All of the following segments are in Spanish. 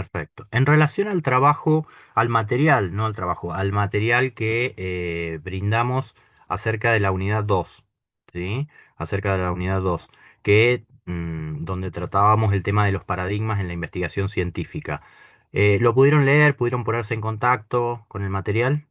Perfecto. En relación al trabajo, al material, no al trabajo, al material que brindamos acerca de la unidad 2, ¿sí? Acerca de la unidad 2, que donde tratábamos el tema de los paradigmas en la investigación científica. ¿Lo pudieron leer? ¿Pudieron ponerse en contacto con el material?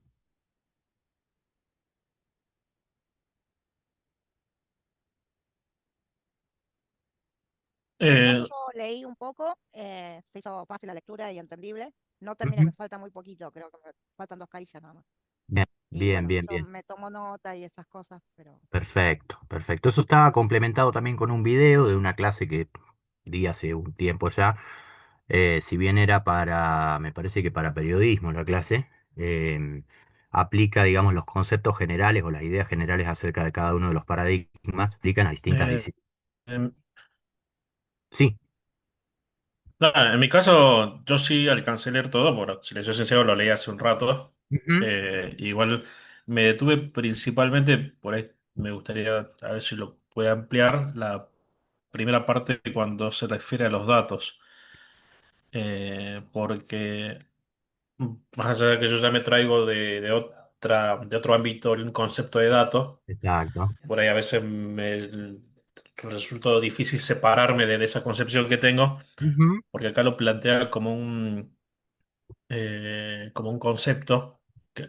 En mi caso Eh, yo leí un poco, se hizo fácil la lectura y entendible. No terminé, Ujú. me falta muy poquito, creo que me faltan dos carillas nada más. Bien, Y bien, bueno, bien, yo bien. me tomo nota y esas cosas, pero Perfecto, perfecto. Eso estaba complementado también con un video de una clase que di hace un tiempo ya. Si bien era para, me parece que para periodismo la clase, aplica, digamos, los conceptos generales o las ideas generales acerca de cada uno de los paradigmas, aplican a distintas eh, disciplinas. en, Sí. nada, en mi caso yo sí alcancé a leer todo, bueno, si les soy sincero lo leí hace un rato. Ujú. Igual me detuve principalmente, por ahí me gustaría a ver si lo puede ampliar, la primera parte cuando se refiere a los datos. Porque más allá de que yo ya me traigo de otro ámbito un concepto de datos, Exacto. por ahí a veces me resulta difícil separarme de esa concepción que tengo, Ujú. porque acá lo plantea como un concepto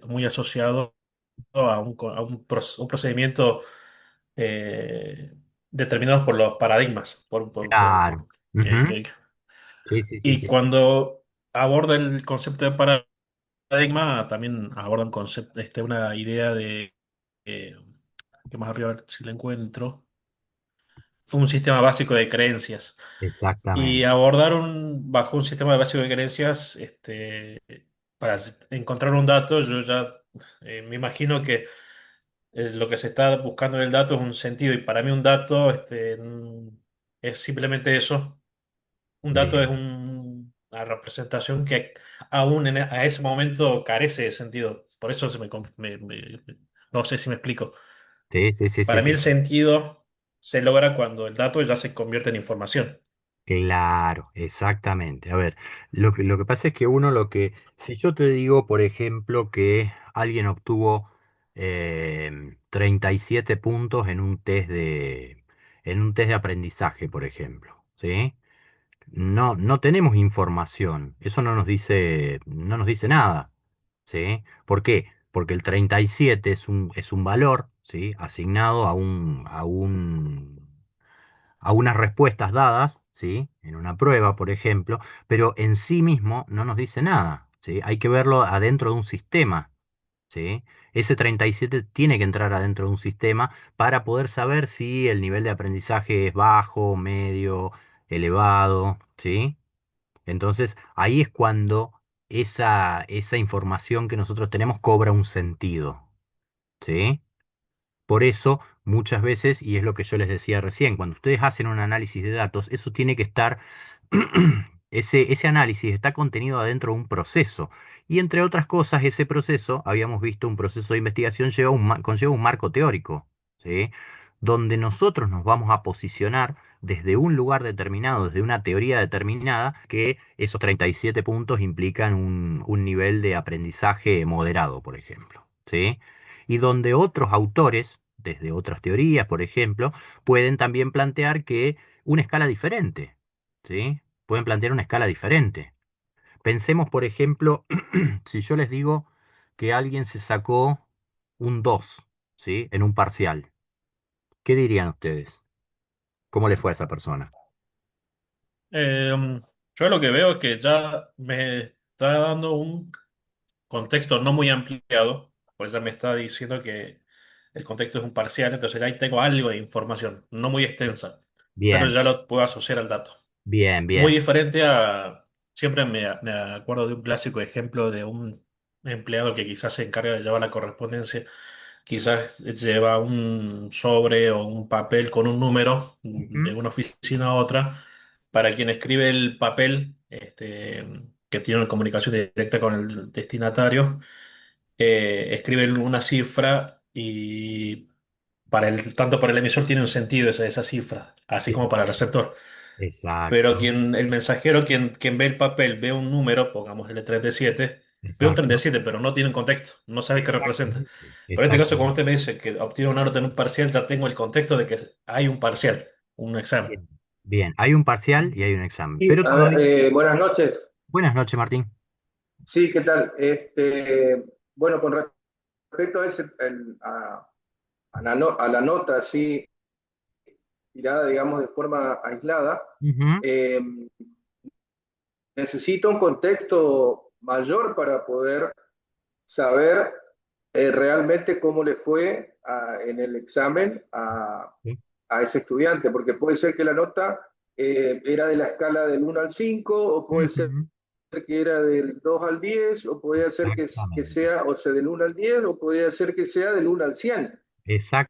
muy asociado a un procedimiento eh, determinado por los paradigmas, Claro. que- Ujú. que- Sí, sí, sí, y sí. cuando aborda el concepto de paradigma, también aborda un concepto, una idea de, eh, que más arriba, a ver si lo encuentro, un sistema básico de creencias. Y Exactamente. bajo un sistema básico de creencias, para encontrar un dato, yo ya me imagino que lo que se está buscando en el dato es un sentido, y para mí un dato es simplemente eso. Un dato es Bien. una representación que aún a ese momento carece de sentido. Por eso no sé si me explico. Sí, sí, sí, sí, Para mí sí. el sentido se logra cuando el dato ya se convierte en información. Claro, exactamente. A ver, lo que pasa es que uno si yo te digo, por ejemplo, que alguien obtuvo 37 puntos en un test de aprendizaje, por ejemplo, ¿sí? No, no tenemos información. Eso no nos dice nada, ¿sí? ¿Por qué? Porque el 37 es un valor, ¿sí? Asignado a unas respuestas dadas, ¿sí? En una prueba, por ejemplo, pero en sí mismo no nos dice nada, ¿sí? Hay que verlo adentro de un sistema, ¿sí? Ese 37 tiene que entrar adentro de un sistema para poder saber si el nivel de aprendizaje es bajo, medio, elevado, ¿sí? Entonces, ahí es cuando esa información que nosotros tenemos cobra un sentido, ¿sí? Por eso, muchas veces, y es lo que yo les decía recién, cuando ustedes hacen un análisis de datos, eso tiene que estar, ese análisis está contenido adentro de un proceso. Y entre otras cosas, ese proceso, habíamos visto un proceso de investigación, conlleva un marco teórico, ¿sí? Donde nosotros nos vamos a posicionar desde un lugar determinado, desde una teoría determinada, que esos 37 puntos implican un nivel de aprendizaje moderado, por ejemplo, ¿sí? Y donde otros autores, desde otras teorías, por ejemplo, pueden también plantear que una escala diferente, ¿sí? Pueden plantear una escala diferente. Pensemos, por ejemplo, si yo les digo que alguien se sacó un 2, ¿sí? En un parcial, ¿qué dirían ustedes? ¿Cómo le fue a esa persona? Eh, yo lo que veo es que ya me está dando un contexto no muy ampliado, pues ya me está diciendo que el contexto es un parcial, entonces ahí tengo algo de información, no muy extensa, pero Bien, ya lo puedo asociar al dato. bien, Muy bien. diferente siempre me acuerdo de un clásico ejemplo de un empleado que quizás se encarga de llevar la correspondencia, quizás lleva un sobre o un papel con un número de Ujú. una oficina a otra. Para quien escribe el papel, que tiene una comunicación directa con el destinatario, escribe una cifra, y tanto para el emisor tiene un sentido esa cifra, así como Bien, para el receptor. Pero Exacto, el mensajero, quien ve el papel, ve un número, pongámosle 37, ve un exacto, 37, pero no tiene un contexto, no sabe qué representa. exactamente, Pero en este caso, cuando exactamente. usted me dice que obtiene una nota en un parcial, ya tengo el contexto de que hay un parcial, un examen. Bien, bien, hay un parcial y hay un examen, Sí, pero a ver, todavía... buenas noches. Buenas noches, Martín. Sí, ¿qué tal? Bueno, con respecto a, a la nota así tirada, digamos, de forma aislada, Ujú, eh, necesito un contexto mayor para poder saber realmente cómo le fue en el examen sí, a ese estudiante, porque puede ser que la nota era de la escala del 1 al 5 o puede ser ujú, que era del 2 al 10 o podría ser que exactamente. sea, o sea, del 1 al 10 o podría ser que sea del 1 al 100.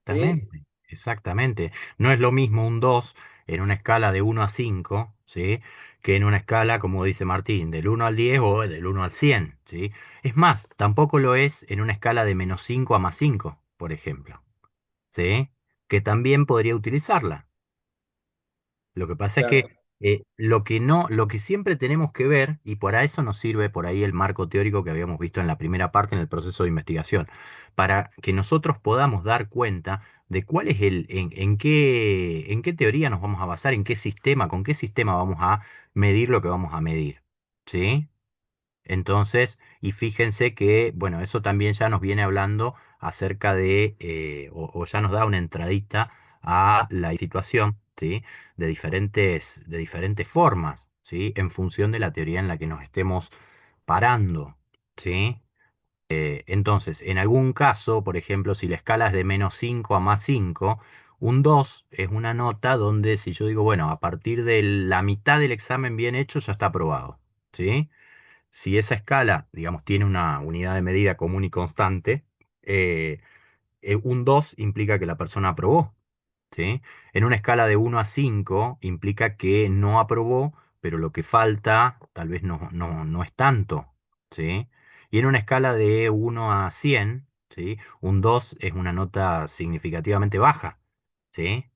¿Sí? Exactamente, exactamente. No es lo mismo un 2 en una escala de 1 a 5, ¿sí? Que en una escala, como dice Martín, del 1 al 10 o del 1 al 100, ¿sí? Es más, tampoco lo es en una escala de -5 a +5, por ejemplo, ¿sí? Que también podría utilizarla. Lo que pasa es que Claro. lo que no, lo que siempre tenemos que ver, y para eso nos sirve por ahí el marco teórico que habíamos visto en la primera parte en el proceso de investigación, para que nosotros podamos dar cuenta de cuál es en qué teoría nos vamos a basar, en qué sistema, con qué sistema vamos a medir lo que vamos a medir. ¿Sí? Entonces, y fíjense que, bueno, eso también ya nos viene hablando acerca de, o ya nos da una entradita a la situación, ¿sí? De diferentes formas, ¿sí? En función de la teoría en la que nos estemos parando, ¿sí? Entonces, en algún caso, por ejemplo, si la escala es de -5 a +5, un 2 es una nota donde si yo digo, bueno, a partir de la mitad del examen bien hecho ya está aprobado, ¿sí? Si esa escala, digamos, tiene una unidad de medida común y constante, eh, un 2 implica que la persona aprobó, ¿sí? En una escala de 1 a 5 implica que no aprobó, pero lo que falta tal vez no es tanto, ¿sí? Y en una escala de 1 a 100, ¿sí? Un 2 es una nota significativamente baja, ¿sí?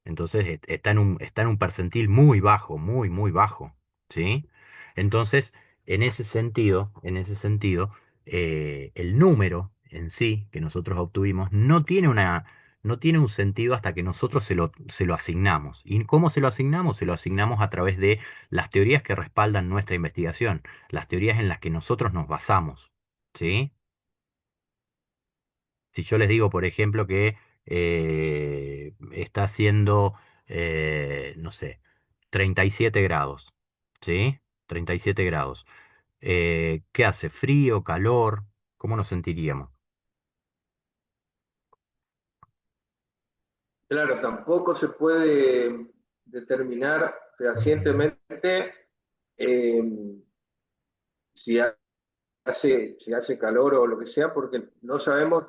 Entonces está en un percentil muy bajo, muy, muy bajo, ¿sí? Entonces, en ese sentido, el número en sí que nosotros obtuvimos no tiene un sentido hasta que nosotros se lo asignamos. ¿Y cómo se lo asignamos? Se lo asignamos a través de las teorías que respaldan nuestra investigación, las teorías en las que nosotros nos basamos, ¿sí? Si yo les digo, por ejemplo, que está haciendo, no sé, 37 grados, ¿sí? 37 grados. ¿Qué hace? ¿Frío, calor? ¿Cómo nos sentiríamos? Claro, tampoco se puede determinar Ujú. fehacientemente eh, si si hace calor o lo que sea, porque no sabemos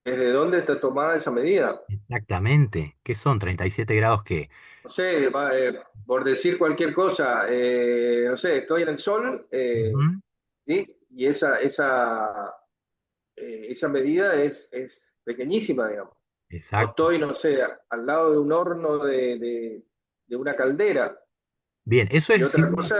desde dónde está tomada esa medida. Exactamente. ¿Qué son 37 grados qué? No sé, por decir cualquier cosa, no sé, estoy en el sol, Ujú. ¿sí? Y esa medida es pequeñísima, digamos. O Exacto. estoy, no sé, al lado de un horno de una caldera. Bien, eso Y es si otra uno, cosa,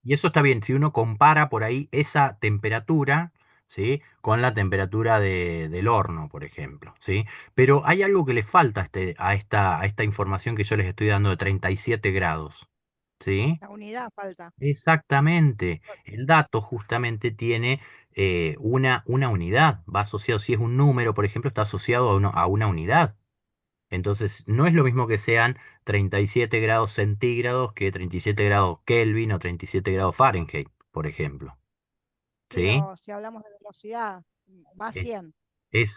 y eso está bien, si uno compara por ahí esa temperatura, ¿sí? Con la temperatura del horno, por ejemplo, ¿sí? Pero hay algo que le falta a esta información que yo les estoy dando de 37 grados, ¿sí? La unidad falta. Exactamente. El dato justamente tiene una unidad, va asociado, si es un número, por ejemplo, está asociado a una unidad. Entonces, no es lo mismo que sean 37 grados centígrados que 37 grados Kelvin o 37 grados Fahrenheit, por ejemplo. Sí, ¿Sí? o si hablamos de velocidad, va a E- 100.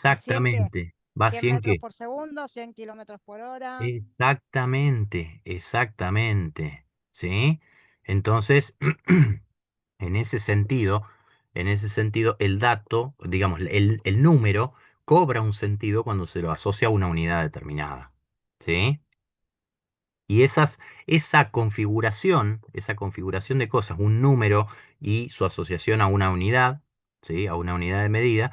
¿A 100 qué? Exactamente. ¿Va 100 100 metros qué? por segundo, 100 kilómetros por hora. Exactamente, exactamente. ¿Sí? Entonces, en ese sentido, el dato, digamos, el número cobra un sentido cuando se lo asocia a una unidad determinada. ¿Sí? Y esa configuración de cosas, un número y su asociación a una unidad, ¿sí? A una unidad de medida,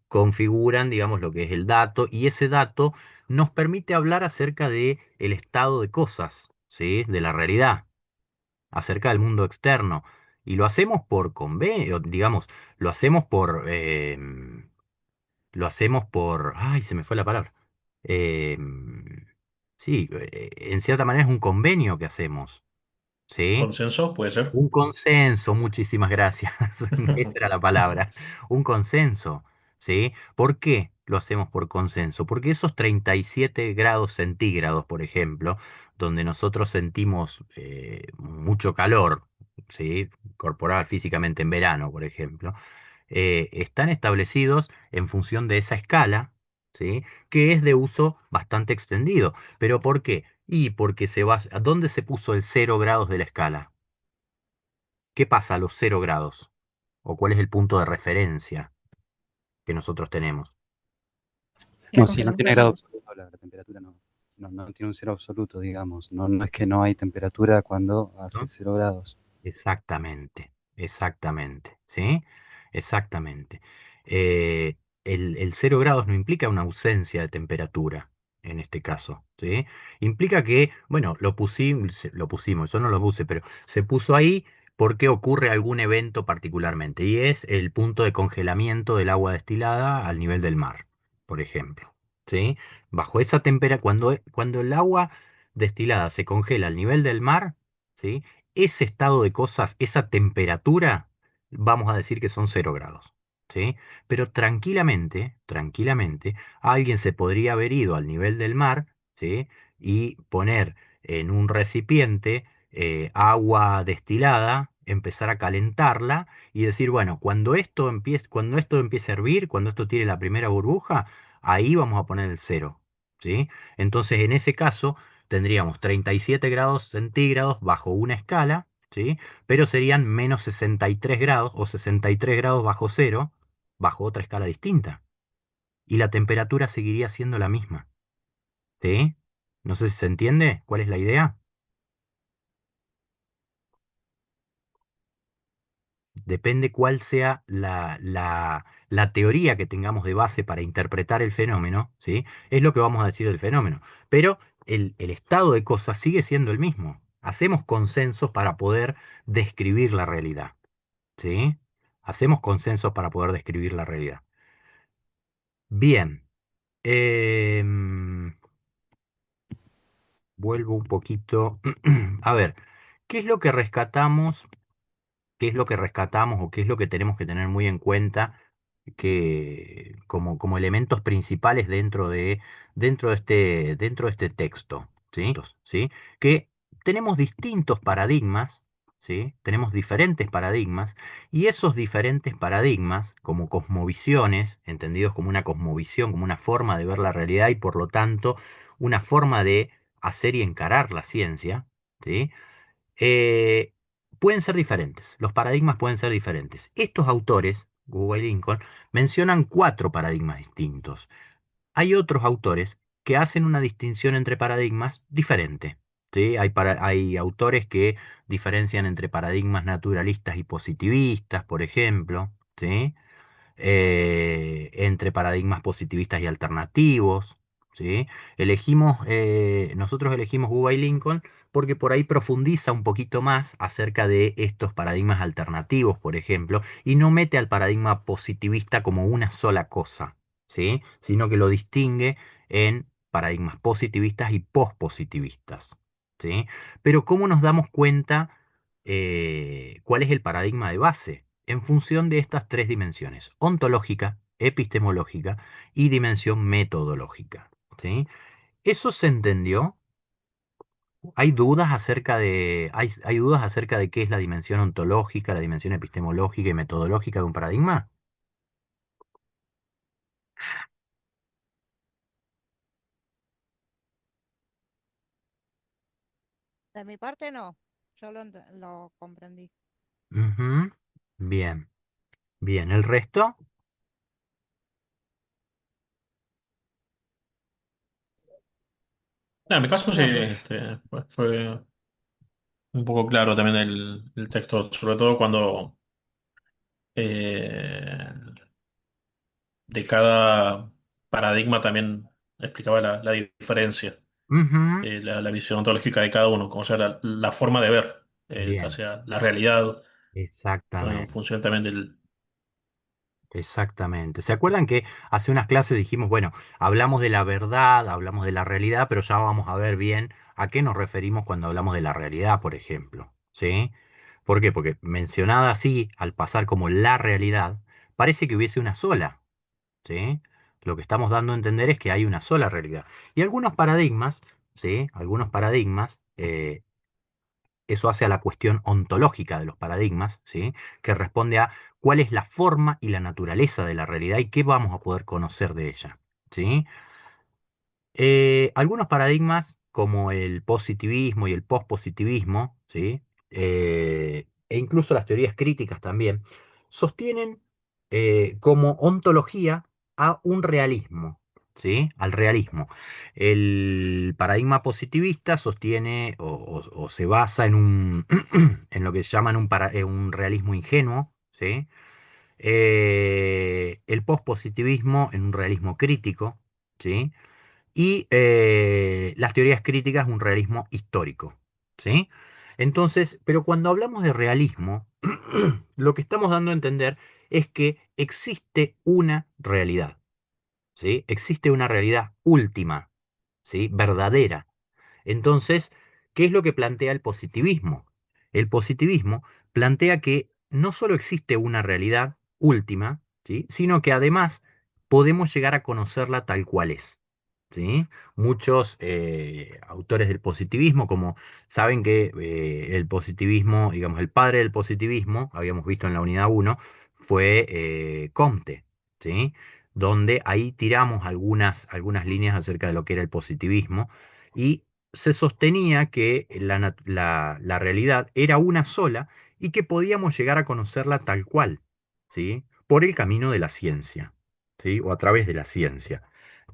configuran, digamos, lo que es el dato, y ese dato nos permite hablar acerca de el estado de cosas, ¿sí? De la realidad, acerca del mundo externo. Y lo hacemos por convenio, digamos, lo hacemos ay, se me fue la palabra. Sí, en cierta manera es un convenio que hacemos, ¿sí? ¿Consenso? Puede ser. Un consenso, muchísimas gracias. Esa era la palabra. Un consenso, ¿sí? ¿Por qué lo hacemos por consenso? Porque esos 37 grados centígrados, por ejemplo, donde nosotros sentimos mucho calor, ¿sí? Corporal, físicamente en verano, por ejemplo, están establecidos en función de esa escala, ¿sí? Que es de uso bastante extendido. ¿Pero por qué? Y porque ¿dónde se puso el 0 grados de la escala? ¿Qué pasa a los 0 grados? ¿O cuál es el punto de referencia que nosotros tenemos? Se No, sí, no congela. tiene grado absoluto la temperatura, no. No, no tiene un cero absoluto, digamos. No, no es que no hay temperatura cuando hace ¿No? 0 grados. Exactamente, exactamente, ¿sí? Exactamente. Eh, el 0 grados no implica una ausencia de temperatura, en este caso, ¿sí? Implica que, bueno, lo pusimos, yo no lo puse, pero se puso ahí porque ocurre algún evento particularmente, y es el punto de congelamiento del agua destilada al nivel del mar, por ejemplo, ¿sí? Bajo esa temperatura, cuando el agua destilada se congela al nivel del mar, ¿sí? Ese estado de cosas, esa temperatura, vamos a decir que son 0 grados, ¿sí? Pero tranquilamente, tranquilamente, alguien se podría haber ido al nivel del mar, ¿sí? Y poner en un recipiente agua destilada, empezar a calentarla y decir, bueno, cuando esto empiece a hervir, cuando esto tire la primera burbuja, ahí vamos a poner el cero, ¿sí? Entonces, en ese caso tendríamos 37 grados centígrados bajo una escala, ¿sí? Pero serían menos 63 grados o 63 grados bajo cero, bajo otra escala distinta. Y la temperatura seguiría siendo la misma, ¿sí? No sé si se entiende cuál es la idea. Depende cuál sea la teoría que tengamos de base para interpretar el fenómeno, ¿sí? Es lo que vamos a decir del fenómeno. Pero el estado de cosas sigue siendo el mismo. Hacemos consensos para poder describir la realidad, ¿sí? Hacemos consensos para poder describir la realidad. Bien, vuelvo un poquito. A ver, ¿qué es lo que rescatamos? ¿Qué es lo que rescatamos o qué es lo que tenemos que tener muy en cuenta como elementos principales dentro de este texto, ¿sí? ¿Sí? Que tenemos distintos paradigmas, ¿sí? Tenemos diferentes paradigmas, y esos diferentes paradigmas, como cosmovisiones, entendidos como una cosmovisión, como una forma de ver la realidad y por lo tanto una forma de hacer y encarar la ciencia, ¿sí? eh, pueden ser diferentes, los paradigmas pueden ser diferentes. Estos autores, Google y Lincoln, mencionan cuatro paradigmas distintos. Hay otros autores que hacen una distinción entre paradigmas diferente. ¿Sí? Hay autores que diferencian entre paradigmas naturalistas y positivistas, por ejemplo, ¿sí? Entre paradigmas positivistas y alternativos, ¿sí? Nosotros elegimos Google y Lincoln porque por ahí profundiza un poquito más acerca de estos paradigmas alternativos, por ejemplo, y no mete al paradigma positivista como una sola cosa, ¿sí? Sino que lo distingue en paradigmas positivistas y pospositivistas, ¿sí? Pero ¿cómo nos damos cuenta cuál es el paradigma de base? En función de estas tres dimensiones: ontológica, epistemológica y dimensión metodológica, ¿sí? ¿Eso se entendió? ¿Hay dudas acerca de qué es la dimensión ontológica, la dimensión epistemológica y metodológica de un paradigma? De mi parte no, yo lo comprendí. Ujú. Bien, bien. ¿El resto? En mi caso sí, No, fue un poco claro también el texto, sobre todo cuando eh, de cada paradigma también explicaba la diferencia. Ujú. la visión ontológica de cada uno, como sea la forma de ver, ya Bien, sea la realidad, en exactamente. función también del... Exactamente. ¿Se acuerdan que hace unas clases dijimos, bueno, hablamos de la verdad, hablamos de la realidad, pero ya vamos a ver bien a qué nos referimos cuando hablamos de la realidad, por ejemplo? ¿Sí? ¿Por qué? Porque mencionada así, al pasar como la realidad, parece que hubiese una sola, ¿sí? Lo que estamos dando a entender es que hay una sola realidad. Y algunos paradigmas, ¿sí? Algunos paradigmas, eso hace a la cuestión ontológica de los paradigmas, ¿sí? Que responde a cuál es la forma y la naturaleza de la realidad y qué vamos a poder conocer de ella, ¿sí? Algunos paradigmas, como el positivismo y el pospositivismo, ¿sí? E incluso las teorías críticas también, sostienen como ontología a un realismo, ¿sí? Al realismo. El paradigma positivista sostiene o se basa en en lo que llaman un realismo ingenuo, ¿sí? El pospositivismo en un realismo crítico, ¿sí? Y las teorías críticas, un realismo histórico, ¿sí? Entonces, pero cuando hablamos de realismo, lo que estamos dando a entender es que existe una realidad, ¿sí? Existe una realidad última, ¿sí? Verdadera. Entonces, ¿qué es lo que plantea el positivismo? El positivismo plantea que no solo existe una realidad última, ¿sí? Sino que además podemos llegar a conocerla tal cual es. ¿Sí? Muchos autores del positivismo, como saben que el positivismo, digamos, el padre del positivismo, habíamos visto en la unidad uno fue Comte, ¿sí? Donde ahí tiramos algunas líneas acerca de lo que era el positivismo y se sostenía que la realidad era una sola y que podíamos llegar a conocerla tal cual, ¿sí? Por el camino de la ciencia, ¿sí? O a través de la ciencia.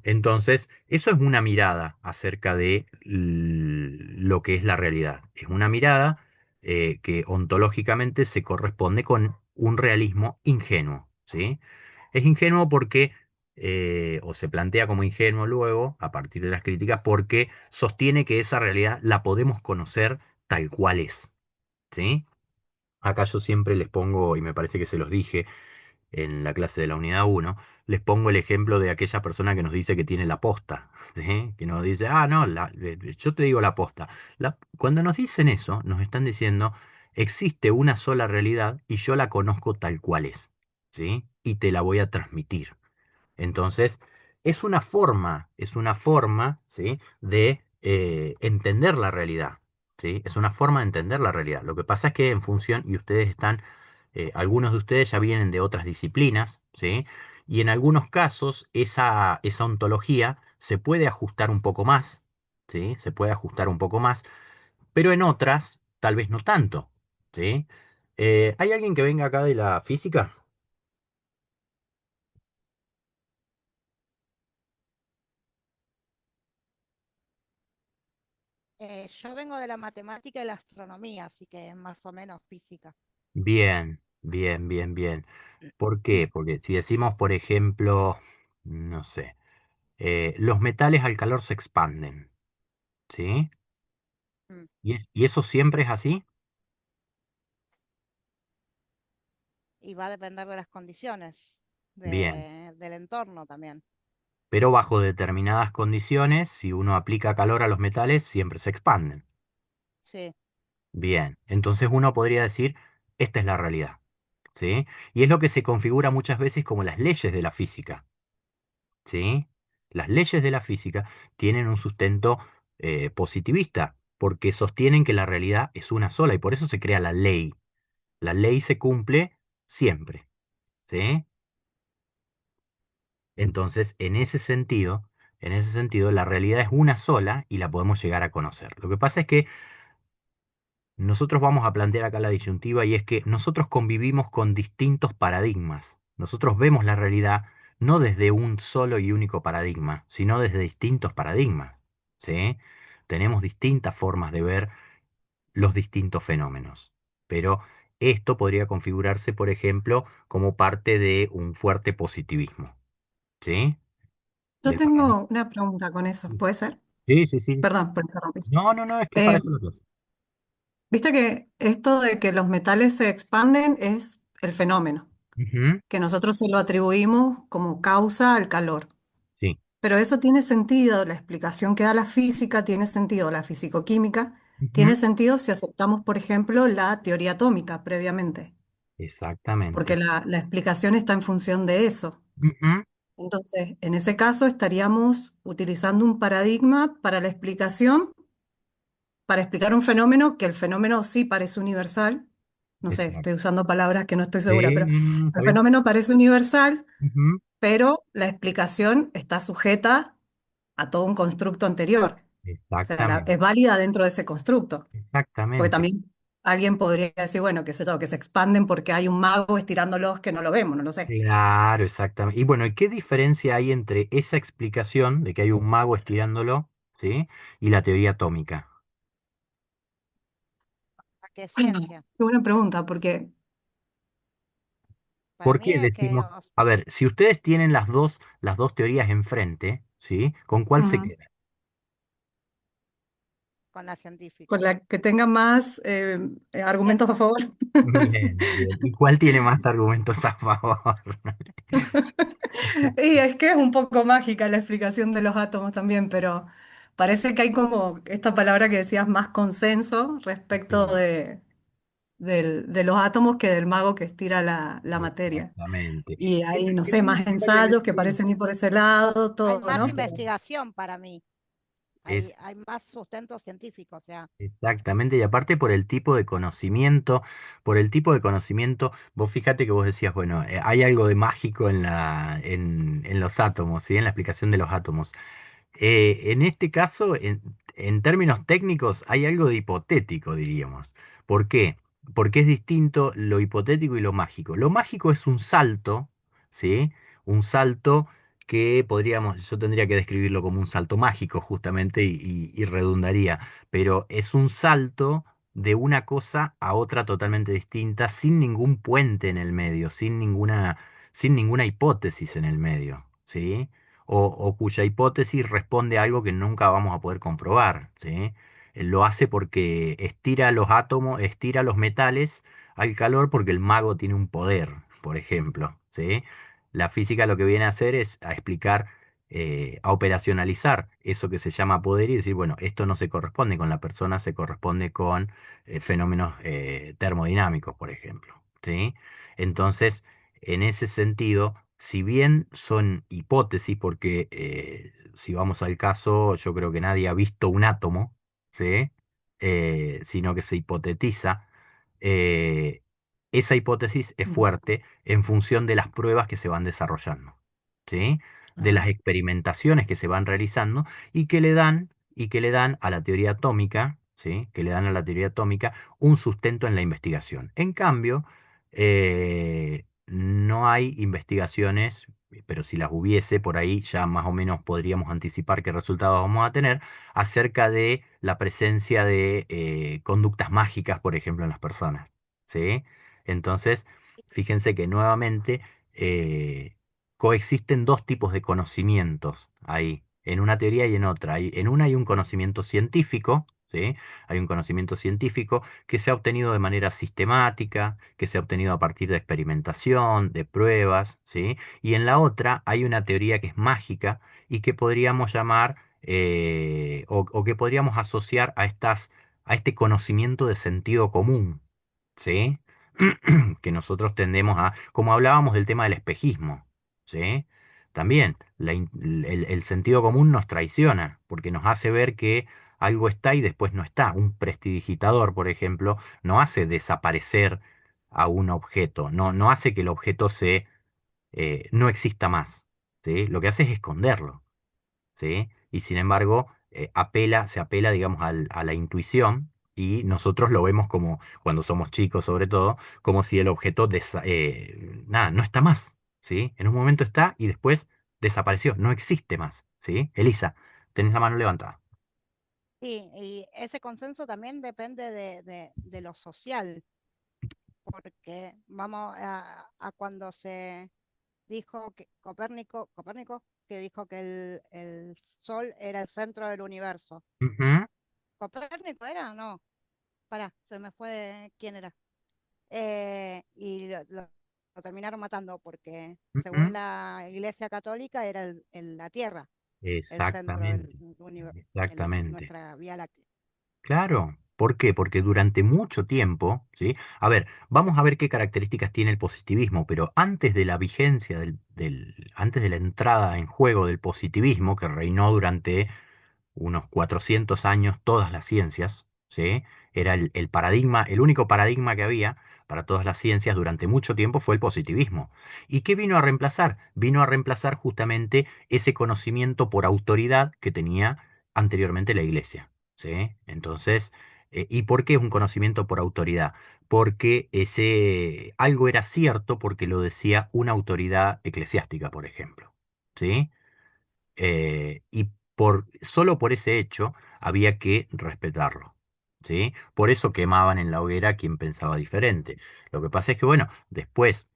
Entonces, eso es una mirada acerca de lo que es la realidad. Es una mirada que ontológicamente se corresponde con un realismo ingenuo, ¿sí? Es ingenuo porque, o se plantea como ingenuo luego, a partir de las críticas, porque sostiene que esa realidad la podemos conocer tal cual es, ¿sí? Acá yo siempre les pongo, y me parece que se los dije, en la clase de la unidad uno les pongo el ejemplo de aquella persona que nos dice que tiene la posta, ¿sí? Que nos dice, ah, no, yo te digo la posta. Cuando nos dicen eso, nos están diciendo, existe una sola realidad y yo la conozco tal cual es, ¿sí? Y te la voy a transmitir. Entonces, es una forma, ¿sí? De entender la realidad, ¿sí? Es una forma de entender la realidad. Lo que pasa es que en función, y ustedes están, algunos de ustedes ya vienen de otras disciplinas, ¿sí? Y en algunos casos esa ontología se puede ajustar un poco más, ¿sí? Se puede ajustar un poco más, pero en otras tal vez no tanto, ¿sí? ¿Hay alguien que venga acá de la física? Yo vengo de la matemática y la astronomía, así que es más o menos física. Bien, bien, bien, bien. ¿Por qué? Porque si decimos, por ejemplo, no sé, los metales al calor se expanden, ¿sí? Mm. ¿Y eso siempre es así? Y va a depender de las condiciones Bien, del entorno también. pero bajo determinadas condiciones, si uno aplica calor a los metales, siempre se expanden. Sí. Bien, entonces uno podría decir, esta es la realidad, ¿sí? Y es lo que se configura muchas veces como las leyes de la física. ¿Sí? Las leyes de la física tienen un sustento positivista, porque sostienen que la realidad es una sola y por eso se crea la ley. La ley se cumple siempre, ¿sí? Entonces, en ese sentido, la realidad es una sola y la podemos llegar a conocer. Lo que pasa es que nosotros vamos a plantear acá la disyuntiva y es que nosotros convivimos con distintos paradigmas. Nosotros vemos la realidad no desde un solo y único paradigma, sino desde distintos paradigmas. ¿Sí? Tenemos distintas formas de ver los distintos fenómenos. Pero esto podría configurarse, por ejemplo, como parte de un fuerte positivismo. ¿Sí? Yo Del paradigma. tengo una pregunta con eso, ¿puede ser? Sí, sí, sí. Perdón por interrumpir. No, no, no, es que para Eh, eso lo haces. viste que esto de que los metales se expanden es el fenómeno, Ujú. que nosotros se lo atribuimos como causa al calor. Sí. Pero eso tiene sentido, la explicación que da la física tiene sentido, la fisicoquímica Ujú. tiene sentido si aceptamos, por ejemplo, la teoría atómica previamente, porque Exactamente. la explicación está en función de eso. Ujú. Entonces, en ese caso estaríamos utilizando un paradigma para la explicación, para explicar un fenómeno que el fenómeno sí parece universal. No sé, Exacto. estoy usando palabras que no estoy segura, Sí, pero no, no, no, está el bien. fenómeno parece universal, Ujú. pero la explicación está sujeta a todo un constructo anterior. O sea, es Exactamente. válida dentro de ese constructo. Porque Exactamente. también alguien podría decir, bueno, qué sé yo, que se expanden porque hay un mago estirándolos que no lo vemos, no lo sé. Claro, exactamente. Y bueno, ¿y qué diferencia hay entre esa explicación de que hay un mago estirándolo, ¿sí? Y la teoría atómica? ¿A qué Ah, ciencia? qué buena pregunta, porque Para ¿Por mí qué es que decimos, a ver, si ustedes tienen las dos teorías enfrente, ¿sí? ¿Con cuál se ujú, queda? con la con científica. la que tenga más Eh, argumentos a favor. Bien, bien. ¿Y cuál tiene más argumentos a favor? Y es que es un poco mágica la explicación de los átomos también, pero parece que hay como esta palabra que decías, más consenso respecto Sí, de los átomos que del mago que estira la materia. exactamente. Y hay, no ¿Qué sé, tal más si hay ensayos que algún- parecen ir por ese lado, hay todo, más ¿no? Pero investigación para mí, Es hay más sustento científico, o sea, exactamente, y aparte por el tipo de conocimiento, por el tipo de conocimiento, vos fíjate que vos decías, bueno, hay algo de mágico en los átomos, ¿sí? En la explicación de los átomos. En este caso, en términos técnicos, hay algo de hipotético, diríamos. ¿Por qué? Porque es distinto lo hipotético y lo mágico. Lo mágico es un salto, ¿sí? Un salto que podríamos, yo tendría que describirlo como un salto mágico, justamente, y redundaría, pero es un salto de una cosa a otra totalmente distinta, sin ningún puente en el medio, sin ninguna hipótesis en el medio, ¿sí? O cuya hipótesis responde a algo que nunca vamos a poder comprobar, ¿sí? Lo hace porque estira los átomos, estira los metales al calor porque el mago tiene un poder, por ejemplo, ¿sí? La física lo que viene a hacer es a explicar, a operacionalizar eso que se llama poder y decir, bueno, esto no se corresponde con la persona, se corresponde con fenómenos termodinámicos, por ejemplo, ¿sí? Entonces, en ese sentido, si bien son hipótesis, porque si vamos al caso, yo creo que nadie ha visto un átomo, ¿sí? Sino que se hipotetiza, eh, esa hipótesis es mm, fuerte en función de las pruebas que se van desarrollando, ¿sí? De las ah, experimentaciones que se van realizando y que le dan a la teoría atómica, ¿sí? Que le dan a la teoría atómica un sustento en la investigación. En cambio, no hay investigaciones, pero si las hubiese, por ahí ya más o menos podríamos anticipar qué resultados vamos a tener acerca de la presencia de conductas mágicas, por ejemplo, en las personas, ¿sí? Entonces, fíjense que nuevamente eh, coexisten dos tipos de conocimientos ahí, en una teoría y en otra. En una hay un conocimiento científico, ¿sí? Hay un conocimiento científico que se ha obtenido de manera sistemática, que se ha obtenido a partir de experimentación, de pruebas, ¿sí? Y en la otra hay una teoría que es mágica y que podríamos llamar, o que podríamos asociar a este conocimiento de sentido común, ¿sí? Que nosotros tendemos a, como hablábamos del tema del espejismo, ¿sí? También el sentido común nos traiciona, porque nos hace ver que algo está y después no está. Un prestidigitador, por ejemplo, no hace desaparecer a un objeto, no hace que el objeto no exista más, ¿sí? Lo que hace es esconderlo, ¿sí? Y sin embargo, se apela, digamos, a la intuición y nosotros lo vemos como, cuando somos chicos sobre todo, como si el objeto, nada, no está más, ¿sí? En un momento está y después desapareció, no existe más, ¿sí? Elisa, tenés la mano levantada. sí, y ese consenso también depende de lo social, porque vamos a cuando se dijo que Copérnico que dijo que el Sol era el centro del universo. Ujú. ¿Copérnico era? No, pará, se me fue quién era. Y lo terminaron matando porque, según Ujú. la Iglesia Católica, era la Tierra el centro Exactamente, del universo, exactamente. nuestra Vía Láctea. Claro. ¿Por qué? Porque durante mucho tiempo, ¿sí? A ver, vamos a ver qué características tiene el positivismo, pero antes de la vigencia antes de la entrada en juego del positivismo, que reinó durante unos 400 años todas las ciencias, ¿sí? Era el paradigma, el único paradigma que había para todas las ciencias durante mucho tiempo fue el positivismo. ¿Y qué vino a reemplazar? Vino a reemplazar justamente ese conocimiento por autoridad que tenía anteriormente la Iglesia, ¿sí? Entonces, ¿y por qué es un conocimiento por autoridad? Porque ese algo era cierto porque lo decía una autoridad eclesiástica, por ejemplo, ¿sí? Y solo por ese hecho había que respetarlo, ¿sí? Por eso quemaban en la hoguera a quien pensaba diferente. Lo que pasa es que, bueno, después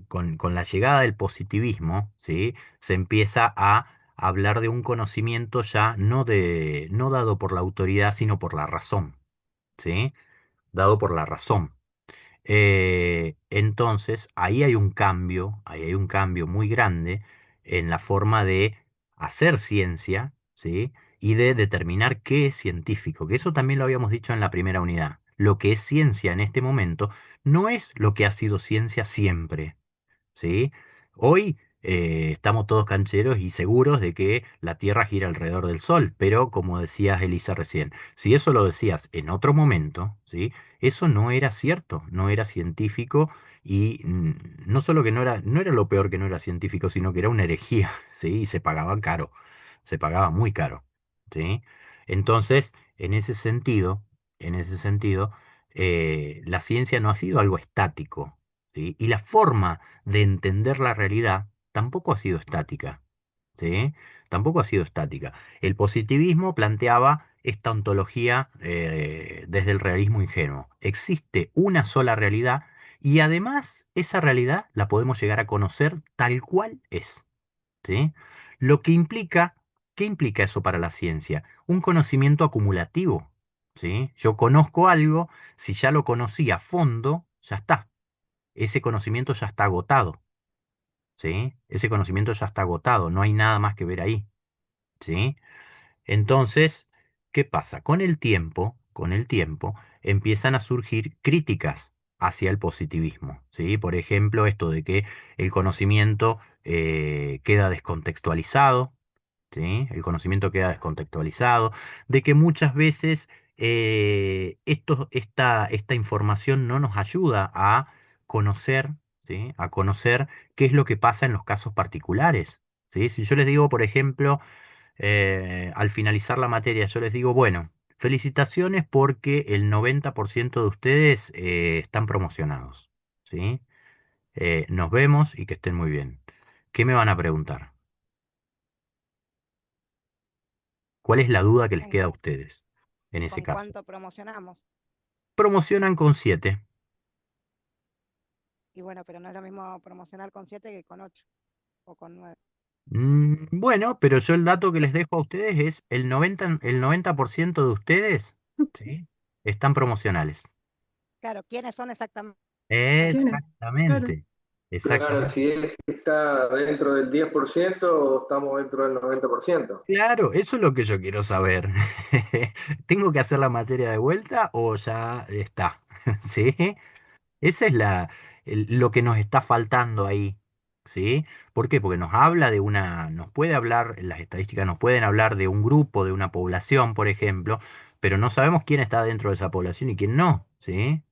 con la llegada del positivismo, ¿sí? Se empieza a hablar de un conocimiento ya no dado por la autoridad, sino por la razón, ¿sí? Dado por la razón. Entonces, ahí hay un cambio muy grande en la forma de hacer ciencia, ¿sí? Y de determinar qué es científico, que eso también lo habíamos dicho en la primera unidad. Lo que es ciencia en este momento no es lo que ha sido ciencia siempre. ¿Sí? Hoy estamos todos cancheros y seguros de que la Tierra gira alrededor del Sol, pero como decías Elisa recién, si eso lo decías en otro momento, ¿sí? Eso no era cierto, no era científico y no solo que no era lo peor que no era científico, sino que era una herejía, ¿sí? Y se pagaba caro, se pagaba muy caro, ¿sí? Entonces, en ese sentido, la ciencia no ha sido algo estático, ¿sí? Y la forma de entender la realidad tampoco ha sido estática, ¿sí? Tampoco ha sido estática. El positivismo planteaba esta ontología desde el realismo ingenuo. Existe una sola realidad y además esa realidad la podemos llegar a conocer tal cual es, ¿sí? Lo que implica, ¿qué implica eso para la ciencia? Un conocimiento acumulativo, ¿sí? Yo conozco algo, si ya lo conocí a fondo, ya está. Ese conocimiento ya está agotado, ¿sí? Ese conocimiento ya está agotado, no hay nada más que ver ahí, ¿sí? Entonces, ¿qué pasa? Con el tiempo, empiezan a surgir críticas hacia el positivismo, ¿sí? Por ejemplo, esto de que el conocimiento queda descontextualizado, ¿sí? El conocimiento queda descontextualizado, de que muchas veces esta información no nos ayuda a conocer, ¿sí? A conocer qué es lo que pasa en los casos particulares, ¿sí? Si yo les digo, por ejemplo, al finalizar la materia, yo les digo, bueno, felicitaciones porque el 90% de ustedes están promocionados, ¿sí? Nos vemos y que estén muy bien. ¿Qué me van a preguntar? ¿Cuál es la duda que les ¿Con, queda a ustedes en ese con caso? cuánto promocionamos? Promocionan con 7. Y bueno, pero no es lo mismo promocionar con 7 que con 8 o con 9. Bueno, pero yo el dato que les dejo a ustedes es el 90% de ustedes, ¿sí? Están promocionales. Claro, ¿quiénes son exactamente ¿Quién esos? es? Claro. Exactamente, Claro, exactamente. si es que está dentro del 10% o estamos dentro del 90%. Claro, eso es lo que yo quiero saber. ¿Tengo que hacer la materia de vuelta o ya está? ¿Sí? Esa es lo que nos está faltando ahí, ¿sí? ¿Por qué? Porque nos puede hablar, las estadísticas nos pueden hablar de un grupo, de una población, por ejemplo, pero no sabemos quién está dentro de esa población y quién no, ¿sí?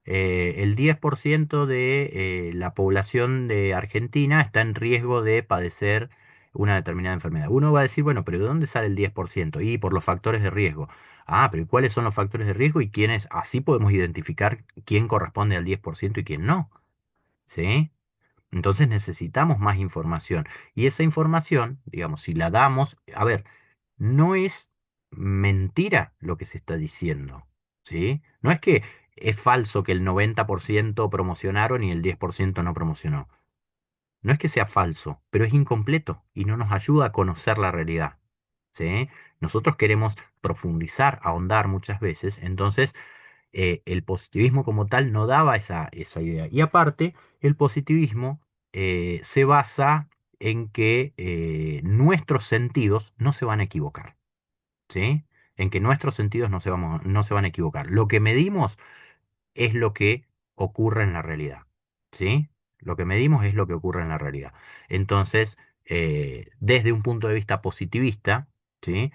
El 10% de la población de Argentina está en riesgo de padecer una determinada enfermedad. Uno va a decir, bueno, pero ¿de dónde sale el 10%? Y por los factores de riesgo. Ah, pero ¿y cuáles son los factores de riesgo y quiénes? Así podemos identificar quién corresponde al 10% y quién no. ¿Sí? Entonces necesitamos más información. Y esa información, digamos, si la damos, a ver, no es mentira lo que se está diciendo. ¿Sí? No es que es falso que el 90% promocionaron y el 10% no promocionó. No es que sea falso, pero es incompleto y no nos ayuda a conocer la realidad. ¿Sí? Nosotros queremos profundizar, ahondar muchas veces, entonces el positivismo como tal no daba esa idea. Y aparte, el positivismo se basa en que nuestros sentidos no se van a equivocar. ¿Sí? En que nuestros sentidos no se van a equivocar. Lo que medimos es lo que ocurre en la realidad, ¿sí? Lo que medimos es lo que ocurre en la realidad. Entonces, desde un punto de vista positivista, ¿sí?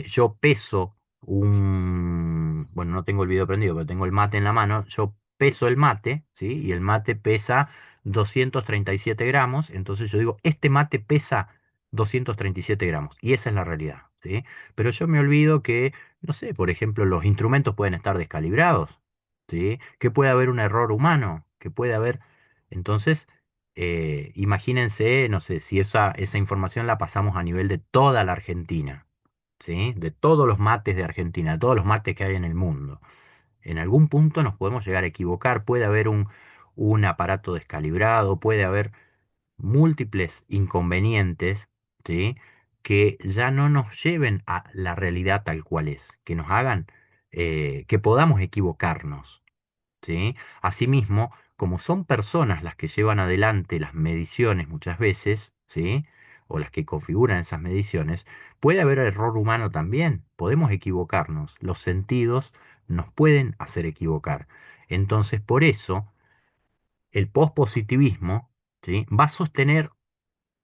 Yo peso bueno, no tengo el video prendido, pero tengo el mate en la mano, yo peso el mate, ¿sí? Y el mate pesa 237 gramos, entonces yo digo, este mate pesa 237 gramos, y esa es la realidad, ¿sí? Pero yo me olvido que, no sé, por ejemplo, los instrumentos pueden estar descalibrados, ¿sí? Que puede haber un error humano, que puede haber. Entonces, imagínense, no sé, si esa información la pasamos a nivel de toda la Argentina, ¿sí? De todos los mates de Argentina, de todos los mates que hay en el mundo. En algún punto nos podemos llegar a equivocar, puede haber un aparato descalibrado, puede haber múltiples inconvenientes, ¿sí? Que ya no nos lleven a la realidad tal cual es, que nos hagan, que podamos equivocarnos. ¿Sí? Asimismo, como son personas las que llevan adelante las mediciones muchas veces, ¿sí? O las que configuran esas mediciones, puede haber error humano también, podemos equivocarnos, los sentidos nos pueden hacer equivocar. Entonces, por eso, el pospositivismo, ¿sí? Va a sostener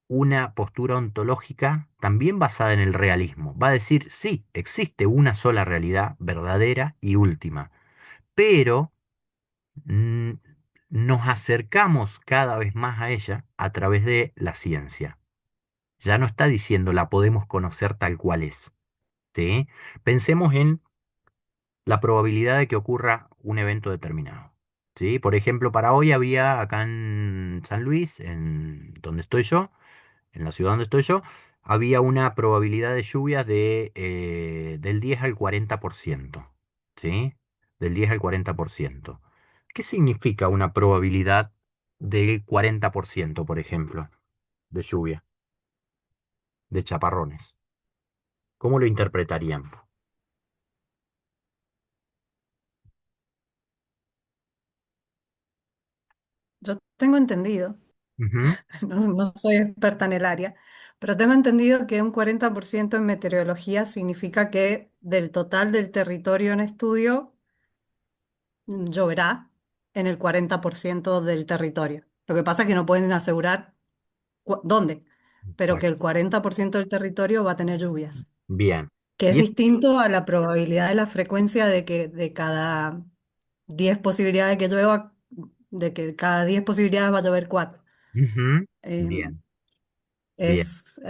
una postura ontológica también basada en el realismo. Va a decir, sí, existe una sola realidad verdadera y última, pero mm, nos acercamos cada vez más a ella a través de la ciencia. Ya no está diciendo la podemos conocer tal cual es. ¿Sí? Pensemos en la probabilidad de que ocurra un evento determinado. ¿Sí? Por ejemplo, para hoy había acá en San Luis, en donde estoy yo, en la ciudad donde estoy yo, había una probabilidad de lluvias del 10 al 40%. ¿Sí? Del 10 al 40%. ¿Qué significa una probabilidad del 40%, por ejemplo, de lluvia, de chaparrones? ¿Cómo lo interpretarían? Yo tengo entendido, Ujú. no soy experta en el área, pero tengo entendido que un 40% en meteorología significa que del total del territorio en estudio lloverá en el 40% del territorio. Lo que pasa es que no pueden asegurar dónde, pero que Exacto. el 40% del territorio va a tener lluvias, Bien. que es Y es- distinto a la probabilidad de la frecuencia de que de cada 10 posibilidades que llueva, de que cada 10 posibilidades va a llover 4. Ujú. Eh, Bien, bien, es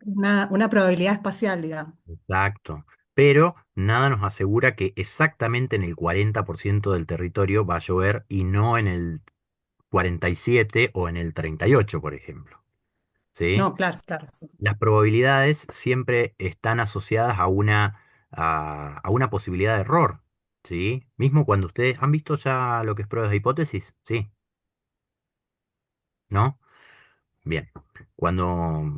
una probabilidad espacial, digamos. exacto. Pero nada nos asegura que exactamente en el 40% del territorio va a llover y no en el 47 o en el 38, por ejemplo. ¿Sí? No, claro, claro. Sí. Las probabilidades siempre están asociadas a una posibilidad de error, ¿sí? Mismo cuando ustedes han visto ya lo que es pruebas de hipótesis, ¿sí? ¿No? Bien. Cuando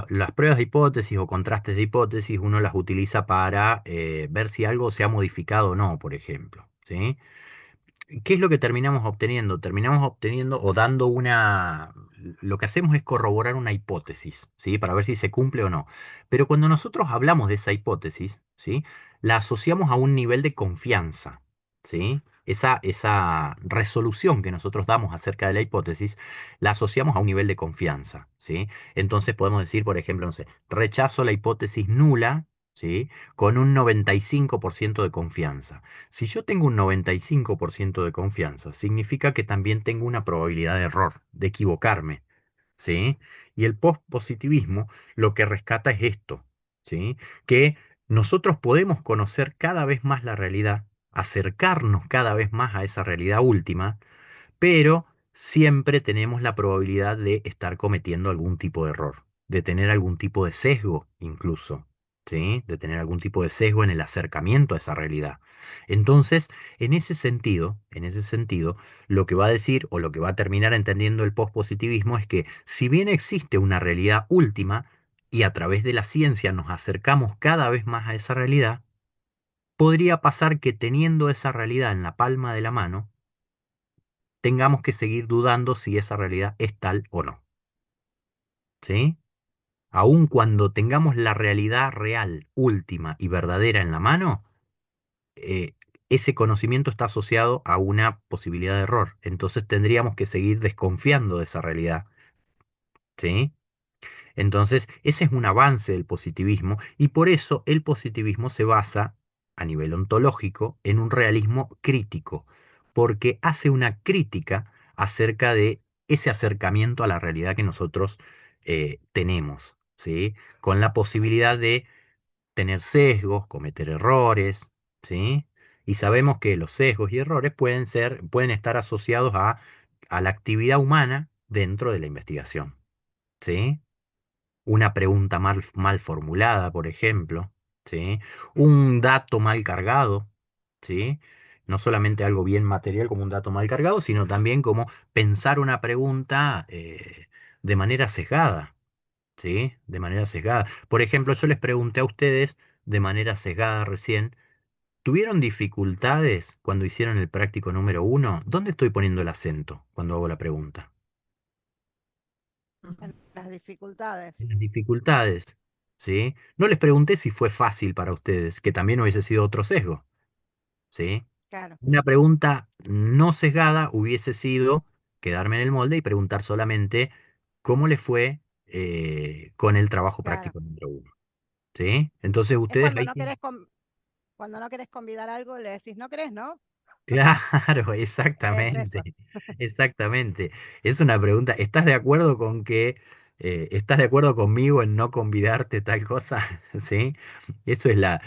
las pruebas de hipótesis o contrastes de hipótesis uno las utiliza para ver si algo se ha modificado o no, por ejemplo, ¿sí? ¿Qué es lo que terminamos obteniendo? Terminamos obteniendo o dando una. Lo que hacemos es corroborar una hipótesis, ¿sí? Para ver si se cumple o no. Pero cuando nosotros hablamos de esa hipótesis, ¿sí? La asociamos a un nivel de confianza, ¿sí? Esa resolución que nosotros damos acerca de la hipótesis, la asociamos a un nivel de confianza, ¿sí? Entonces podemos decir, por ejemplo, no sé, rechazo la hipótesis nula, ¿sí? Con un 95% de confianza. Si yo tengo un 95% de confianza, significa que también tengo una probabilidad de error, de equivocarme, ¿sí? Y el pospositivismo lo que rescata es esto, ¿sí? Que nosotros podemos conocer cada vez más la realidad, acercarnos cada vez más a esa realidad última, pero siempre tenemos la probabilidad de estar cometiendo algún tipo de error, de tener algún tipo de sesgo incluso, ¿sí? De tener algún tipo de sesgo en el acercamiento a esa realidad. Entonces, en ese sentido, lo que va a decir o lo que va a terminar entendiendo el pospositivismo es que si bien existe una realidad última y a través de la ciencia nos acercamos cada vez más a esa realidad, podría pasar que teniendo esa realidad en la palma de la mano, tengamos que seguir dudando si esa realidad es tal o no, ¿sí? Aun cuando tengamos la realidad real, última y verdadera en la mano, eh, ese conocimiento está asociado a una posibilidad de error. Entonces tendríamos que seguir desconfiando de esa realidad, ¿sí? Entonces, ese es un avance del positivismo y por eso el positivismo se basa a nivel ontológico en un realismo crítico, porque hace una crítica acerca de ese acercamiento a la realidad que nosotros tenemos, ¿sí? Con la posibilidad de tener sesgos, cometer errores, ¿sí? Y sabemos que los sesgos y errores pueden estar asociados a la actividad humana dentro de la investigación, ¿sí? Una pregunta mal formulada, por ejemplo, ¿sí? Un dato mal cargado, ¿sí? No solamente algo bien material como un dato mal cargado, sino también como pensar una pregunta de manera sesgada, ¿sí? De manera sesgada. Por ejemplo, yo les pregunté a ustedes de manera sesgada recién, ¿tuvieron dificultades cuando hicieron el práctico número 1? ¿Dónde estoy poniendo el acento cuando hago la pregunta? Ujú. En las dificultades. En las dificultades, ¿sí? No les pregunté si fue fácil para ustedes, que también hubiese sido otro sesgo, ¿sí? Claro, Una pregunta no sesgada hubiese sido quedarme en el molde y preguntar solamente cómo le fue con el trabajo claro. práctico número 1, ¿sí? Entonces Es ustedes cuando ahí no tienen. querés cuando no querés convidar algo, le decís, no querés, ¿no? Claro, Es eso. exactamente, exactamente. Es una pregunta, ¿estás de acuerdo conmigo en no convidarte tal cosa? ¿Sí? Eso es la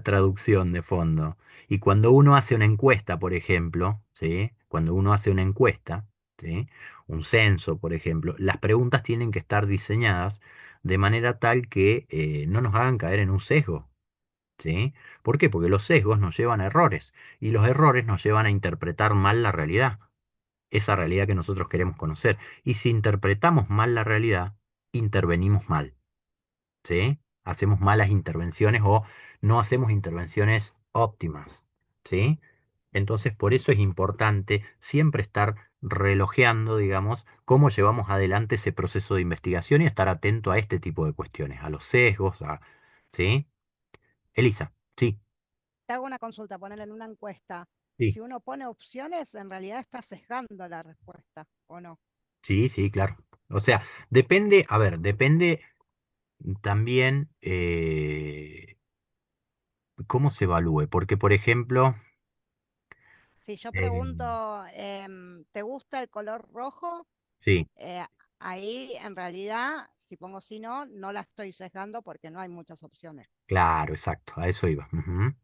traducción de fondo. Y cuando uno hace una encuesta, por ejemplo, ¿sí? Cuando uno hace una encuesta, ¿sí? Un censo, por ejemplo, las preguntas tienen que estar diseñadas de manera tal que no nos hagan caer en un sesgo. ¿Sí? ¿Por qué? Porque los sesgos nos llevan a errores y los errores nos llevan a interpretar mal la realidad, esa realidad que nosotros queremos conocer. Y si interpretamos mal la realidad, intervenimos mal, ¿sí? Hacemos malas intervenciones o no hacemos intervenciones óptimas, ¿sí? Entonces, por eso es importante siempre estar relojeando, digamos, cómo llevamos adelante ese proceso de investigación y estar atento a este tipo de cuestiones, a los sesgos, ¿sí? Elisa, sí. Te hago una consulta, ponerle en una encuesta. Sí. Si uno pone opciones, en realidad está sesgando la respuesta, ¿o no? Sí, sí, claro. O sea, depende, a ver, depende también cómo se evalúe, porque por ejemplo, Si yo eh, pregunto, ¿te gusta el color rojo? sí, Eh, ahí, en realidad, si pongo sí, no, no la estoy sesgando porque no hay muchas opciones. claro, exacto, a eso iba. Ujú.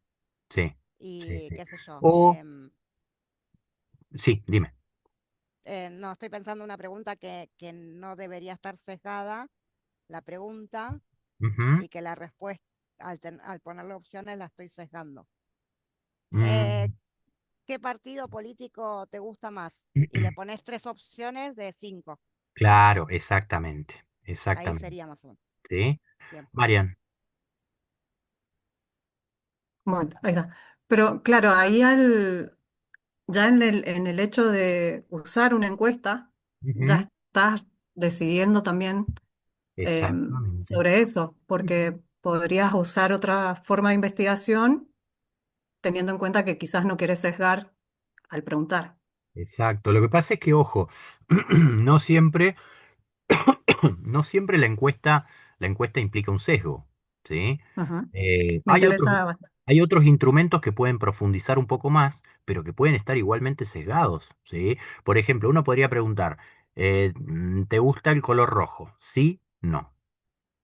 Sí, sí, Y sí. qué sé yo. O, sí, dime. No, estoy pensando una pregunta que no debería estar sesgada, la pregunta, Ujú. y que la respuesta, al ponerle opciones, la estoy sesgando. Eh, Mm, ¿Qué partido político te gusta más? Y le pones tres opciones de cinco. claro, exactamente, Ahí exactamente. sería más o menos. Sí, Bien. Marian. Bueno, ahí está. Pero claro, ya en el hecho de usar una encuesta, Ujú. ya estás decidiendo también Exactamente, sobre eso, porque podrías usar otra forma de investigación teniendo en cuenta que quizás no querés sesgar al preguntar. exacto. Lo que pasa es que, ojo, no siempre. No siempre la encuesta implica un sesgo, ¿sí? Ajá. Eh, Me hay otros, interesa bastante. hay otros instrumentos que pueden profundizar un poco más, pero que pueden estar igualmente sesgados, ¿sí? Por ejemplo, uno podría preguntar, ¿te gusta el color rojo? Sí, no,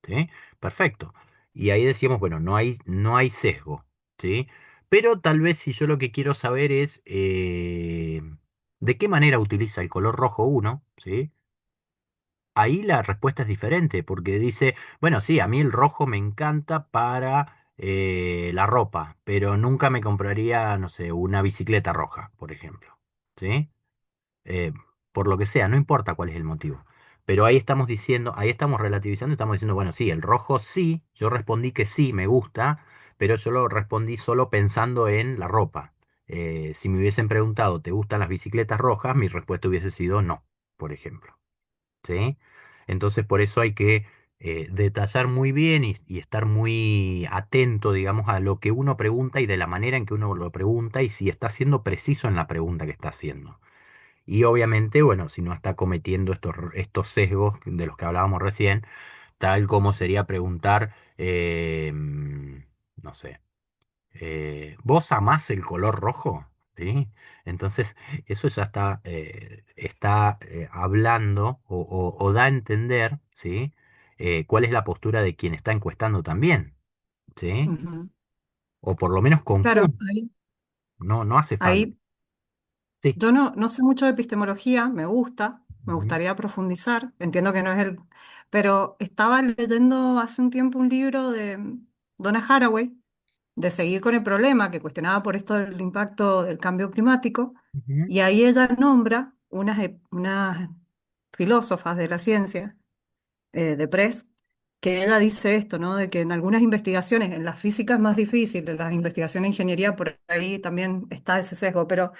¿sí? Perfecto. Y ahí decíamos, bueno, no hay sesgo, ¿sí? Pero tal vez si yo lo que quiero saber es de qué manera utiliza el color rojo uno, ¿sí? ahí la respuesta es diferente, porque dice, bueno, sí, a mí el rojo me encanta para la ropa, pero nunca me compraría, no sé, una bicicleta roja, por ejemplo. ¿Sí? eh, por lo que sea, no importa cuál es el motivo. Pero ahí estamos diciendo, ahí estamos relativizando, estamos diciendo, bueno, sí, el rojo sí, yo respondí que sí, me gusta, pero yo lo respondí solo pensando en la ropa. Si me hubiesen preguntado, ¿te gustan las bicicletas rojas? Mi respuesta hubiese sido no, por ejemplo. ¿Sí? Entonces, por eso hay que detallar muy bien y estar muy atento, digamos, a lo que uno pregunta y de la manera en que uno lo pregunta y si está siendo preciso en la pregunta que está haciendo. Y obviamente, bueno, si no está cometiendo estos sesgos de los que hablábamos recién, tal como sería preguntar, no sé, ¿vos amás el color rojo? ¿Sí? Entonces, eso ya está hablando o da a entender, ¿sí? Cuál es la postura de quien está encuestando también, ¿sí? Ujú. O por lo menos Claro, confunde, no hace falta. ahí Sí. yo no sé mucho de epistemología, me gusta, me Ujú, gustaría profundizar, entiendo que no es el, pero estaba leyendo hace un tiempo un libro de Donna Haraway, de seguir con el problema, que cuestionaba por esto del impacto del cambio climático, ujú, y ahí ella nombra unas filósofas de la ciencia, de Press, que ella dice esto, ¿no? De que en algunas investigaciones, en la física es más difícil, en las investigaciones de ingeniería por ahí también está ese sesgo, pero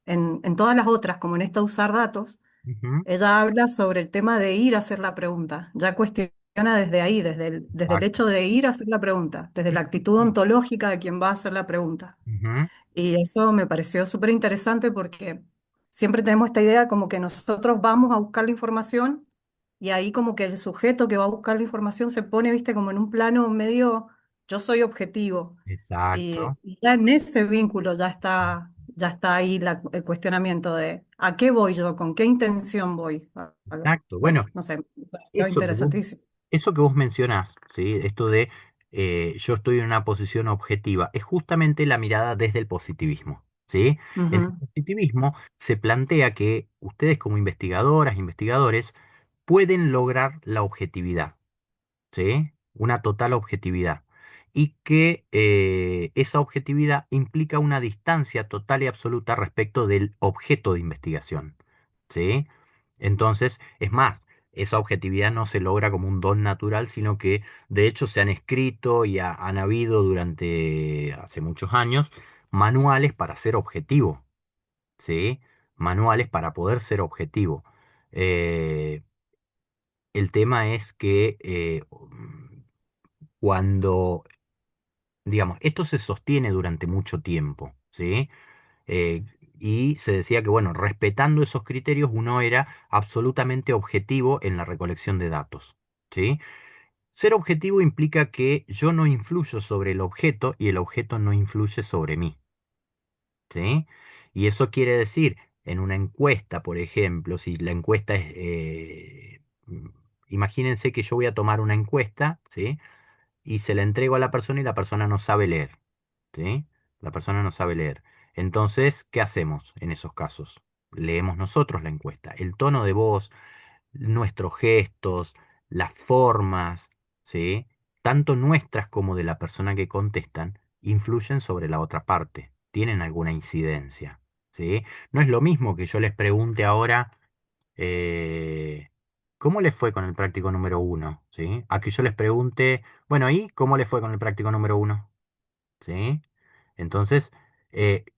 en todas las otras, como en esta usar datos, ujú. ella habla sobre el tema de ir a hacer la pregunta, ya cuestiona desde ahí, desde el hecho de ir a hacer la pregunta, desde la actitud ontológica de quien va a hacer la pregunta. Ujú. Y eso me pareció súper interesante porque siempre tenemos esta idea como que nosotros vamos a buscar la información y ahí como que el sujeto que va a buscar la información se pone, viste, como en un plano medio, yo soy objetivo. Exacto, Y ya en ese vínculo ya está ahí el cuestionamiento de ¿a qué voy yo? ¿Con qué intención voy? exacto. Bueno, Bueno, no sé, me pareció eso que vos, interesantísimo. eso que vos mencionás, ¿sí? Esto de yo estoy en una posición objetiva, es justamente la mirada desde el positivismo, ¿sí? En el Ujú, positivismo se plantea que ustedes como investigadoras, investigadores, pueden lograr la objetividad. ¿Sí? Una total objetividad. Y que esa objetividad implica una distancia total y absoluta respecto del objeto de investigación. ¿Sí? Entonces, es más, esa objetividad no se logra como un don natural, sino que de hecho se han escrito y han habido durante hace muchos años manuales para ser objetivo. ¿Sí? Manuales para poder ser objetivo. Eh, el tema es que cuando, digamos, esto se sostiene durante mucho tiempo, ¿sí? Eh, y se decía que, bueno, respetando esos criterios, uno era absolutamente objetivo en la recolección de datos, ¿sí? Ser objetivo implica que yo no influyo sobre el objeto y el objeto no influye sobre mí, ¿sí? Y eso quiere decir, en una encuesta, por ejemplo, si la encuesta es, imagínense que yo voy a tomar una encuesta, ¿sí? Y se la entrego a la persona y la persona no sabe leer, ¿sí? La persona no sabe leer. Entonces, ¿qué hacemos en esos casos? Leemos nosotros la encuesta. El tono de voz, nuestros gestos, las formas, ¿sí? Tanto nuestras como de la persona que contestan, influyen sobre la otra parte, tienen alguna incidencia, ¿sí? No es lo mismo que yo les pregunte ahora, eh, ¿cómo les fue con el práctico número uno? ¿Sí? A que yo les pregunte, bueno, ¿y cómo les fue con el práctico número uno? ¿Sí? Entonces,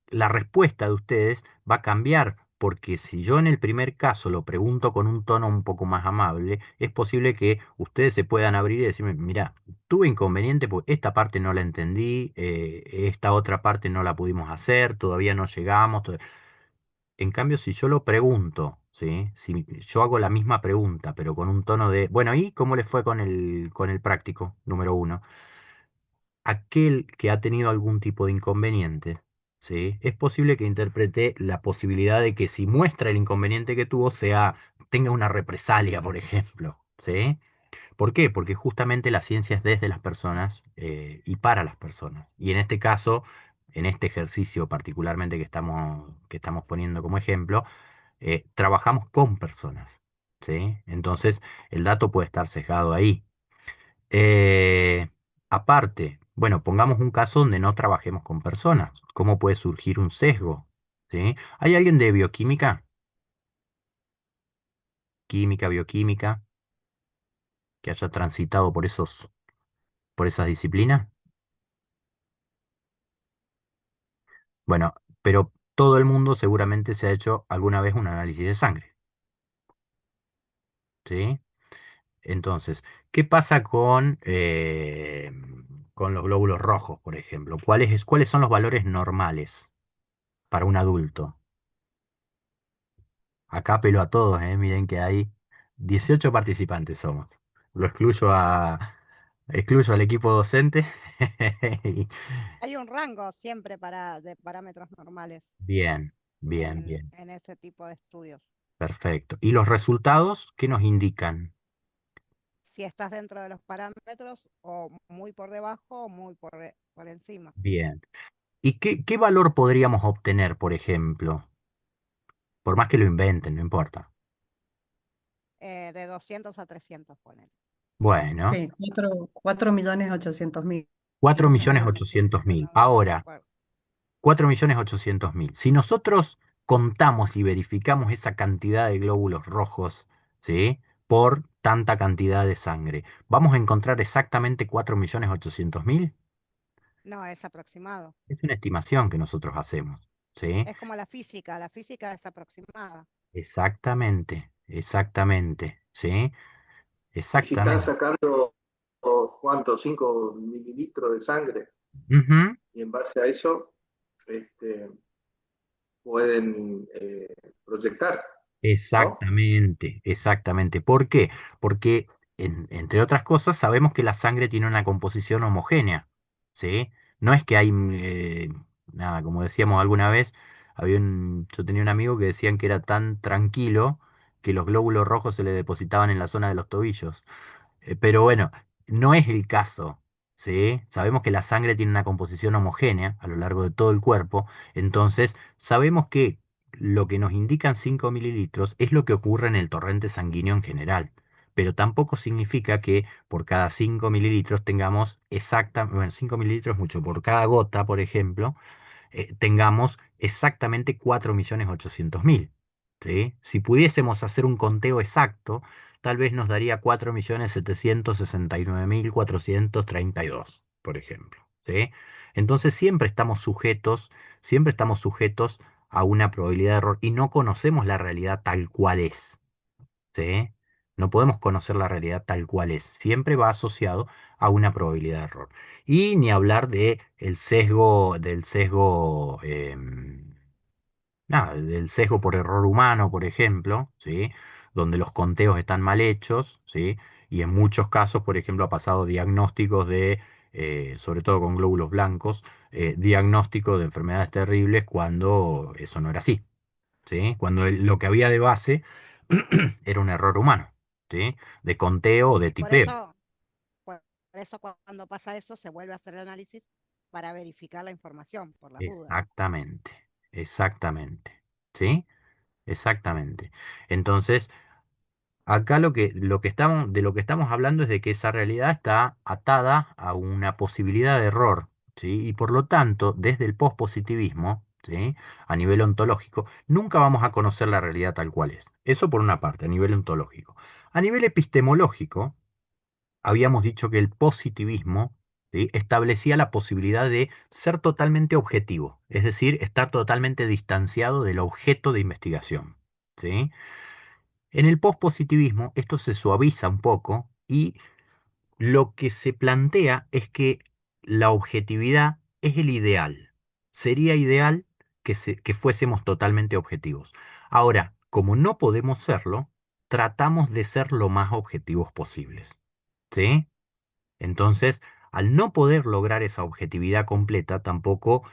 la respuesta de ustedes va a cambiar, porque si yo en el primer caso lo pregunto con un tono un poco más amable, es posible que ustedes se puedan abrir y decirme, mira, tuve inconveniente porque esta parte no la entendí, esta otra parte no la pudimos hacer, todavía no llegamos. En cambio, si yo lo pregunto, ¿sí? Si yo hago la misma pregunta, pero con un tono de, bueno, ¿y cómo les fue con el práctico número uno? Aquel que ha tenido algún tipo de inconveniente, ¿sí? Es posible que interprete la posibilidad de que si muestra el inconveniente que tuvo, tenga una represalia, por ejemplo, ¿sí? ¿Por qué? Porque justamente la ciencia es desde las personas y para las personas. Y en este caso, en este ejercicio particularmente que estamos poniendo como ejemplo, trabajamos con personas. ¿sí? Entonces, el dato puede estar sesgado ahí. Eh, Aparte, bueno, pongamos un caso donde no trabajemos con personas. ¿Cómo puede surgir un sesgo? ¿Sí? ¿Hay alguien de bioquímica? Química, bioquímica, que haya transitado por esas disciplinas? Bueno, pero todo el mundo seguramente se ha hecho alguna vez un análisis de sangre, ¿sí? Entonces, ¿qué pasa con los glóbulos rojos, por ejemplo? ¿Cuáles son los valores normales para un adulto? Acá pelo a todos, ¿eh? Miren que hay 18 participantes somos. Lo excluyo al equipo docente. Y- Hay un rango siempre de parámetros normales Bien, bien, bien. en ese tipo de estudios. Perfecto. ¿Y los resultados qué nos indican? Si estás dentro de los parámetros o muy por debajo o muy por encima, Bien. ¿Y qué valor podríamos obtener, por ejemplo? Por más que lo inventen, no importa. de 200 a 300 ponen. Bueno, Sí, 4.800.000 cuatro me millones parece. ochocientos mil. No me Ahora, acuerdo. 4.800.000. Si nosotros contamos y verificamos esa cantidad de glóbulos rojos, ¿sí? Por tanta cantidad de sangre, ¿vamos a encontrar exactamente 4.800.000? No, es aproximado. Es una estimación que nosotros hacemos, ¿sí? Es como la física es aproximada. Exactamente, exactamente, ¿sí? Y si están Exactamente. sacando, ¿cuánto? 5 mililitros de sangre. Ujú. Y en base a eso, este, pueden proyectar, ¿no? Exactamente, exactamente. ¿Por qué? Porque, entre otras cosas, sabemos que la sangre tiene una composición homogénea, ¿sí? No es que hay, nada, como decíamos alguna vez, yo tenía un amigo que decían que era tan tranquilo que los glóbulos rojos se le depositaban en la zona de los tobillos. Pero bueno, no es el caso, ¿sí? Sabemos que la sangre tiene una composición homogénea a lo largo de todo el cuerpo, entonces sabemos que lo que nos indican 5 mililitros es lo que ocurre en el torrente sanguíneo en general, pero tampoco significa que por cada 5 mililitros tengamos bueno, 5 mililitros es mucho, por cada gota, por ejemplo, tengamos exactamente 4.800.000, ¿sí? Si pudiésemos hacer un conteo exacto, tal vez nos daría 4.769.432, por ejemplo, ¿sí? Entonces siempre estamos sujetos a una probabilidad de error y no conocemos la realidad tal cual es, ¿sí? No podemos conocer la realidad tal cual es. Siempre va asociado a una probabilidad de error. Y ni hablar del sesgo por error humano, por ejemplo, ¿sí? Donde los conteos están mal hechos, ¿sí? Y en muchos casos, por ejemplo, ha pasado diagnósticos sobre todo con glóbulos blancos, diagnósticos de enfermedades terribles cuando eso no era así, ¿sí? Cuando lo que había de base era un error humano, ¿sí? De conteo o de Y tipeo. por eso cuando pasa eso se vuelve a hacer el análisis para verificar la información, por las dudas. Exactamente, exactamente, ¿sí? Exactamente. Entonces, acá de lo que estamos hablando es de que esa realidad está atada a una posibilidad de error, ¿sí? Y por lo tanto, desde el pospositivismo, ¿sí? A nivel ontológico, nunca vamos a conocer la realidad tal cual es. Eso por una parte, a nivel ontológico. A nivel epistemológico, habíamos dicho que el positivismo, ¿sí? Establecía la posibilidad de ser totalmente objetivo, es decir, estar totalmente distanciado del objeto de investigación, ¿sí? En el pospositivismo esto se suaviza un poco y lo que se plantea es que la objetividad es el ideal. Sería ideal que fuésemos totalmente objetivos. Ahora, como no podemos serlo, tratamos de ser lo más objetivos posibles, ¿sí? Entonces, al no poder lograr esa objetividad completa, tampoco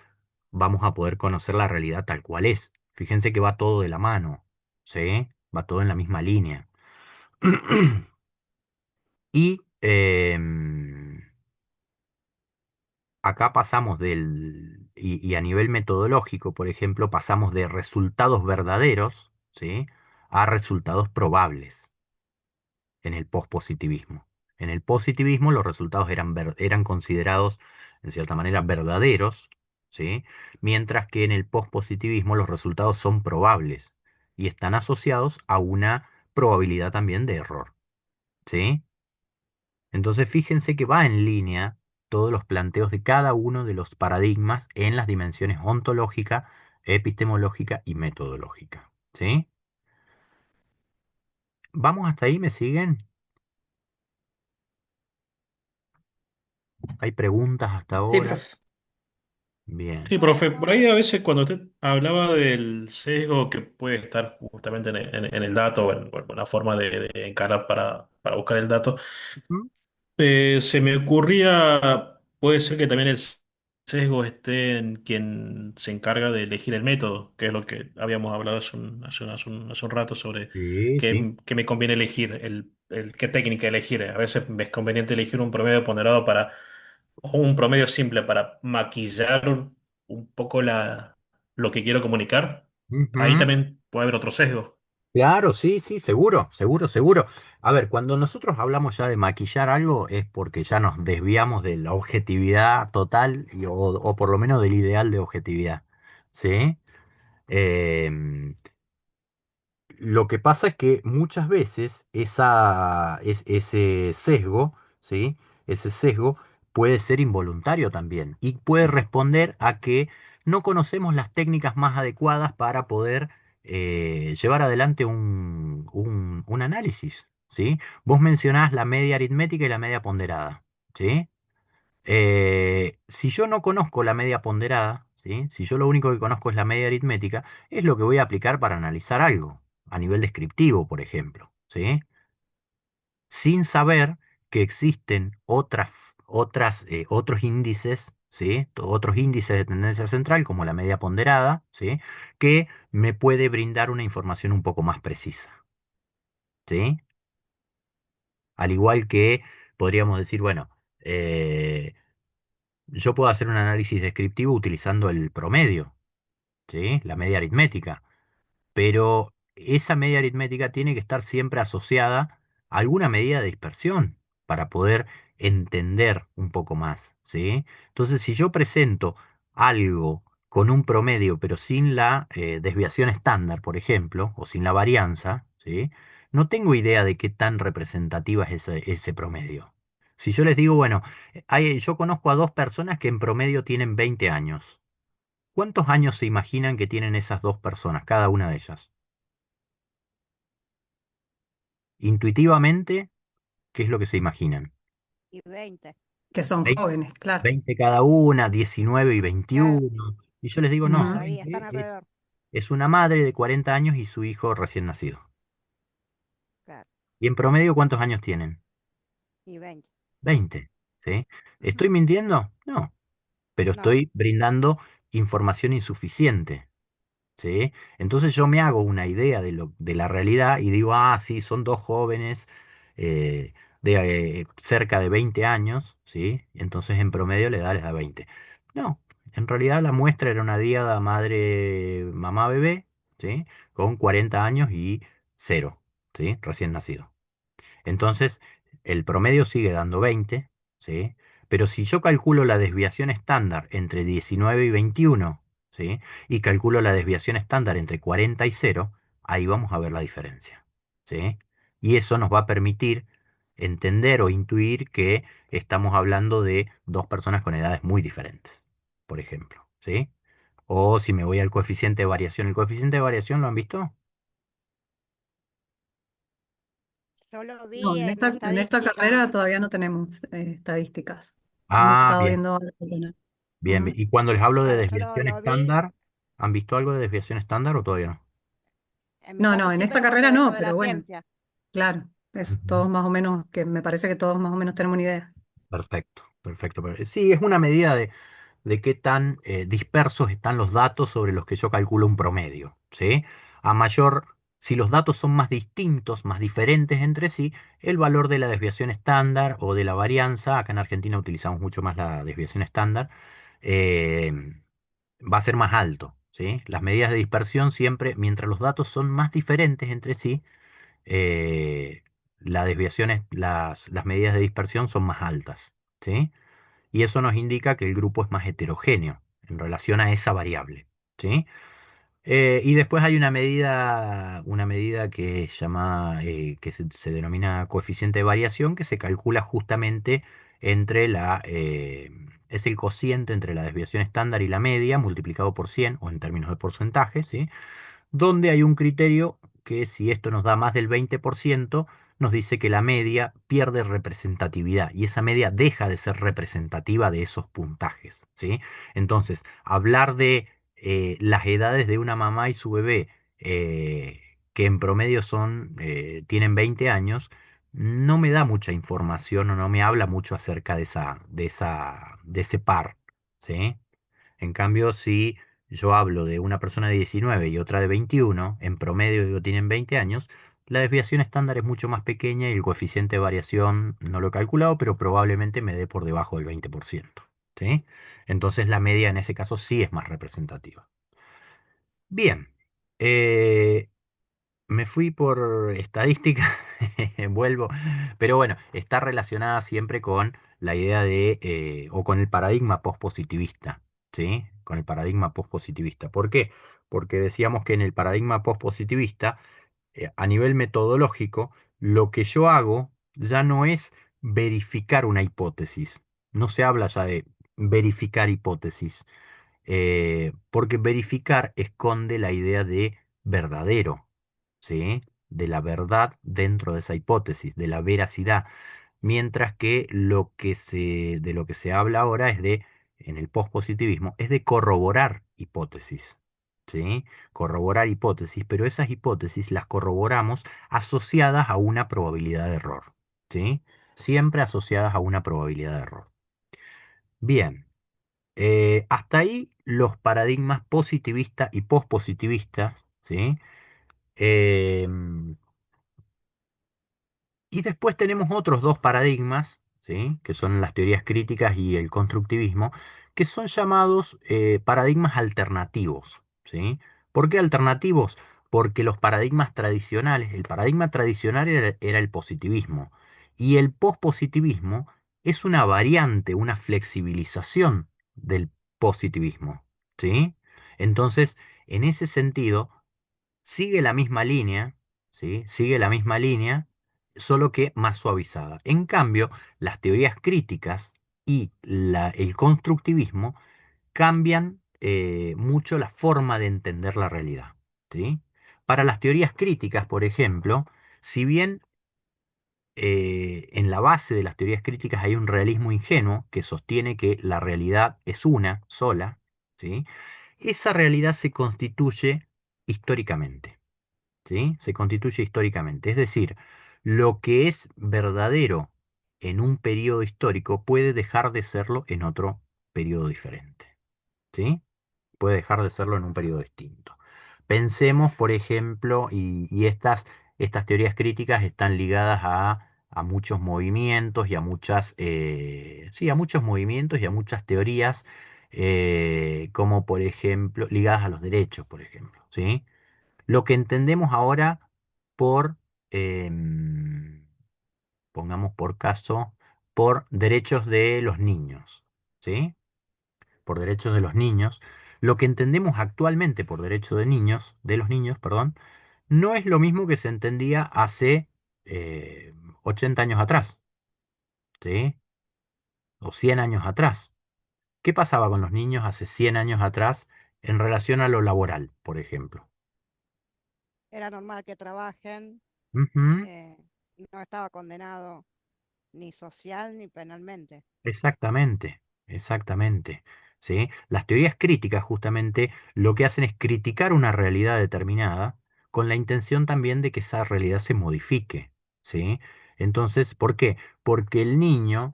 vamos a poder conocer la realidad tal cual es. Fíjense que va todo de la mano, ¿sí? Va todo en la misma línea. Y acá pasamos y a nivel metodológico, por ejemplo, pasamos de resultados verdaderos, ¿sí? A resultados probables. en el pospositivismo. En el positivismo los resultados eran considerados, en cierta manera, verdaderos, ¿sí? Mientras que en el pospositivismo los resultados son probables y están asociados a una probabilidad también de error, ¿sí? Entonces fíjense que va en línea todos los planteos de cada uno de los paradigmas en las dimensiones ontológica, epistemológica y metodológica, ¿sí? ¿Vamos hasta ahí? ¿Me siguen? ¿Hay preguntas hasta Sí, ahora? profe. Bien. Sí, profe, por ahí a veces cuando usted hablaba del sesgo que puede estar justamente en el dato o en la forma de encarar para buscar el dato, Ujú. se me ocurría, puede ser que también el sesgo esté en quien se encarga de elegir el método, que es lo que habíamos hablado hace un rato sobre Sí, sí. qué me conviene elegir, qué técnica elegir. A veces me es conveniente elegir un promedio ponderado o un promedio simple para maquillar un poco lo que quiero comunicar. Ahí Ujú. también puede haber otro sesgo. Claro, sí, sí, seguro, seguro, seguro. A ver, cuando nosotros hablamos ya de maquillar algo es porque ya nos desviamos de la objetividad total o por lo menos del ideal de objetividad. ¿Sí? Em, Lo que pasa es que muchas veces ese sesgo, ¿sí? Ese sesgo puede ser involuntario también y puede responder a que no conocemos las técnicas más adecuadas para poder llevar adelante un análisis, ¿sí? Vos mencionás la media aritmética y la media ponderada, ¿sí? Si yo no conozco la media ponderada, ¿sí? Si yo lo único que conozco es la media aritmética, es lo que voy a aplicar para analizar algo, a nivel descriptivo, por ejemplo, ¿sí? Sin saber que existen otros índices, ¿sí? Otros índices de tendencia central, como la media ponderada, ¿sí? Que me puede brindar una información un poco más precisa, ¿sí? Al igual que podríamos decir, bueno, eh, yo puedo hacer un análisis descriptivo utilizando el promedio, ¿sí? La media aritmética, pero esa media aritmética tiene que estar siempre asociada a alguna medida de dispersión para poder entender un poco más, ¿sí? Entonces, si yo presento algo con un promedio, pero sin la desviación estándar, por ejemplo, o sin la varianza, ¿sí? No tengo idea de qué tan representativa es ese promedio. Si yo les digo, bueno, yo conozco a dos personas que en promedio tienen 20 años. ¿Cuántos años se imaginan que tienen esas dos personas, cada una de ellas? Intuitivamente, ¿qué es lo que se imaginan? Y 20. Que son Vein- jóvenes, claro. 20 cada una, 19 y Claro, 21. Y yo les digo, no, Ujú. ¿saben ahí están qué? alrededor. Es una madre de 40 años y su hijo recién nacido. Claro. ¿Y en promedio cuántos años tienen? Y 20. 20. ¿Sí? Ujú. ¿Estoy mintiendo? No, pero No, estoy brindando información insuficiente. ¿Sí? Entonces yo me hago una idea de la realidad y digo, ah, sí, son dos jóvenes eh, cerca de 20 años, ¿sí? Entonces en promedio la edad les da 20. No, en realidad la muestra era una díada madre, mamá, bebé, ¿sí? Con 40 años y cero, ¿sí? Recién nacido. Entonces, el promedio sigue dando 20, ¿sí? Pero si yo calculo la desviación estándar entre 19 y 21, ¿sí? Y calculo la desviación estándar entre 40 y cero, ahí vamos a ver la diferencia, ¿sí? Y eso nos va a permitir entender o intuir que estamos hablando de dos personas con edades muy diferentes, por ejemplo, ¿sí? O si me voy al coeficiente de variación, ¿el coeficiente de variación lo han visto? yo lo No, vi en en esta carrera estadística. todavía no tenemos estadísticas. Hemos Ah, estado bien. viendo algo, pero no. Bien, bien. Ujú. Y cuando les hablo de Claro, yo desviación lo vi estándar, ¿han visto algo de desviación estándar o todavía no? en mi No, no, caso en esta siempre porque carrera vengo no, de la pero bueno, ciencia. claro, es Ujú. todos más o menos, que me parece que todos más o menos tenemos una idea. Perfecto, perfecto. Sí, es una medida de qué tan dispersos están los datos sobre los que yo calculo un promedio, ¿sí? A mayor, si los datos son más distintos, más diferentes entre sí, el valor de la desviación estándar o de la varianza, acá en Argentina utilizamos mucho más la desviación estándar, eh, va a ser más alto, ¿sí? Las medidas de dispersión siempre, mientras los datos son más diferentes entre sí, eh, la desviación las medidas de dispersión son más altas, ¿sí? Y eso nos indica que el grupo es más heterogéneo en relación a esa variable, ¿sí? Y después hay una medida que que se denomina coeficiente de variación, que se calcula justamente entre es el cociente entre la desviación estándar y la media multiplicado por 100 o en términos de porcentaje, ¿sí? Donde hay un criterio que si esto nos da más del 20%, nos dice que la media pierde representatividad y esa media deja de ser representativa de esos puntajes, ¿sí? Entonces, hablar de las edades de una mamá y su bebé, que en promedio tienen 20 años, no me da mucha información o no me habla mucho acerca de ese par, ¿sí? En cambio, si yo hablo de una persona de 19 y otra de 21, en promedio digo tienen 20 años, la desviación estándar es mucho más pequeña y el coeficiente de variación no lo he calculado, pero probablemente me dé por debajo del 20%. ¿Sí? Entonces la media en ese caso sí es más representativa. Bien, eh, me fui por estadística, vuelvo, pero bueno, está relacionada siempre con la idea o con el paradigma postpositivista, ¿sí? Con el paradigma postpositivista. ¿Por qué? Porque decíamos que en el paradigma postpositivista, a nivel metodológico, lo que yo hago ya no es verificar una hipótesis, no se habla ya de verificar hipótesis, porque verificar esconde la idea de verdadero, ¿sí? De la verdad dentro de esa hipótesis, de la veracidad, mientras que de lo que se habla ahora en el pospositivismo, es de corroborar hipótesis, ¿sí? Corroborar hipótesis, pero esas hipótesis las corroboramos asociadas a una probabilidad de error, ¿sí? Siempre asociadas a una probabilidad de error. Bien. Hasta ahí los paradigmas positivista y pospositivista, ¿sí? Em, y después tenemos otros dos paradigmas, ¿sí? Que son las teorías críticas y el constructivismo, que son llamados paradigmas alternativos, ¿sí? ¿Por qué alternativos? Porque los paradigmas tradicionales, el paradigma tradicional era el positivismo y el pospositivismo es una variante, una flexibilización del positivismo, ¿sí? Entonces, en ese sentido, sigue la misma línea, ¿sí? Sigue la misma línea, solo que más suavizada. En cambio, las teorías críticas y el constructivismo cambian mucho la forma de entender la realidad, ¿sí? Para las teorías críticas, por ejemplo, si bien en la base de las teorías críticas hay un realismo ingenuo que sostiene que la realidad es una sola, ¿sí? Esa realidad se constituye históricamente. ¿Sí? Se constituye históricamente. Es decir, lo que es verdadero en un periodo histórico puede dejar de serlo en otro periodo diferente. ¿Sí? Puede dejar de serlo en un periodo distinto. Pensemos, por ejemplo, y estas teorías críticas están ligadas a muchos movimientos y a sí, a muchos movimientos y a muchas teorías, como por ejemplo, ligadas a los derechos, por ejemplo, ¿sí? Lo que entendemos ahora por, em, pongamos por caso, por derechos de los niños, ¿sí? Por derechos de los niños. Lo que entendemos actualmente por derechos de los niños, perdón, no es lo mismo que se entendía hace 80 años atrás, ¿sí? O 100 años atrás. ¿Qué pasaba con los niños hace 100 años atrás en relación a lo laboral, por ejemplo? Era normal que trabajen, Ujú. eh, y no estaba condenado ni social ni penalmente. Exactamente, exactamente. ¿Sí? Las teorías críticas justamente lo que hacen es criticar una realidad determinada con la intención también de que esa realidad se modifique. ¿Sí? Entonces, ¿por qué? Porque el niño,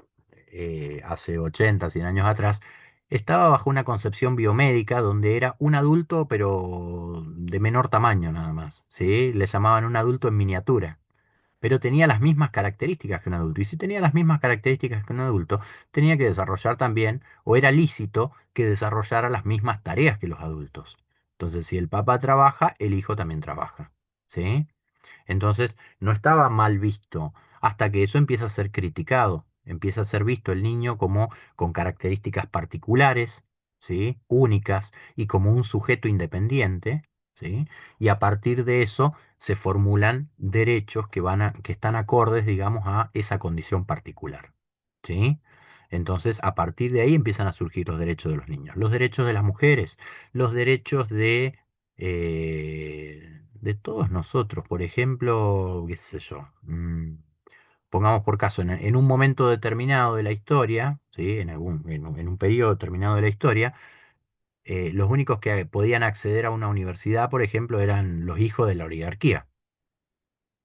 hace 80, 100 años atrás, estaba bajo una concepción biomédica donde era un adulto pero de menor tamaño nada más. ¿Sí? Le llamaban un adulto en miniatura, pero tenía las mismas características que un adulto. Y si tenía las mismas características que un adulto, tenía que desarrollar también, o era lícito que desarrollara las mismas tareas que los adultos. Entonces, si el papá trabaja, el hijo también trabaja. ¿Sí? Entonces, no estaba mal visto hasta que eso empieza a ser criticado, empieza a ser visto el niño como con características particulares, ¿sí? Únicas y como un sujeto independiente, ¿sí? Y a partir de eso se formulan derechos que están acordes, digamos, a esa condición particular, ¿sí? Entonces, a partir de ahí empiezan a surgir los derechos de los niños, los derechos de las mujeres, los derechos de todos nosotros. Por ejemplo, qué sé yo, pongamos por caso, en un momento determinado de la historia, ¿sí? En un periodo determinado de la historia, los únicos que podían acceder a una universidad, por ejemplo, eran los hijos de la oligarquía,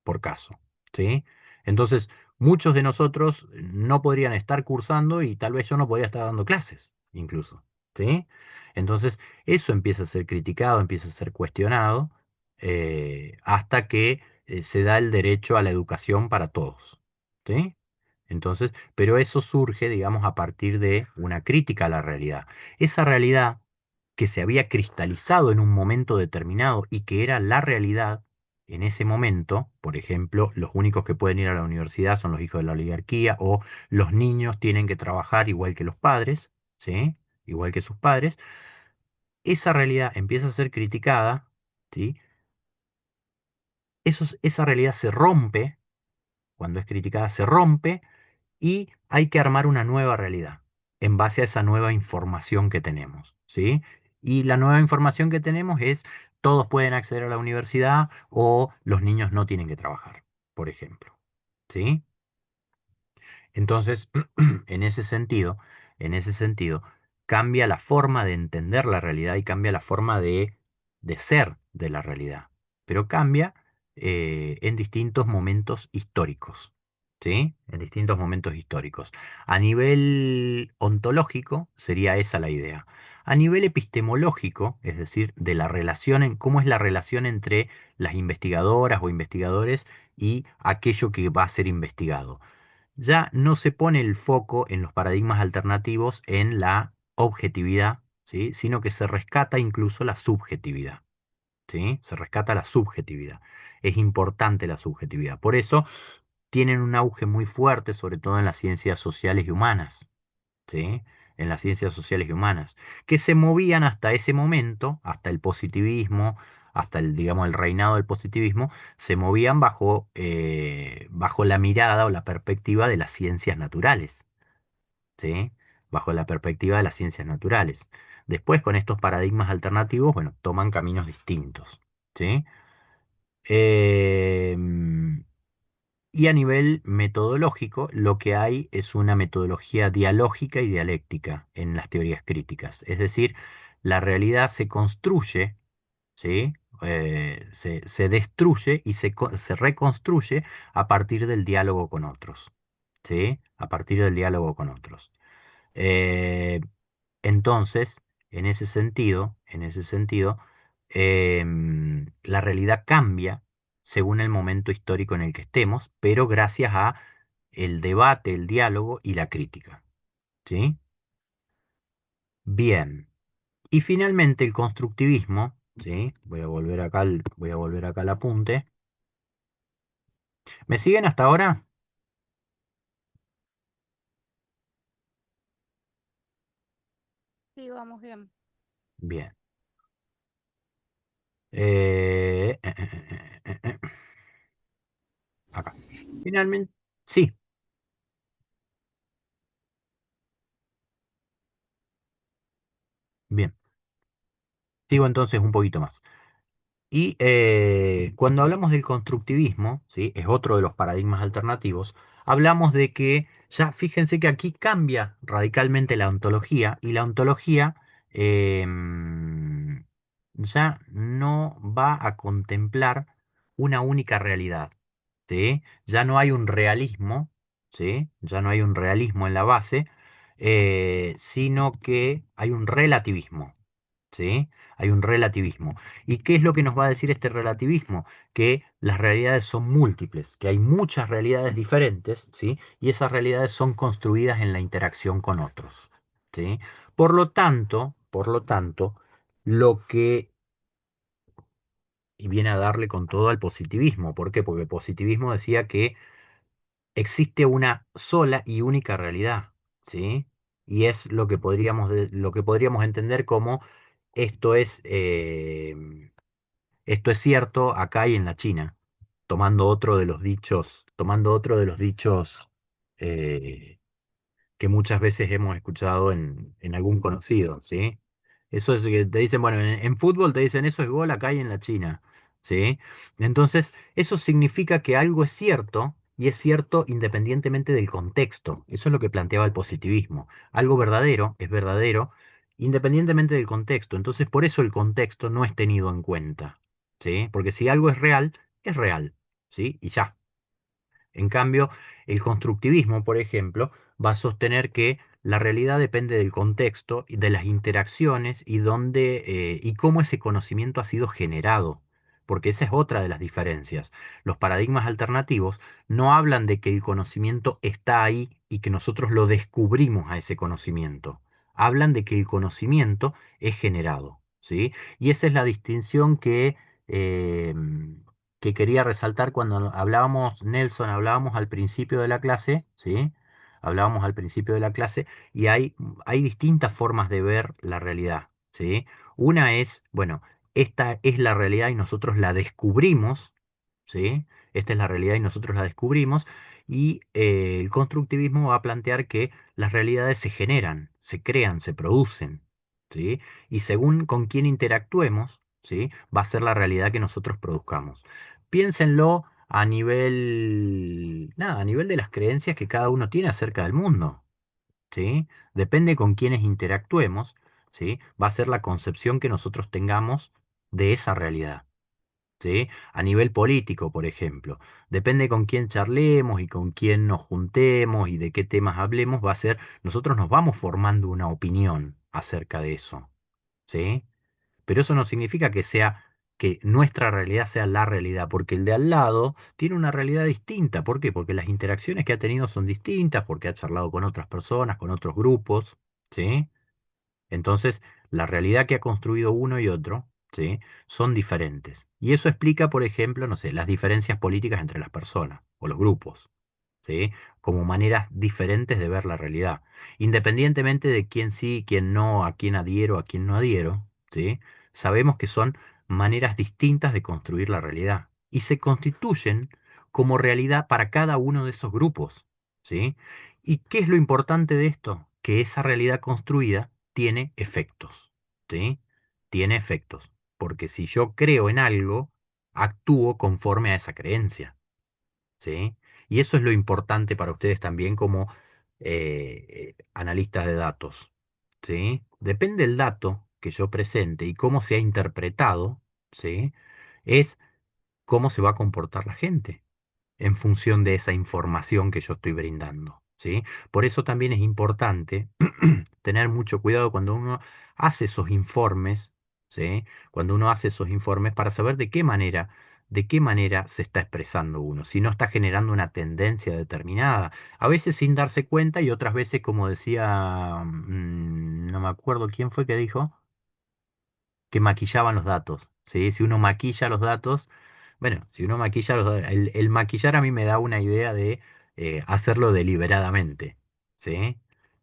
por caso, ¿sí? Entonces, muchos de nosotros no podrían estar cursando y tal vez yo no podría estar dando clases, incluso, ¿sí? Entonces, eso empieza a ser criticado, empieza a ser cuestionado, hasta que se da el derecho a la educación para todos, ¿sí? Entonces, pero eso surge, digamos, a partir de una crítica a la realidad. Esa realidad que se había cristalizado en un momento determinado y que era la realidad en ese momento, por ejemplo, los únicos que pueden ir a la universidad son los hijos de la oligarquía o los niños tienen que trabajar igual que los padres, ¿sí? Igual que sus padres, esa realidad empieza a ser criticada, ¿sí? Esa realidad se rompe, cuando es criticada se rompe y hay que armar una nueva realidad en base a esa nueva información que tenemos, ¿sí? Y la nueva información que tenemos es todos pueden acceder a la universidad o los niños no tienen que trabajar, por ejemplo, ¿sí? Entonces, en ese sentido, cambia la forma de entender la realidad y cambia la forma de ser de la realidad, pero cambia en distintos momentos históricos, ¿sí? En distintos momentos históricos. A nivel ontológico sería esa la idea. A nivel epistemológico, es decir, de la relación en cómo es la relación entre las investigadoras o investigadores y aquello que va a ser investigado, ya no se pone el foco en los paradigmas alternativos en la objetividad, ¿sí? Sino que se rescata incluso la subjetividad, ¿sí? Se rescata la subjetividad. Es importante la subjetividad. Por eso tienen un auge muy fuerte, sobre todo en las ciencias sociales y humanas, ¿sí? En las ciencias sociales y humanas, que se movían hasta ese momento, hasta el positivismo, hasta el, digamos, el reinado del positivismo, se movían bajo la mirada o la perspectiva de las ciencias naturales, ¿sí? Bajo la perspectiva de las ciencias naturales. Después, con estos paradigmas alternativos, bueno, toman caminos distintos, ¿sí? Em, y a nivel metodológico, lo que hay es una metodología dialógica y dialéctica en las teorías críticas. Es decir, la realidad se construye, ¿sí? Se destruye y se reconstruye a partir del diálogo con otros, ¿sí? A partir del diálogo con otros. Eh, entonces, en ese sentido, la realidad cambia según el momento histórico en el que estemos, pero gracias a el debate, el diálogo y la crítica, ¿sí? Bien. Y finalmente el constructivismo, ¿sí? Voy a volver acá al apunte. ¿Me siguen hasta ahora? Sí, vamos bien. Bien. Acá. Finalmente, sí, bien. Sigo entonces un poquito más. Y cuando hablamos del constructivismo, ¿sí? Es otro de los paradigmas alternativos, hablamos de que, ya fíjense que aquí cambia radicalmente la ontología y la ontología ya no va a contemplar una única realidad, ¿sí? Ya no hay un realismo, ¿sí? Ya no hay un realismo en la base, sino que hay un relativismo, ¿sí? Hay un relativismo. ¿Y qué es lo que nos va a decir este relativismo? Que las realidades son múltiples, que hay muchas realidades diferentes, ¿sí? Y esas realidades son construidas en la interacción con otros, ¿sí? Por lo tanto, lo que y viene a darle con todo al positivismo. ¿Por qué? Porque el positivismo decía que existe una sola y única realidad, ¿sí? Y es lo que podríamos entender como esto es, esto es cierto acá y en la China, tomando otro de los dichos eh, que muchas veces hemos escuchado en algún conocido, ¿sí? Eso es que te dicen, bueno, en fútbol te dicen eso es gol acá y en la China, ¿sí? Entonces, eso significa que algo es cierto y es cierto independientemente del contexto. Eso es lo que planteaba el positivismo. Algo verdadero es verdadero independientemente del contexto. Entonces, por eso el contexto no es tenido en cuenta, ¿sí? Porque si algo es real, ¿sí? Y ya. En cambio, el constructivismo, por ejemplo, va a sostener que la realidad depende del contexto y de las interacciones y y cómo ese conocimiento ha sido generado. Porque esa es otra de las diferencias. Los paradigmas alternativos no hablan de que el conocimiento está ahí y que nosotros lo descubrimos a ese conocimiento. Hablan de que el conocimiento es generado, ¿sí? Y esa es la distinción eh, que quería resaltar cuando hablábamos, Nelson, hablábamos al principio de la clase, ¿sí? Hablábamos al principio de la clase y hay distintas formas de ver la realidad, ¿sí? Una es, bueno, esta es la realidad y nosotros la descubrimos, ¿sí? Esta es la realidad y nosotros la descubrimos. Y el constructivismo va a plantear que las realidades se generan, se crean, se producen, ¿sí? Y según con quién interactuemos, ¿sí? Va a ser la realidad que nosotros produzcamos. Piénsenlo a nivel, nada, a nivel de las creencias que cada uno tiene acerca del mundo, ¿sí? Depende con quiénes interactuemos, ¿sí? Va a ser la concepción que nosotros tengamos de esa realidad, ¿sí? A nivel político, por ejemplo, depende con quién charlemos y con quién nos juntemos y de qué temas hablemos, nosotros nos vamos formando una opinión acerca de eso, ¿sí? Pero eso no significa que nuestra realidad sea la realidad, porque el de al lado tiene una realidad distinta. ¿Por qué? Porque las interacciones que ha tenido son distintas, porque ha charlado con otras personas, con otros grupos, ¿sí? Entonces, la realidad que ha construido uno y otro, ¿sí? Son diferentes. Y eso explica, por ejemplo, no sé, las diferencias políticas entre las personas o los grupos, ¿sí? Como maneras diferentes de ver la realidad. Independientemente de quién sí, quién no, a quién adhiero, a quién no adhiero, ¿sí? Sabemos que son maneras distintas de construir la realidad y se constituyen como realidad para cada uno de esos grupos, ¿sí? ¿Y qué es lo importante de esto? Que esa realidad construida tiene efectos, ¿sí? Tiene efectos, porque si yo creo en algo, actúo conforme a esa creencia. ¿Sí? Y eso es lo importante para ustedes también como analistas de datos, ¿sí? Depende del dato que yo presente y cómo se ha interpretado, ¿sí? Es cómo se va a comportar la gente en función de esa información que yo estoy brindando, ¿sí? Por eso también es importante tener mucho cuidado cuando uno hace esos informes, ¿sí? Cuando uno hace esos informes para saber de qué manera se está expresando uno, si no está generando una tendencia determinada, a veces sin darse cuenta y otras veces, como decía, no me acuerdo quién fue que dijo, que maquillaban los datos, ¿sí? Si uno maquilla los datos, bueno, si uno maquilla los datos, el maquillar a mí me da una idea de hacerlo deliberadamente, ¿sí?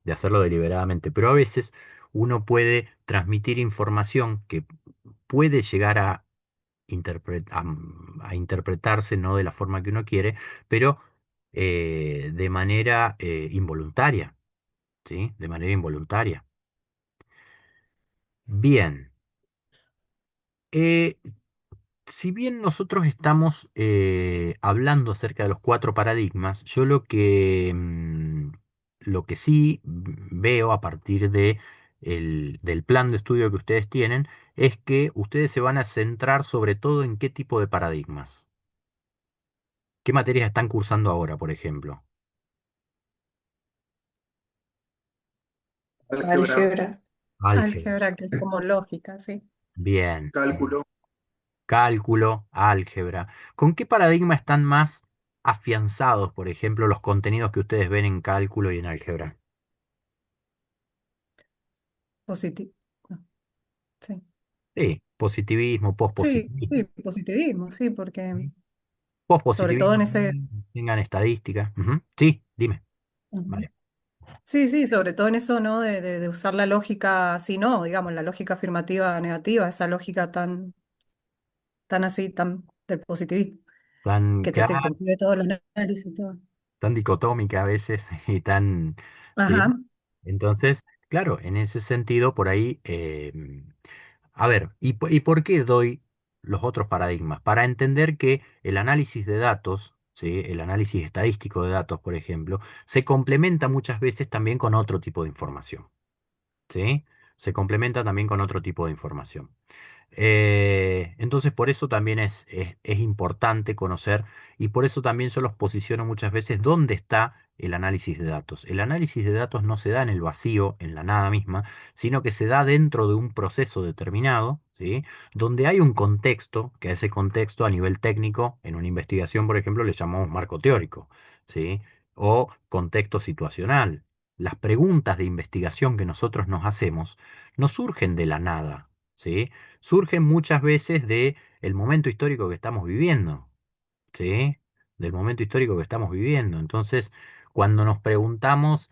De hacerlo deliberadamente, pero a veces uno puede transmitir información que puede llegar a interpretarse no de la forma que uno quiere, pero de manera involuntaria, ¿sí? De manera involuntaria. Bien. Eh, Si bien nosotros estamos hablando acerca de los cuatro paradigmas, yo lo que sí veo a partir del plan de estudio que ustedes tienen es que ustedes se van a centrar sobre todo en qué tipo de paradigmas. ¿Qué materias están cursando ahora, por ejemplo? álgebra, Álgebra. Álgebra. Álgebra, que es como lógica, sí. Bien. cálculo. Cálculo, álgebra. ¿Con qué paradigma están más afianzados, por ejemplo, los contenidos que ustedes ven en cálculo y en álgebra? Positivo. No, sí. Sí, positivismo, Sí, sí, pospositivismo, positivismo, sí, porque ¿sí? sobre todo Pospositivismo, en ese... tengan estadísticas. Ujú. Sí, dime. Ujú. Vale. Sí, sí, sobre todo en eso, ¿no? De usar la lógica, si no, digamos, la lógica afirmativa negativa, esa lógica tan así, tan del positivismo, Tan, que te claro, circunscribe todo el análisis y todo. tan dicotómica a veces y tan, Ajá, ¿sí? Entonces, claro, en ese sentido, por ahí, a ver, ¿y por qué doy los otros paradigmas? Para entender que el análisis de datos, ¿sí? El análisis estadístico de datos, por ejemplo, se complementa muchas veces también con otro tipo de información, ¿sí? Se complementa también con otro tipo de información. Entonces, por eso también es importante conocer y por eso también yo los posiciono muchas veces dónde está el análisis de datos. El análisis de datos no se da en el vacío, en la nada misma, sino que se da dentro de un proceso determinado, ¿sí? Donde hay un contexto, que a ese contexto a nivel técnico, en una investigación, por ejemplo, le llamamos marco teórico, ¿sí? O contexto situacional. Las preguntas de investigación que nosotros nos hacemos no surgen de la nada, ¿sí? Surgen muchas veces de el momento histórico que estamos viviendo, ¿sí? Del momento histórico que estamos viviendo. Entonces, cuando nos preguntamos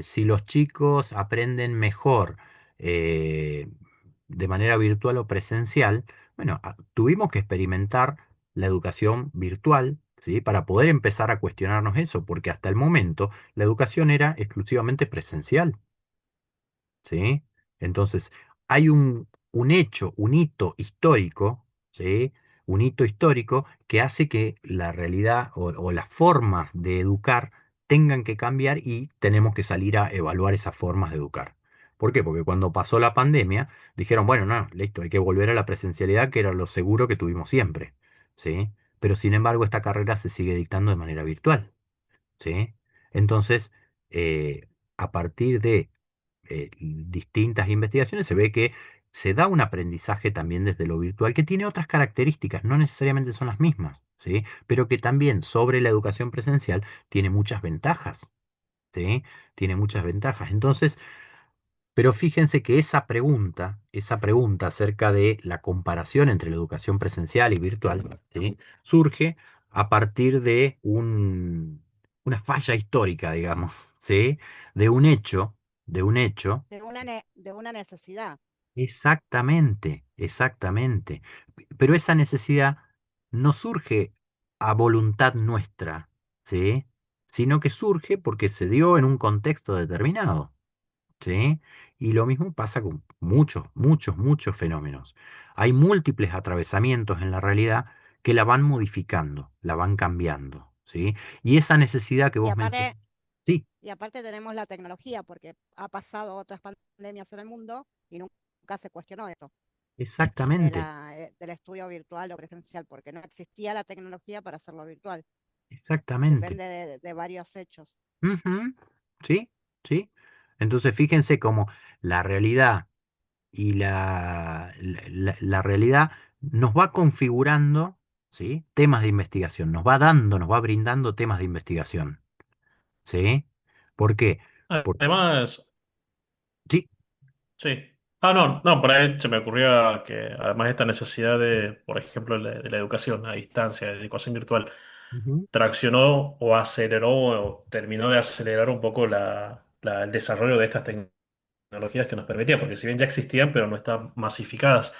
si los chicos aprenden mejor eh, de manera virtual o presencial, bueno, tuvimos que experimentar la educación virtual, ¿sí? Para poder empezar a cuestionarnos eso, porque hasta el momento la educación era exclusivamente presencial. ¿Sí? Entonces, hay un hecho, un hito histórico, ¿sí? Un hito histórico que hace que la realidad o las formas de educar tengan que cambiar y tenemos que salir a evaluar esas formas de educar. ¿Por qué? Porque cuando pasó la pandemia, dijeron, bueno, no, listo, hay que volver a la presencialidad, que era lo seguro que tuvimos siempre, ¿sí? Pero sin embargo, esta carrera se sigue dictando de manera virtual, ¿sí? Entonces, a partir de distintas investigaciones se ve que se da un aprendizaje también desde lo virtual que tiene otras características, no necesariamente son las mismas, ¿sí? Pero que también sobre la educación presencial tiene muchas ventajas, ¿sí? Tiene muchas ventajas. Entonces, pero fíjense que esa pregunta acerca de la comparación entre la educación presencial y virtual, ¿sí? Surge a partir de una falla histórica, digamos, ¿sí? De un hecho, de un hecho. de una necesidad. Exactamente, exactamente. Pero esa necesidad no surge a voluntad nuestra, ¿sí? Sino que surge porque se dio en un contexto determinado. ¿Sí? Y lo mismo pasa con muchos, muchos, muchos fenómenos. Hay múltiples atravesamientos en la realidad que la van modificando, la van cambiando, ¿sí? Y esa necesidad que Y vos mencionás, aparte, sí, y aparte tenemos la tecnología, porque ha pasado otras pandemias en el mundo y nunca se cuestionó eso exactamente, del estudio virtual o presencial, porque no existía la tecnología para hacerlo virtual. exactamente. Depende de varios hechos. Ujú, ¿sí? ¿Sí? Entonces fíjense cómo la realidad y la realidad nos va configurando, ¿sí? Temas de investigación, nos va dando, nos va brindando temas de investigación. ¿Sí? ¿Por qué? Porque, Además, sí, sí. Ah, no, no, por ahí se me ocurrió que además de esta necesidad de, por ejemplo, de la educación a distancia, de la educación virtual, ujú, traccionó o aceleró o terminó de acelerar un poco el desarrollo de estas tecnologías que nos permitía, porque si bien ya existían, pero no están masificadas,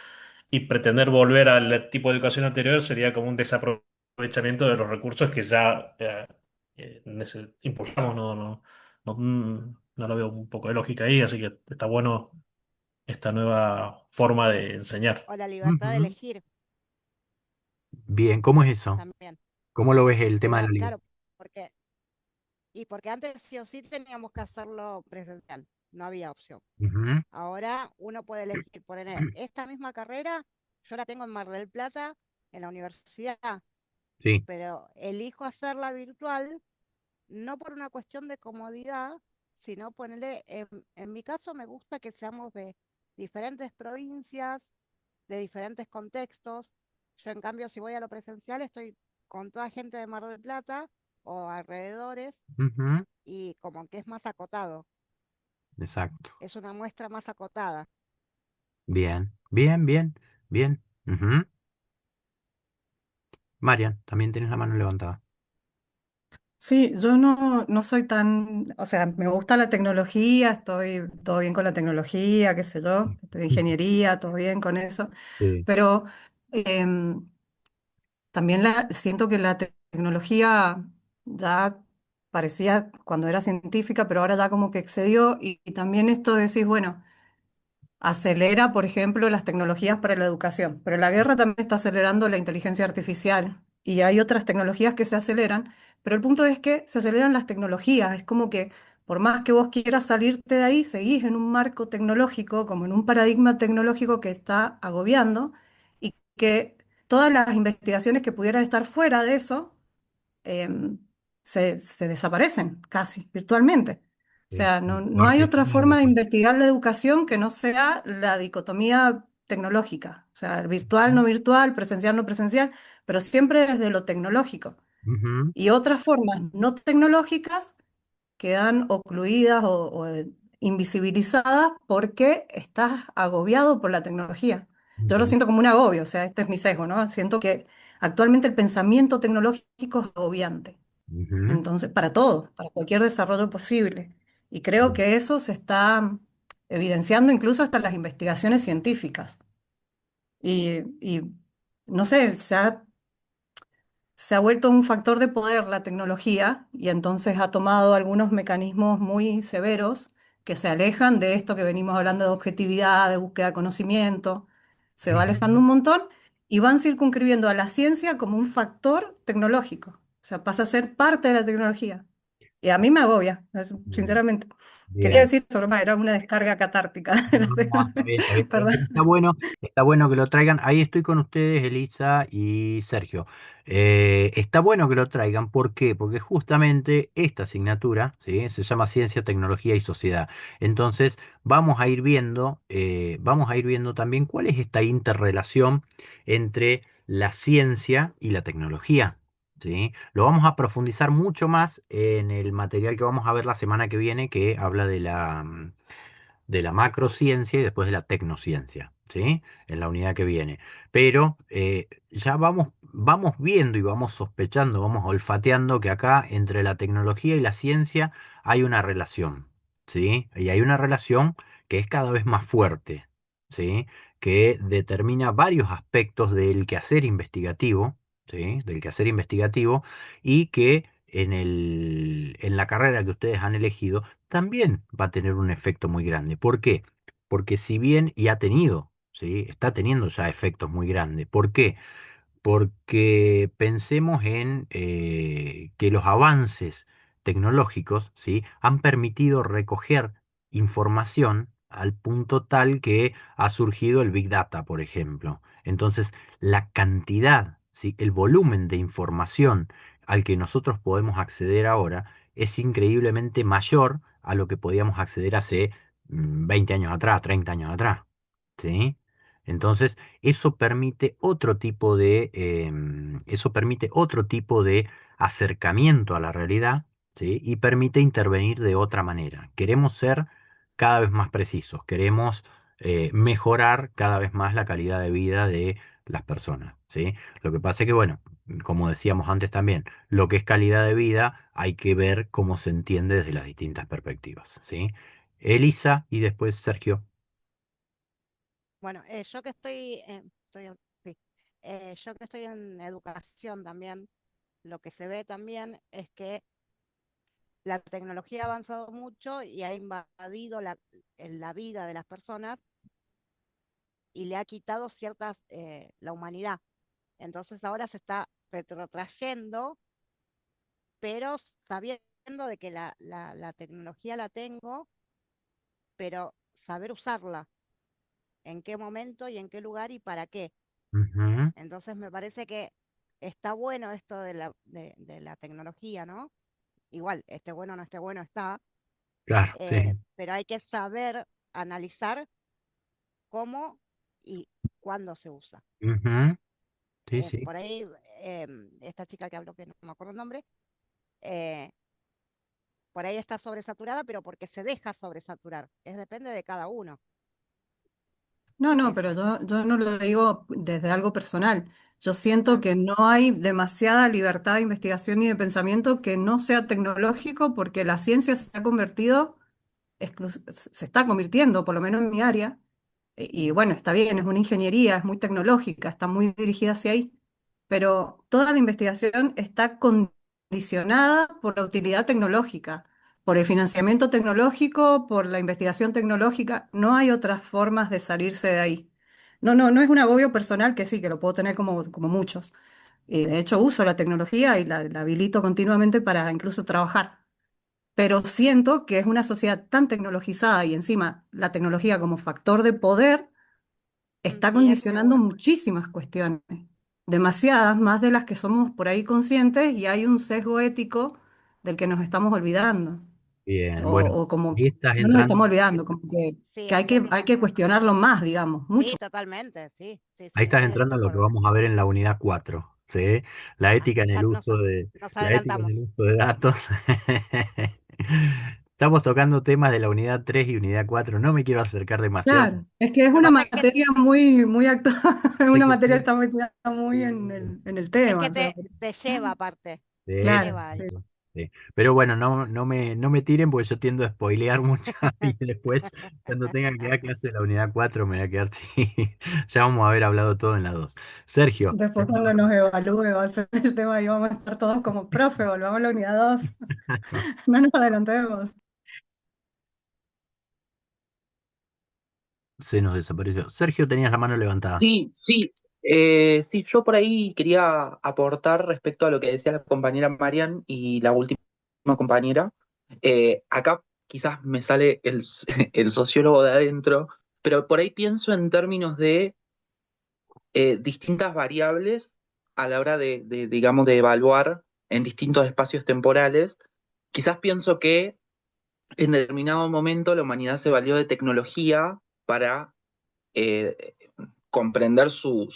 y pretender volver al tipo de educación anterior sería como un desaprovechamiento de los recursos que ya impulsamos, no lo veo un poco de lógica ahí, así que está bueno esta nueva forma de enseñar. O la libertad de ujú. elegir Bien, ¿cómo es eso? también. ¿Cómo lo ves el De tema de la libertad? claro, porque, porque antes sí o sí teníamos que hacerlo presencial, no había opción. Ujú, Ahora uno puede elegir poner esta misma carrera, yo la tengo en Mar del Plata, en la universidad, sí, pero elijo hacerla virtual, no por una cuestión de comodidad, sino ponerle, en mi caso me gusta que seamos de diferentes provincias, de diferentes contextos. Yo en cambio, si voy a lo presencial, estoy con toda gente de Mar del Plata o alrededores ujú, y como que es más acotado, exacto. es una muestra más acotada. Bien, bien, bien, bien. Ujú. Marian, también tienes la mano levantada. Sí, yo no soy tan, o sea, me gusta la tecnología, estoy todo bien con la tecnología, qué sé yo, estudio ingeniería, todo bien con eso, Sí. pero em, también siento que la tecnología ya parecía cuando era científica, pero ahora ya como que excedió y también esto de decir, bueno, acelera, por ejemplo, las tecnologías para la educación, pero la guerra también está acelerando la inteligencia artificial y hay otras tecnologías que se aceleran, pero el punto es que se aceleran las tecnologías, es como que por más que vos quieras salirte de ahí, seguís en un marco tecnológico, como en un paradigma tecnológico que está agobiando y que todas las investigaciones que pudieran estar fuera de eso em, se desaparecen casi virtualmente. O Sí. sea, no hay Porque otra forma de investigar la educación que no sea la dicotomía tecnológica. O sea, virtual, no virtual, presencial, no presencial, pero siempre desde lo tecnológico. ujú, Y otras formas no tecnológicas quedan ocluidas o invisibilizadas porque estás agobiado por la tecnología. Yo lo ujú, siento como un agobio, o sea, este es mi sesgo, ¿no? Siento que actualmente el pensamiento tecnológico es agobiante. ujú, Entonces, para todo, para cualquier desarrollo posible. Y creo bien, que eso se está evidenciando incluso hasta en las investigaciones científicas. Y no sé, se ha vuelto un factor de poder la tecnología y entonces ha tomado algunos mecanismos muy severos que se alejan de esto que venimos hablando de objetividad, de búsqueda de conocimiento. Se va alejando ujú, un montón y van circunscribiendo a la ciencia como un factor tecnológico. O sea, pasa a ser parte de la tecnología. Y a mí me agobia, bien, sinceramente. Quería bien. decir eso, era una descarga catártica de la No, no, está bien, está bien. Perdón. Está bueno que lo traigan. Ahí estoy con ustedes, Elisa y Sergio. Está bueno que lo traigan. ¿Por qué? Porque justamente esta asignatura, ¿sí? Se llama Ciencia, Tecnología y Sociedad. Entonces, vamos a ir viendo también cuál es esta interrelación entre la ciencia y la tecnología. ¿Sí? Lo vamos a profundizar mucho más en el material que vamos a ver la semana que viene, que habla de la macrociencia y después de la tecnociencia, ¿sí? En la unidad que viene. Pero ya vamos viendo y vamos sospechando, vamos olfateando que acá entre la tecnología y la ciencia hay una relación, ¿sí? Y hay una relación que es cada vez más fuerte, ¿sí? Que determina varios aspectos del quehacer investigativo, ¿sí? Del quehacer investigativo y que en la carrera que ustedes han elegido también va a tener un efecto muy grande. ¿Por qué? Porque si bien, y ha tenido, ¿sí? Está teniendo ya efectos muy grandes. ¿Por qué? Porque pensemos en que los avances tecnológicos, ¿sí? Han permitido recoger información al punto tal que ha surgido el Big Data, por ejemplo. Entonces, la cantidad, ¿sí? El volumen de información al que nosotros podemos acceder ahora es increíblemente mayor a lo que podíamos acceder hace 20 años atrás, 30 años atrás, ¿sí? Entonces, eso permite otro tipo de acercamiento a la realidad, ¿sí? Y permite intervenir de otra manera. Queremos ser cada vez más precisos, queremos mejorar cada vez más la calidad de vida de las personas, ¿sí? Lo que pasa es que, bueno, como decíamos antes también, lo que es calidad de vida hay que ver cómo se entiende desde las distintas perspectivas, ¿sí? Elisa y después Sergio. Bueno, yo que sí, yo que estoy en educación también, lo que se ve también es que la tecnología ha avanzado mucho y ha invadido en la vida de las personas y le ha quitado la humanidad. Entonces ahora se está retrotrayendo, pero sabiendo de que la tecnología la tengo, pero saber usarla, en qué momento y en qué lugar y para qué. Ujú, Entonces me parece que está bueno esto de la tecnología, ¿no? Igual, esté bueno o no esté bueno, está, claro, sí. pero hay que saber analizar cómo y cuándo se usa. Ujú, sí, sí. Por ahí, esta chica que habló, que no me acuerdo el nombre, eh, por ahí está sobresaturada, pero porque se deja sobresaturar. Depende de cada uno. No, pero Eso. yo no lo digo desde algo personal. Yo siento Ah, que no hay demasiada libertad de investigación y de pensamiento que no sea tecnológico porque la ciencia se ha convertido, se está convirtiendo, por lo menos en mi área, y bueno, está bien, es una ingeniería, es muy tecnológica, está muy dirigida hacia ahí, pero toda la investigación está condicionada por la utilidad tecnológica, por el financiamiento tecnológico, por la investigación tecnológica. No hay otras formas de salirse de ahí. No es un agobio personal que sí, que lo puedo tener como muchos. Y de hecho uso la tecnología y la habilito continuamente para incluso trabajar. Pero siento que es una sociedad tan tecnologizada y encima la tecnología como factor de poder está sí, es que condicionando bueno. muchísimas cuestiones, demasiadas más de las que somos por ahí conscientes y hay un sesgo ético del que nos estamos olvidando, Bien, bueno, o como ahí estás no nos entrando, estamos olvidando, como Sí, que es que hay que cuestionarlo más, digamos, sí, mucho. totalmente, sí, sí, ahí sí, estás entrando estoy en lo por que ver. vamos a ver en la unidad 4, ¿sí? La Ah, ética en ya el uso de, nos la ética en adelantamos. el uso de datos. Estamos tocando temas de la unidad 3 y unidad 4. No me quiero acercar demasiado. Claro, es que es Lo que una pasa es que materia muy, muy actual, es Sé una que materia que sí. está metida muy en el tema. O sea, te lleva aparte, te claro, lleva ahí. sí. Sí. Pero bueno, no me tiren porque yo tiendo a spoilear mucho y después, cuando tenga que dar clase de la unidad 4 me voy a quedar sin. Ya vamos a haber hablado todo en la 2. Sergio, Después cuando nos evalúe va a ser el tema y vamos a estar todos como profe, volvamos a la unidad 2. No nos adelantemos. se nos desapareció. Sergio, tenías la mano levantada. Sí, sí, sí, yo por ahí quería aportar respecto a lo que decía la compañera Marian y la última compañera. Acá quizás me sale el sociólogo de adentro, pero por ahí pienso en términos de distintas variables a la hora digamos, de evaluar en distintos espacios temporales. Quizás pienso que en determinado momento la humanidad se valió de tecnología para eh, comprender su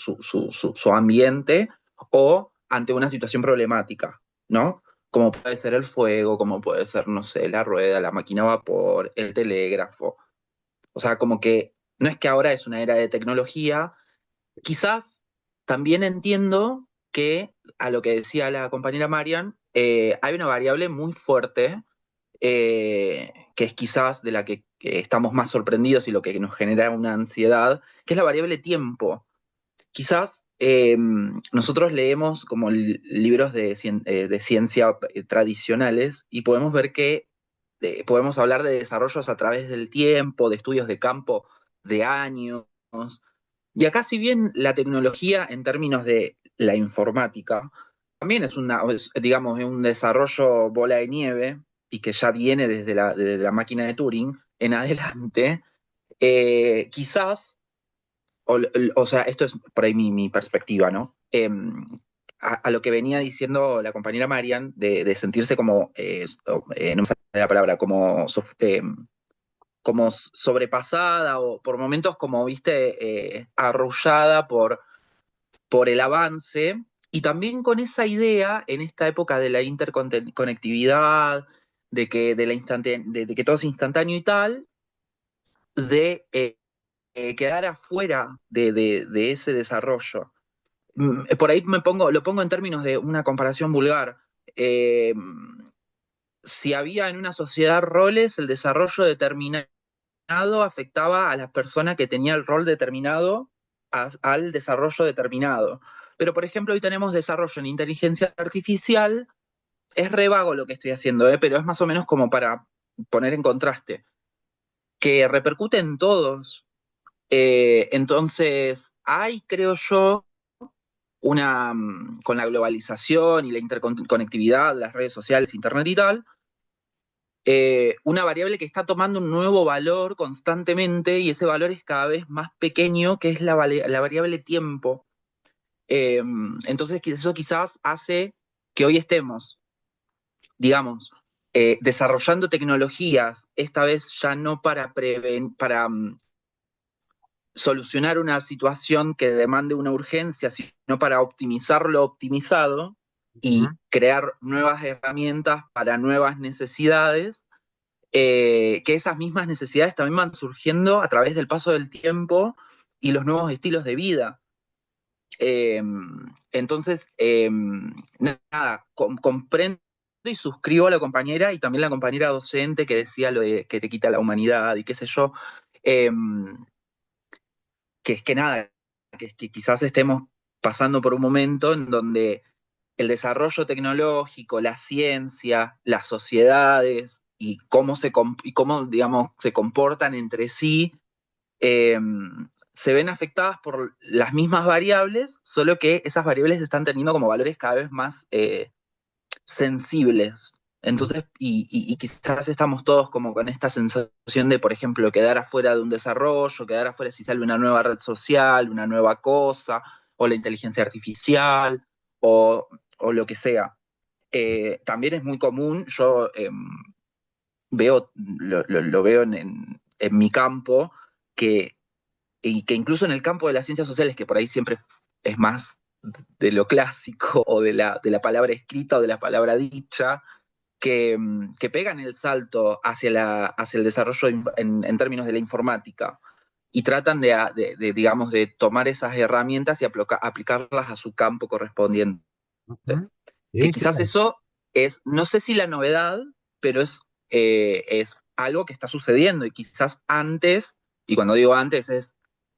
ambiente o ante una situación problemática, ¿no? Como puede ser el fuego, como puede ser, no sé, la rueda, la máquina a vapor, el telégrafo. O sea, como que no es que ahora es una era de tecnología, quizás también entiendo que, a lo que decía la compañera Marian, hay una variable muy fuerte que es quizás de la que estamos más sorprendidos y lo que nos genera una ansiedad, que es la variable tiempo. Quizás nosotros leemos como libros de ciencia tradicionales y podemos ver que podemos hablar de desarrollos a través del tiempo, de estudios de campo de años. Y acá, si bien la tecnología en términos de la informática también digamos, es un desarrollo bola de nieve y que ya viene desde la máquina de Turing en adelante, quizás, o sea, esto es por ahí mi perspectiva, ¿no? A lo que venía diciendo la compañera Marian, de sentirse como, no me sale la palabra, como sobrepasada o por momentos como, viste, arrullada por el avance y también con esa idea en esta época de la interconectividad, de que todo es instantáneo y tal, de quedar afuera de ese desarrollo. Por ahí lo pongo en términos de una comparación vulgar. Eh, si había en una sociedad roles, el desarrollo determinado afectaba a las personas que tenían el rol determinado al desarrollo determinado. Pero, por ejemplo, hoy tenemos desarrollo en inteligencia artificial. Es re vago lo que estoy haciendo, pero es más o menos como para poner en contraste, que repercute en todos. Entonces, hay, creo yo, con la globalización y la interconectividad, las redes sociales, internet y tal, una variable que está tomando un nuevo valor constantemente y ese valor es cada vez más pequeño, que es la variable tiempo. Eh, entonces, eso quizás hace que hoy estemos, digamos, desarrollando tecnologías, esta vez ya no para solucionar una situación que demande una urgencia, sino para optimizar lo optimizado Ujú. y crear nuevas herramientas para nuevas necesidades, que esas mismas necesidades también van surgiendo a través del paso del tiempo y los nuevos estilos de vida. Eh, entonces, nada, comprendo y suscribo a la compañera y también la compañera docente que decía lo de que te quita la humanidad y qué sé yo. Eh, que es que nada, que es que quizás estemos pasando por un momento en donde el desarrollo tecnológico, la ciencia, las sociedades y y cómo digamos, se comportan entre sí, eh, se ven afectadas por las mismas variables, solo que esas variables están teniendo como valores cada vez más sensibles. Entonces, y quizás estamos todos como con esta sensación de, por ejemplo, quedar afuera de un desarrollo, quedar afuera si sale una nueva red social, una nueva cosa, o la inteligencia artificial, o lo que sea. También es muy común, yo lo veo en mi campo, que, y que incluso en el campo de las ciencias sociales, que por ahí siempre es más de lo clásico o de la palabra escrita o de la palabra dicha, que pegan el salto hacia el desarrollo en términos de la informática y tratan digamos, de tomar esas herramientas y aplicarlas a su campo correspondiente. Ujú. Que Sí, sí, quizás eso es, no sé si la novedad, pero es algo que está sucediendo y quizás antes, y cuando digo antes es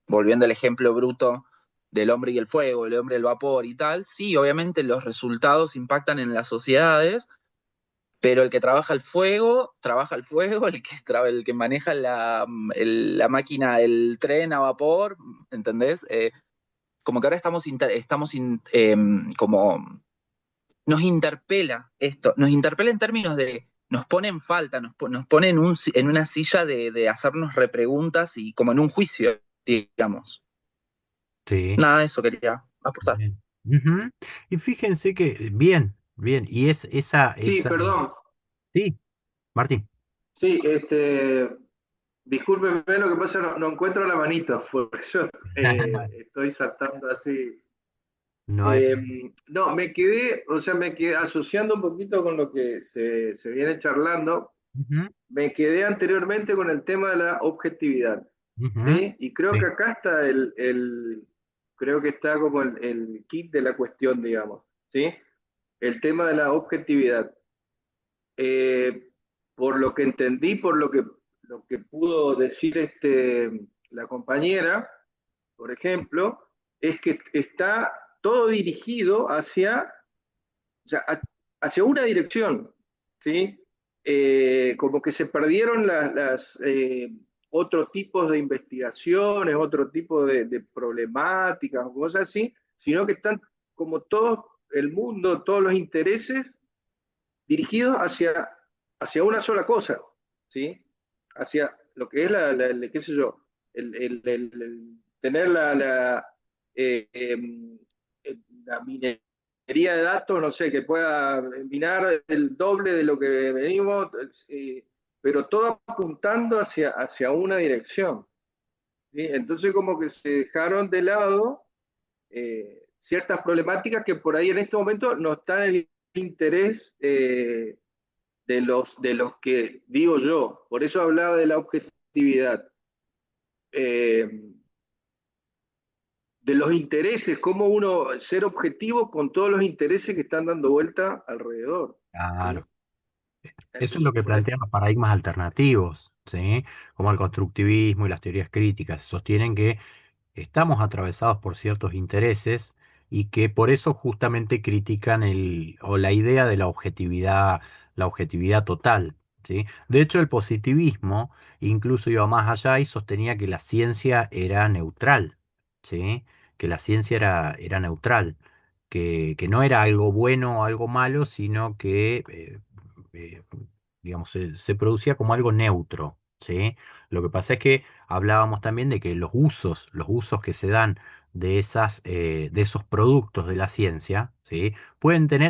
volviendo al ejemplo bruto del hombre y el fuego, el hombre y el vapor y tal, sí, obviamente los resultados impactan en las sociedades, pero el que trabaja el fuego, el que maneja la máquina, el tren a vapor, ¿entendés? Como que ahora como nos interpela esto, nos interpela en términos de, nos pone en falta, nos pone en una silla de hacernos repreguntas y como en un juicio, digamos. sí. Nada, eso quería aportar. Bien. Ujú. Y fíjense que, bien, bien, y es Sí, esa, perdón. sí, Martín. Sí, discúlpeme, lo que pasa no encuentro la manito, por eso estoy saltando así. No hay. No, me quedé, o sea, me quedé asociando un poquito con lo que se viene charlando. Ujú, Me quedé anteriormente con el tema de la objetividad, ujú, ¿sí? Y creo que sí, acá está creo que está como el kit de la cuestión, digamos, ¿sí? El tema de la objetividad. Eh, por lo que entendí, lo que pudo decir la compañera, por ejemplo, es que está todo dirigido o sea, hacia una dirección, ¿sí? Como que se perdieron otros tipos de investigaciones, otro tipo de problemáticas o cosas así, sino que están como todo el mundo, todos los intereses dirigidos hacia una sola cosa, ¿sí? Hacia lo que es qué sé yo, tener la minería de datos, no sé, que pueda minar el doble de lo que venimos, pero todo apuntando hacia una dirección, ¿sí? Entonces como que se dejaron de lado ciertas problemáticas que por ahí en este momento no están en el interés de los que digo yo. Por eso hablaba de la objetividad. Eh, de los intereses, cómo uno ser objetivo con todos los intereses que están dando vuelta alrededor. ¿Sí? claro. Eso es lo Entonces, que por ahí, plantean los paradigmas alternativos, ¿sí? Como el constructivismo y las teorías críticas. Sostienen que estamos atravesados por ciertos intereses y que por eso justamente critican o la idea de la objetividad total, ¿sí? De hecho, el positivismo incluso iba más allá y sostenía que la ciencia era neutral, ¿sí? Que la ciencia era neutral, que no era algo bueno o algo malo, sino que eh, digamos, se producía como algo neutro, ¿sí? Lo que pasa es que hablábamos también de que los usos que se dan de esos productos de la ciencia, ¿sí?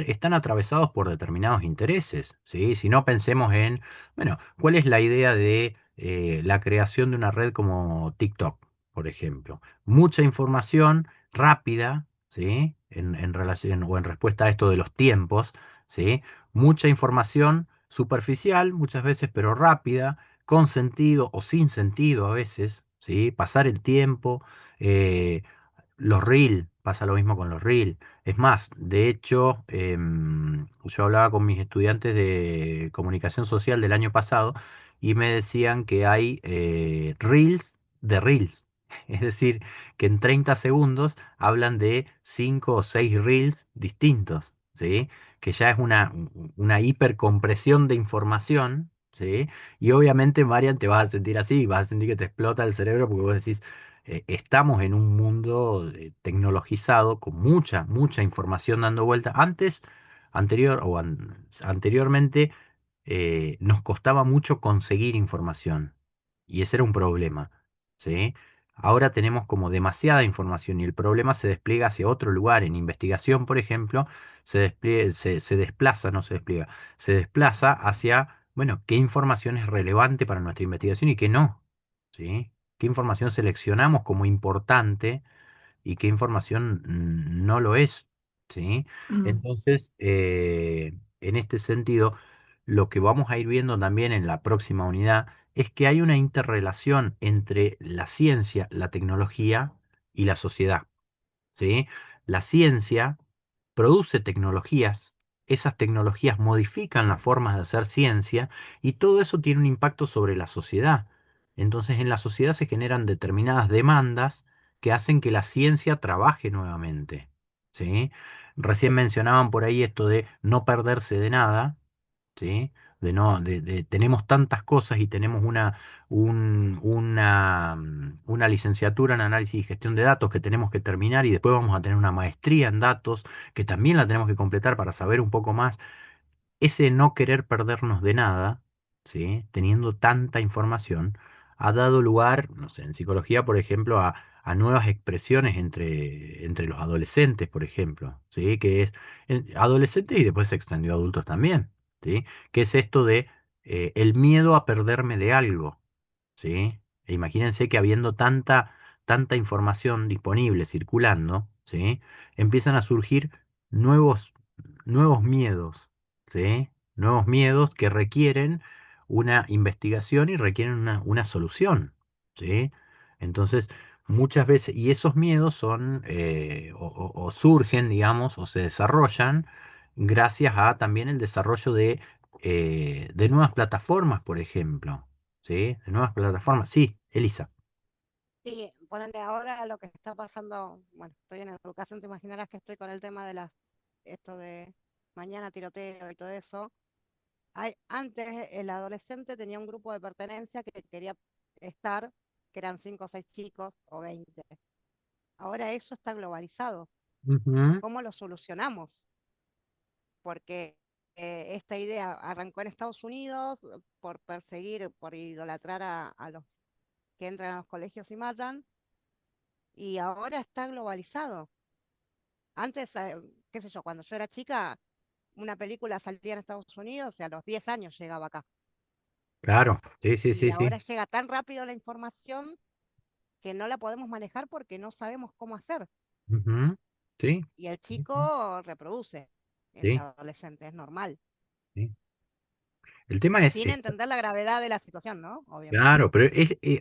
Están atravesados por determinados intereses, ¿sí? Si no pensemos en, bueno, ¿cuál es la idea de la creación de una red como TikTok, por ejemplo? Mucha información rápida, ¿sí? En relación o en respuesta a esto de los tiempos, ¿sí? Mucha información superficial muchas veces, pero rápida, con sentido o sin sentido a veces, ¿sí? Pasar el tiempo, Eh, los reel, pasa lo mismo con los reel. Es más, de hecho, yo hablaba con mis estudiantes de comunicación social del año pasado y me decían que hay reels de reels. Es decir, que en 30 segundos hablan de 5 o 6 reels distintos, ¿sí? Que ya es una hipercompresión de información, ¿sí? Y obviamente, Marian, te vas a sentir así, vas a sentir que te explota el cerebro porque vos decís, estamos en un mundo tecnologizado con mucha, mucha información dando vuelta. Anteriormente, nos costaba mucho conseguir información y ese era un problema, ¿sí? Ahora tenemos como demasiada información y el problema se despliega hacia otro lugar. En investigación, por ejemplo, se desplaza, no se despliega, se desplaza hacia, bueno, qué información es relevante para nuestra investigación y qué no, ¿sí? Qué información seleccionamos como importante y qué información no lo es, ¿sí? Entonces, en este sentido, lo que vamos a ir viendo también en la próxima unidad es que hay una interrelación entre la ciencia, la tecnología y la sociedad. ¿Sí? La ciencia produce tecnologías, esas tecnologías modifican las formas de hacer ciencia y todo eso tiene un impacto sobre la sociedad. Entonces en la sociedad se generan determinadas demandas que hacen que la ciencia trabaje nuevamente. ¿Sí? Recién mencionaban por ahí esto de no perderse de nada, ¿sí? De no, tenemos tantas cosas y tenemos una licenciatura en análisis y gestión de datos que tenemos que terminar y después vamos a tener una maestría en datos que también la tenemos que completar para saber un poco más ese no querer perdernos de nada, ¿sí? Teniendo tanta información, ha dado lugar, no sé, en psicología, por ejemplo, a nuevas expresiones entre los adolescentes, por ejemplo, ¿sí? Que es adolescentes y después se extendió a adultos también, ¿sí? Que es esto de el miedo a perderme de algo, ¿sí? E imagínense que habiendo tanta información disponible circulando, ¿sí? Empiezan a surgir nuevos, nuevos miedos, ¿sí? Nuevos miedos que requieren una investigación y requieren una solución, ¿sí? Entonces, muchas veces, y esos miedos son, o surgen, digamos, o se desarrollan gracias a también el desarrollo de nuevas plataformas, por ejemplo, ¿sí? De nuevas plataformas. Sí, Elisa. Sí, ponele ahora lo que está pasando, bueno, estoy en educación, te imaginarás que estoy con el tema de esto de mañana tiroteo y todo eso. Antes el adolescente tenía un grupo de pertenencia que quería estar, que eran 5 o 6 chicos o 20. Ahora eso está globalizado. Ujú. ¿Cómo lo solucionamos? Porque esta idea arrancó en Estados Unidos por perseguir, por idolatrar a los que entran a los colegios y matan, y ahora está globalizado. Antes, qué sé yo, cuando yo era chica, una película salía en Estados Unidos y a los 10 años llegaba acá. Claro, sí, sí, Y sí, sí. ahora llega tan rápido la información que no la podemos manejar porque no sabemos cómo hacer. Ujú. Sí, Y el sí, sí, chico reproduce, el sí, adolescente, es normal. sí. El tema es, Sin entender la gravedad de la situación, ¿no? Obviamente. claro, pero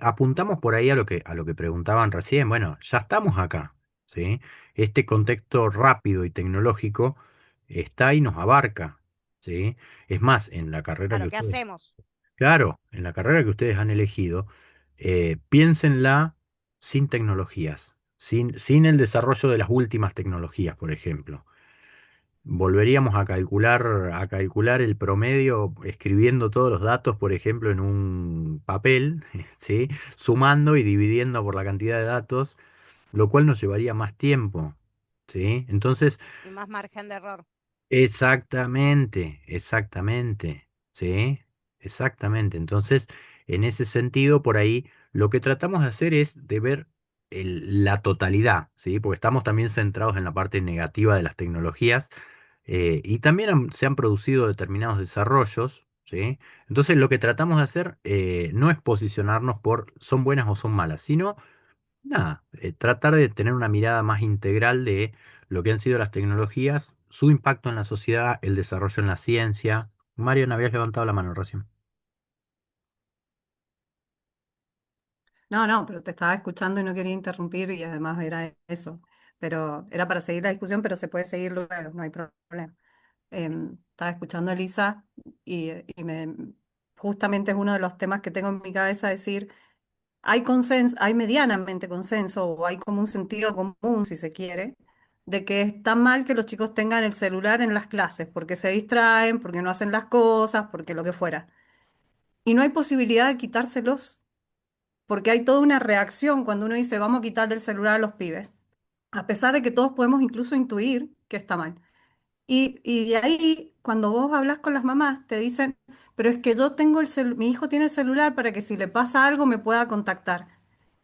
apuntamos por ahí a lo que preguntaban recién. Bueno, ya estamos acá, ¿sí? Este contexto rápido y tecnológico está y nos abarca, ¿sí? Es más, en la carrera que Claro, ¿qué ustedes, hacemos? claro, en la carrera que ustedes han elegido, piénsenla sin tecnologías, sin el desarrollo de las últimas tecnologías, por ejemplo. Volveríamos a calcular el promedio escribiendo todos los datos, por ejemplo, en un papel, ¿sí? Sumando y dividiendo por la cantidad de datos, lo cual nos llevaría más tiempo, ¿sí? Entonces, Y más margen de error. exactamente, exactamente, ¿sí? Exactamente. Entonces, en ese sentido, por ahí, lo que tratamos de hacer es de ver la totalidad, ¿sí? Porque estamos también centrados en la parte negativa de las tecnologías y también se han producido determinados desarrollos, ¿sí? Entonces lo que tratamos de hacer no es posicionarnos por son buenas o son malas, sino nada, tratar de tener una mirada más integral de lo que han sido las tecnologías, su impacto en la sociedad, el desarrollo en la ciencia. Mario, no habías levantado la mano recién. No, no, pero te estaba escuchando y no quería interrumpir y además era eso. Pero era para seguir la discusión, pero se puede seguir luego, no hay problema. Estaba escuchando a Elisa y justamente es uno de los temas que tengo en mi cabeza, decir, hay consenso, hay medianamente consenso o hay como un sentido común, si se quiere, de que está mal que los chicos tengan el celular en las clases, porque se distraen, porque no hacen las cosas, porque lo que fuera. Y no hay posibilidad de quitárselos, porque hay toda una reacción cuando uno dice, vamos a quitarle el celular a los pibes, a pesar de que todos podemos incluso intuir que está mal. Y de ahí, cuando vos hablas con las mamás, te dicen, pero es que yo tengo mi hijo tiene el celular para que si le pasa algo me pueda contactar.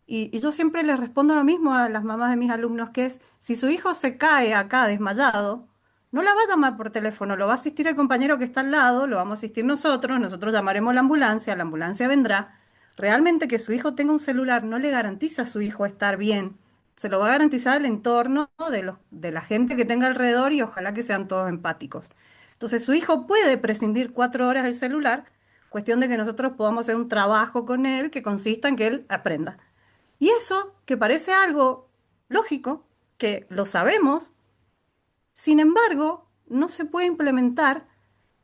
Y yo siempre les respondo lo mismo a las mamás de mis alumnos, que es, si su hijo se cae acá desmayado, no la va a llamar por teléfono, lo va a asistir el compañero que está al lado, lo vamos a asistir nosotros llamaremos la ambulancia vendrá. Realmente que su hijo tenga un celular no le garantiza a su hijo estar bien, se lo va a garantizar el entorno de la gente que tenga alrededor y ojalá que sean todos empáticos. Entonces su hijo puede prescindir 4 horas del celular, cuestión de que nosotros podamos hacer un trabajo con él que consista en que él aprenda. Y eso, que parece algo lógico, que lo sabemos, sin embargo, no se puede implementar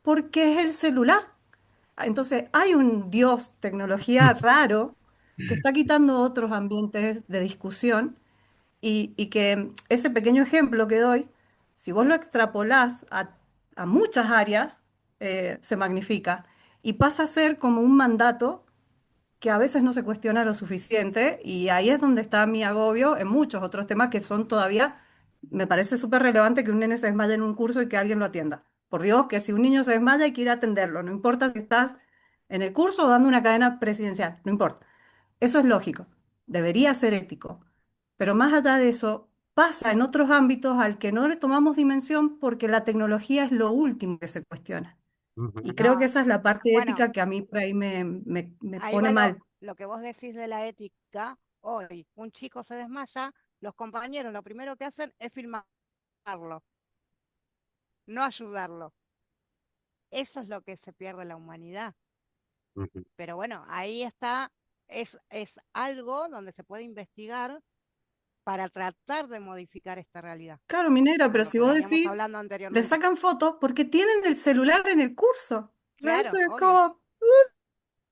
porque es el celular. Entonces, hay un dios tecnología raro que está quitando otros ambientes de discusión y que ese pequeño ejemplo que doy, si vos lo extrapolás a muchas áreas, se magnifica y pasa a ser como un mandato que a veces no se cuestiona lo suficiente y ahí es donde está mi agobio en muchos otros temas que son todavía, me parece súper relevante que un nene se desmaye en un curso y que alguien lo atienda. Por Dios, que si un niño se desmaya hay que ir a atenderlo, no importa si estás en el curso o dando una cadena presidencial, no importa. Eso es lógico, debería ser ético, pero más allá de eso, pasa en otros ámbitos al que no le tomamos dimensión porque la tecnología es lo último que se cuestiona. Y Ujú, creo que No, esa es la parte bueno, ética que a mí por ahí me ahí pone va mal. lo que vos decís de la ética. Hoy un chico se desmaya, los compañeros lo primero que hacen es filmarlo, no ayudarlo. Eso es lo que se pierde en la humanidad. ujú, Pero bueno, ahí está, es algo donde se puede investigar para tratar de modificar esta realidad, Claro, minera, por pero lo si que vos veníamos decís, hablando le anteriormente. sacan fotos porque tienen el celular en el curso. O sea, eso Claro, es obvio. como,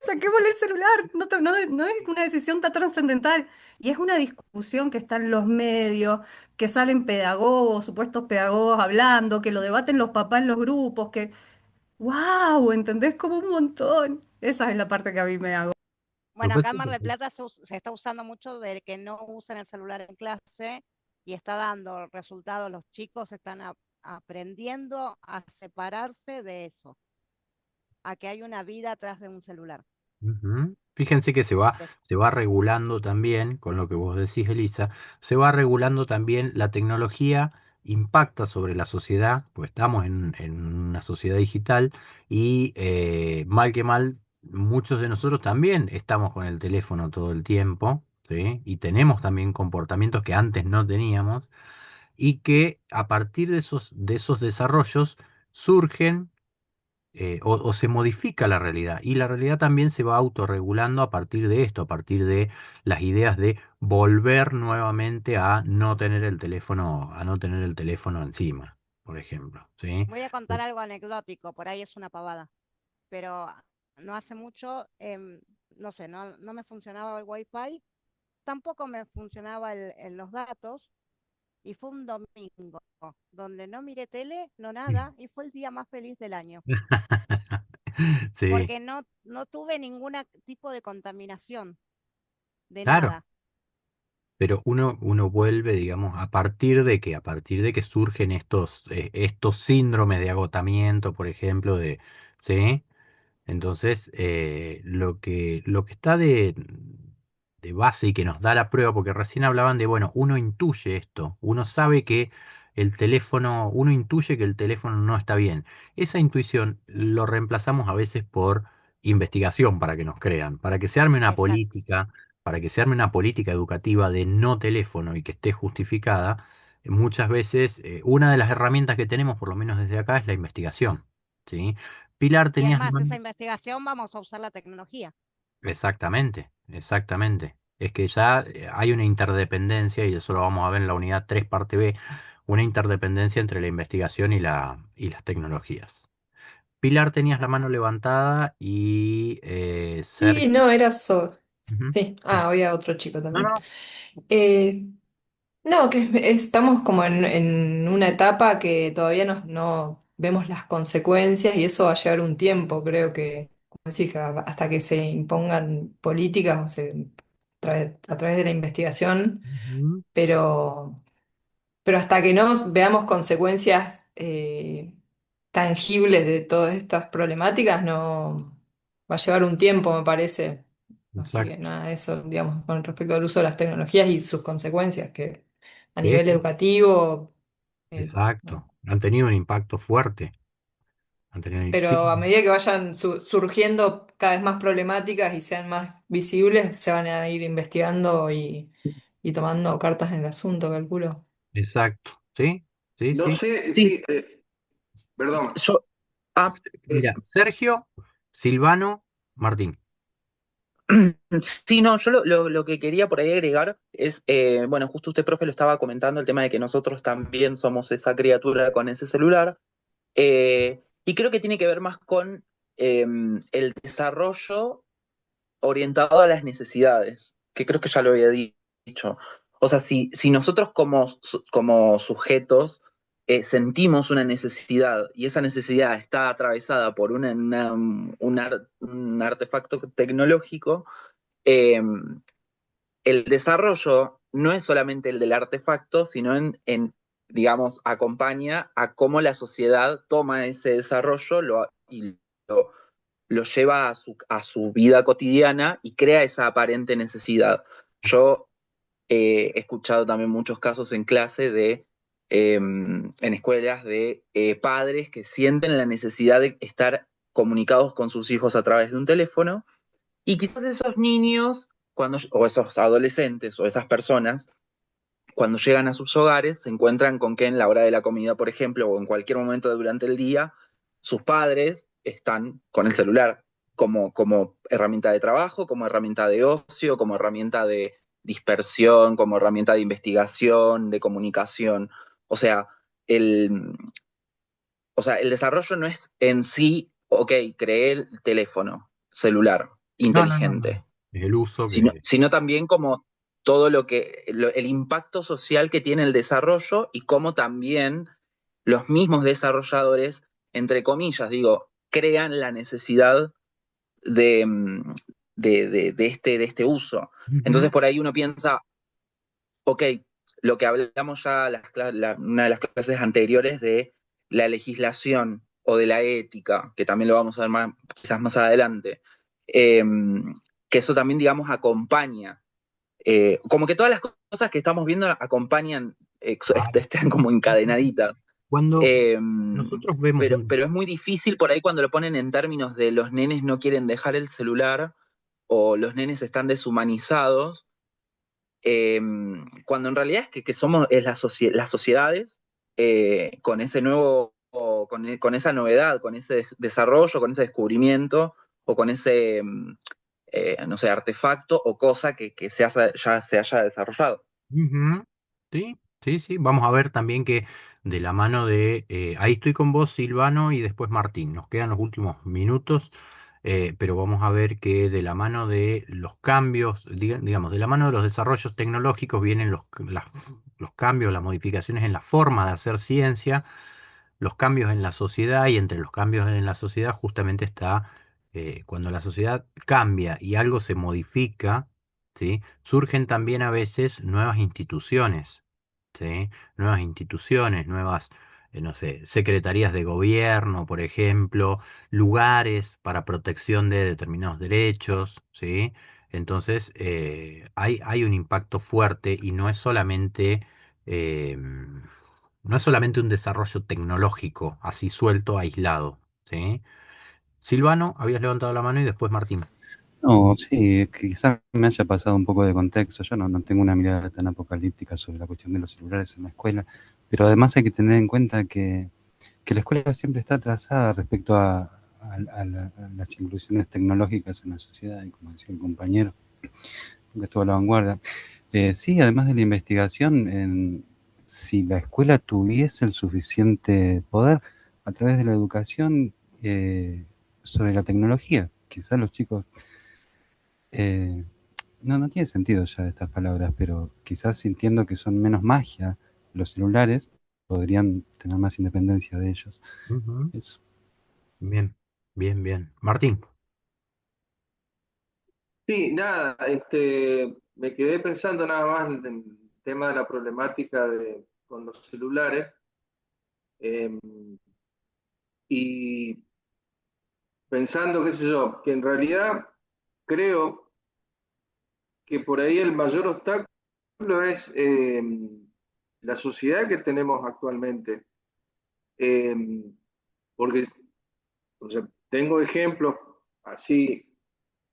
saquémosle el celular. No es una decisión tan trascendental. Y es una discusión que está en los medios, que salen pedagogos, supuestos pedagogos hablando, que lo debaten los papás en los grupos, que, wow, ¿entendés? Como un montón. Esa es la parte que a mí me hago. Bueno, acá supuesto en Mar que del sí. Plata se está usando mucho de que no usen el celular en clase y está dando resultados. Los chicos están aprendiendo a separarse de eso, a que hay una vida atrás de un celular. Ujú. Fíjense que De- se va regulando también, con lo que vos decís, Elisa, se va regulando también la tecnología, impacta sobre la sociedad, pues estamos en una sociedad digital y mal que mal, muchos de nosotros también estamos con el teléfono todo el tiempo, ¿sí? Y tenemos también comportamientos que antes no teníamos y que a partir de esos desarrollos surgen o se modifica la realidad. Y la realidad también se va autorregulando a partir de esto, a partir de las ideas de volver nuevamente a no tener el teléfono encima, por ejemplo. ¿Sí? Voy a contar algo anecdótico, por ahí es una pavada, pero no hace mucho, no sé, no me funcionaba el wifi, tampoco me funcionaba los datos. Y fue un domingo donde no miré tele, no nada, y fue el día más feliz del año, Sí, porque no tuve ningún tipo de contaminación de claro. nada. Pero uno vuelve, digamos, a partir de que surgen estos síndromes de agotamiento, por ejemplo, ¿sí? Entonces, lo que está de base y que nos da la prueba, porque recién hablaban de, bueno, uno intuye esto, uno sabe que uno intuye que el teléfono no está bien. Esa intuición lo reemplazamos a veces por investigación para que nos crean, para que se arme una Exacto. política, para que se arme una política educativa de no teléfono y que esté justificada. Muchas veces, una de las herramientas que tenemos, por lo menos desde acá, es la investigación. ¿Sí? Pilar, Y es tenías... más, esa investigación vamos a usar la tecnología. Exactamente, exactamente. es que ya hay una interdependencia, y eso lo vamos a ver en la unidad 3 parte B, una interdependencia entre la investigación y las tecnologías. Pilar, tenías la mano levantada y Sí, Sergio. no, era eso. Ujú. Sí, había otro chico No, también. no, Eh, no, que estamos como en una etapa que todavía no vemos las consecuencias y eso va a llevar un tiempo, creo que, como decís, hasta que se impongan políticas a través de la investigación, ujú, pero... Pero hasta que no veamos consecuencias tangibles de todas estas problemáticas, no va a llevar un tiempo, me parece. Así que exacto. nada, eso, digamos, con respecto al uso de las tecnologías y sus consecuencias, que a Sí, nivel educativo, no. exacto. Han tenido un impacto fuerte. Han tenido, sí, Pero a medida que vayan surgiendo cada vez más problemáticas y sean más visibles, se van a ir investigando y tomando cartas en el asunto, calculo. exacto. Sí, sí, No sí. sé, Sí, sí, perdón. yo, ah, Mira, Sergio, Silvano, Martín. sí, no, yo lo que quería por ahí agregar es, bueno, justo usted, profe, lo estaba comentando, el tema de que nosotros también somos esa criatura con ese celular, y creo que tiene que ver más con el desarrollo orientado a las necesidades, que creo que ya lo había dicho. O sea, si nosotros como sujetos sentimos una necesidad y esa necesidad está atravesada por un artefacto tecnológico, eh, el desarrollo no es solamente el del artefacto, sino digamos, acompaña a cómo la sociedad toma ese desarrollo y lo lleva a su vida cotidiana y crea esa aparente necesidad. Yo he escuchado también muchos casos en clase en escuelas de padres que sienten la necesidad de estar comunicados con sus hijos a través de un teléfono y quizás esos niños, o esos adolescentes o esas personas, cuando llegan a sus hogares, se encuentran con que en la hora de la comida, por ejemplo, o en cualquier momento durante el día, sus padres están con el celular como herramienta de trabajo, como herramienta de ocio, como herramienta de dispersión, como herramienta de investigación, de comunicación. O sea, el, el desarrollo no es en sí, ok, creé el teléfono celular No, no, no, no. inteligente, El uso sino, que... sino también como todo el impacto social que tiene el desarrollo y cómo también los mismos desarrolladores, entre comillas, digo, crean la necesidad de, de este uso. Ujú. Entonces por ahí uno piensa, ok, lo que hablamos ya una de las clases anteriores de la legislación o de la ética, que también lo vamos a ver quizás más adelante, eh, que eso también, digamos, acompaña como que todas las cosas que estamos viendo acompañan, Claro. están como encadenaditas. Cuando Eh, nosotros vemos un... pero es muy difícil por ahí cuando lo ponen en términos de los nenes no quieren dejar el celular o los nenes están deshumanizados, eh, cuando en realidad que somos las sociedades con ese nuevo, con esa novedad, con ese desarrollo, con ese descubrimiento o con ese no sé, artefacto o cosa que ya se haya desarrollado. Ujú. Sí, sí, sí. Vamos a ver también que de la mano de... ahí estoy con vos, Silvano, y después Martín. Nos quedan los últimos minutos, pero vamos a ver que de la mano de los cambios, digamos, de la mano de los desarrollos tecnológicos vienen los cambios, las modificaciones en la forma de hacer ciencia, los cambios en la sociedad, y entre los cambios en la sociedad justamente está cuando la sociedad cambia y algo se modifica, ¿sí? Surgen también a veces nuevas instituciones, ¿sí? Nuevas instituciones, nuevas, no sé, secretarías de gobierno, por ejemplo, lugares para protección de determinados derechos, ¿sí? Entonces, hay un impacto fuerte y no es solamente un desarrollo tecnológico, así suelto, aislado, ¿sí? Silvano, habías levantado la mano y después Martín. No, sí, quizás me haya pasado un poco de contexto. Yo no tengo una mirada tan apocalíptica sobre la cuestión de los celulares en la escuela, pero además hay que tener en cuenta que la escuela siempre está atrasada respecto a las inclusiones tecnológicas en la sociedad, y como decía el compañero. que estuvo a la vanguardia. Sí, además de la investigación, si la escuela tuviese el suficiente poder a través de la educación sobre la tecnología, quizás los chicos, eh, no tiene sentido ya estas palabras, pero quizás sintiendo que son menos magia los celulares, podrían tener más independencia de ellos. Ujú. Eso. Bien, bien, bien. Martín. Sí, nada, me quedé pensando nada más en el tema de la problemática con los celulares, eh, y pensando, qué sé yo, que en realidad creo que por ahí el mayor obstáculo es la sociedad que tenemos actualmente. Eh, Porque, o sea, tengo ejemplos así,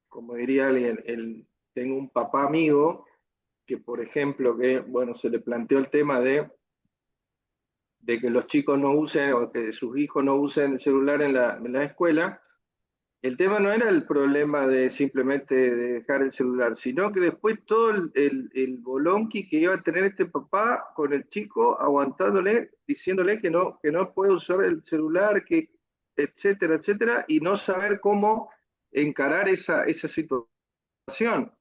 como diría alguien, tengo un papá amigo que, por ejemplo, que, bueno, se le planteó el tema de que los chicos no usen o que sus hijos no usen el celular en la escuela. El tema no era el problema de simplemente de dejar el celular, sino que después todo el bolonqui que iba a tener este papá con el chico, aguantándole, diciéndole que no puede usar el celular, que etcétera, etcétera, y no saber cómo encarar esa situación.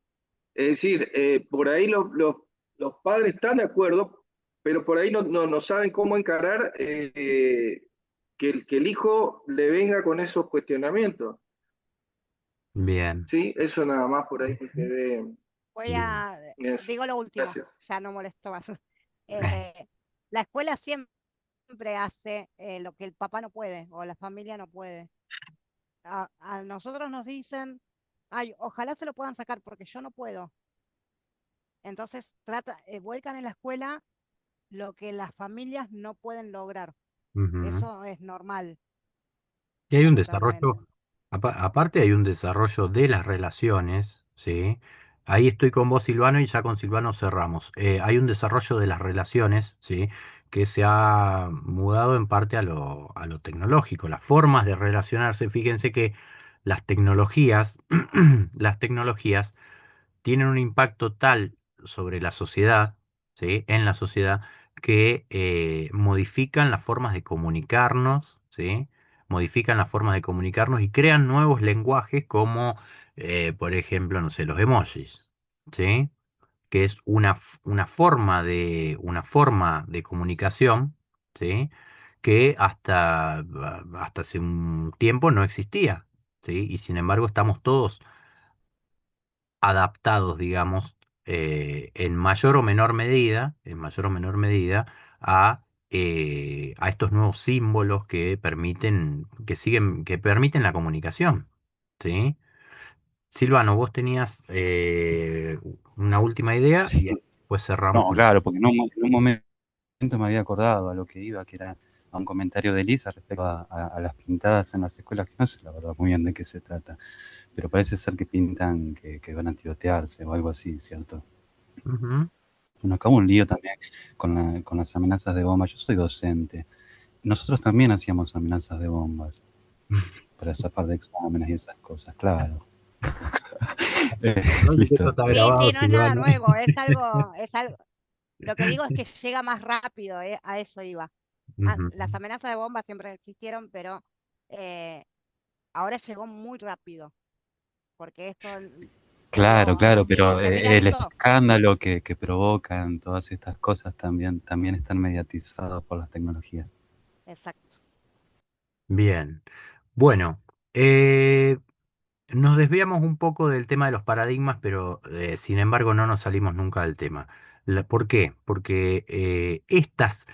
Es decir, por ahí los padres están de acuerdo, pero por ahí no saben cómo encarar que el hijo le venga con esos cuestionamientos. Bien, Sí, eso nada más por ahí que quedé en Voy bien. a, eso. digo lo último, Gracias. ya no molesto más. La escuela siempre hace lo que el papá no puede o la familia no puede. A nosotros nos dicen, ay, ojalá se lo puedan sacar porque yo no puedo. Entonces vuelcan en la escuela lo que las familias no pueden lograr. Ujú. Eso es normal, Y hay un desarrollo, lamentablemente. aparte hay un desarrollo de las relaciones, ¿sí? Ahí estoy con vos, Silvano, y ya con Silvano cerramos. Hay un desarrollo de las relaciones, ¿sí? Que se ha mudado en parte a lo tecnológico, las formas de relacionarse. Fíjense que las tecnologías, las tecnologías tienen un impacto tal sobre la sociedad, ¿sí? En la sociedad, que modifican las formas de comunicarnos, ¿sí? Modifican las formas de comunicarnos y crean nuevos lenguajes como, por ejemplo, no sé, los emojis, ¿sí? Que es una forma de comunicación, ¿sí? Que hasta hace un tiempo no existía, ¿sí? Y sin embargo estamos todos adaptados, digamos, en mayor o menor medida, a estos nuevos símbolos que permiten, que permiten la comunicación, ¿sí? Silvano, vos tenías una última idea Sí, y después cerramos no, con... claro, porque en un momento me había acordado a lo que iba, que era a un comentario de Elisa respecto a las pintadas en las escuelas, que no sé la verdad muy bien de qué se trata, pero parece ser que pintan que van a tirotearse o algo así, ¿cierto? Ujú. Bueno, acá hubo un lío también con las amenazas de bomba. Yo soy docente. Nosotros también hacíamos amenazas de bombas para zafar de exámenes y esas cosas, claro. No, y que esto Listo. está Sí, sí, grabado, no es nada Silvano. nuevo, es algo, lo que digo es que llega más rápido, a eso iba. Ujú. Las amenazas de bomba siempre existieron, pero eh, ahora llegó muy rápido, porque Claro, claro, se pero el viralizó. escándalo que provocan todas estas cosas también están mediatizados por las tecnologías. Exacto. Bien. Bueno, eh, nos desviamos un poco del tema de los paradigmas, pero sin embargo no nos salimos nunca del tema. ¿Por qué? Porque estas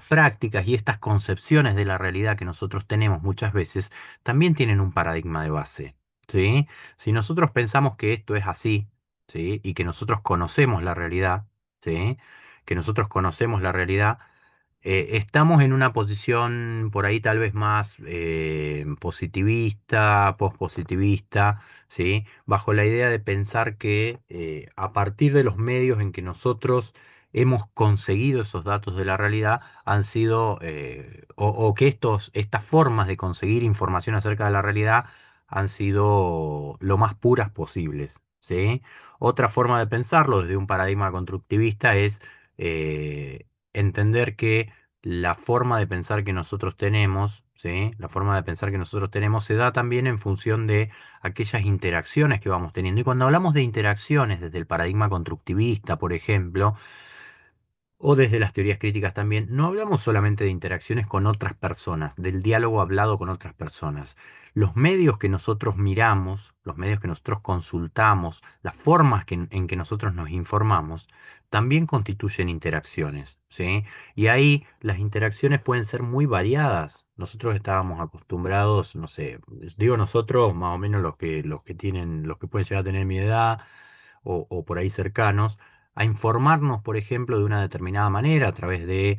prácticas y estas concepciones de la realidad que nosotros tenemos muchas veces también tienen un paradigma de base, ¿sí? Si nosotros pensamos que esto es así, ¿sí? Y que nosotros conocemos la realidad, ¿sí? Que nosotros conocemos la realidad, estamos en una posición por ahí tal vez más positivista, pospositivista, ¿sí? Bajo la idea de pensar que a partir de los medios en que nosotros hemos conseguido esos datos de la realidad han sido, o que estas formas de conseguir información acerca de la realidad han sido lo más puras posibles, ¿sí? Otra forma de pensarlo desde un paradigma constructivista es eh, entender que la forma de pensar que nosotros tenemos, ¿sí? La forma de pensar que nosotros tenemos se da también en función de aquellas interacciones que vamos teniendo. Y cuando hablamos de interacciones desde el paradigma constructivista, por ejemplo, o desde las teorías críticas también, no hablamos solamente de interacciones con otras personas, del diálogo hablado con otras personas. Los medios que nosotros miramos, los medios que nosotros consultamos, las formas en que nosotros nos informamos, también constituyen interacciones, ¿sí? Y ahí las interacciones pueden ser muy variadas. Nosotros estábamos acostumbrados, no sé, digo nosotros, más o menos los que tienen, los que pueden llegar a tener mi edad o por ahí cercanos, a informarnos, por ejemplo, de una determinada manera a través de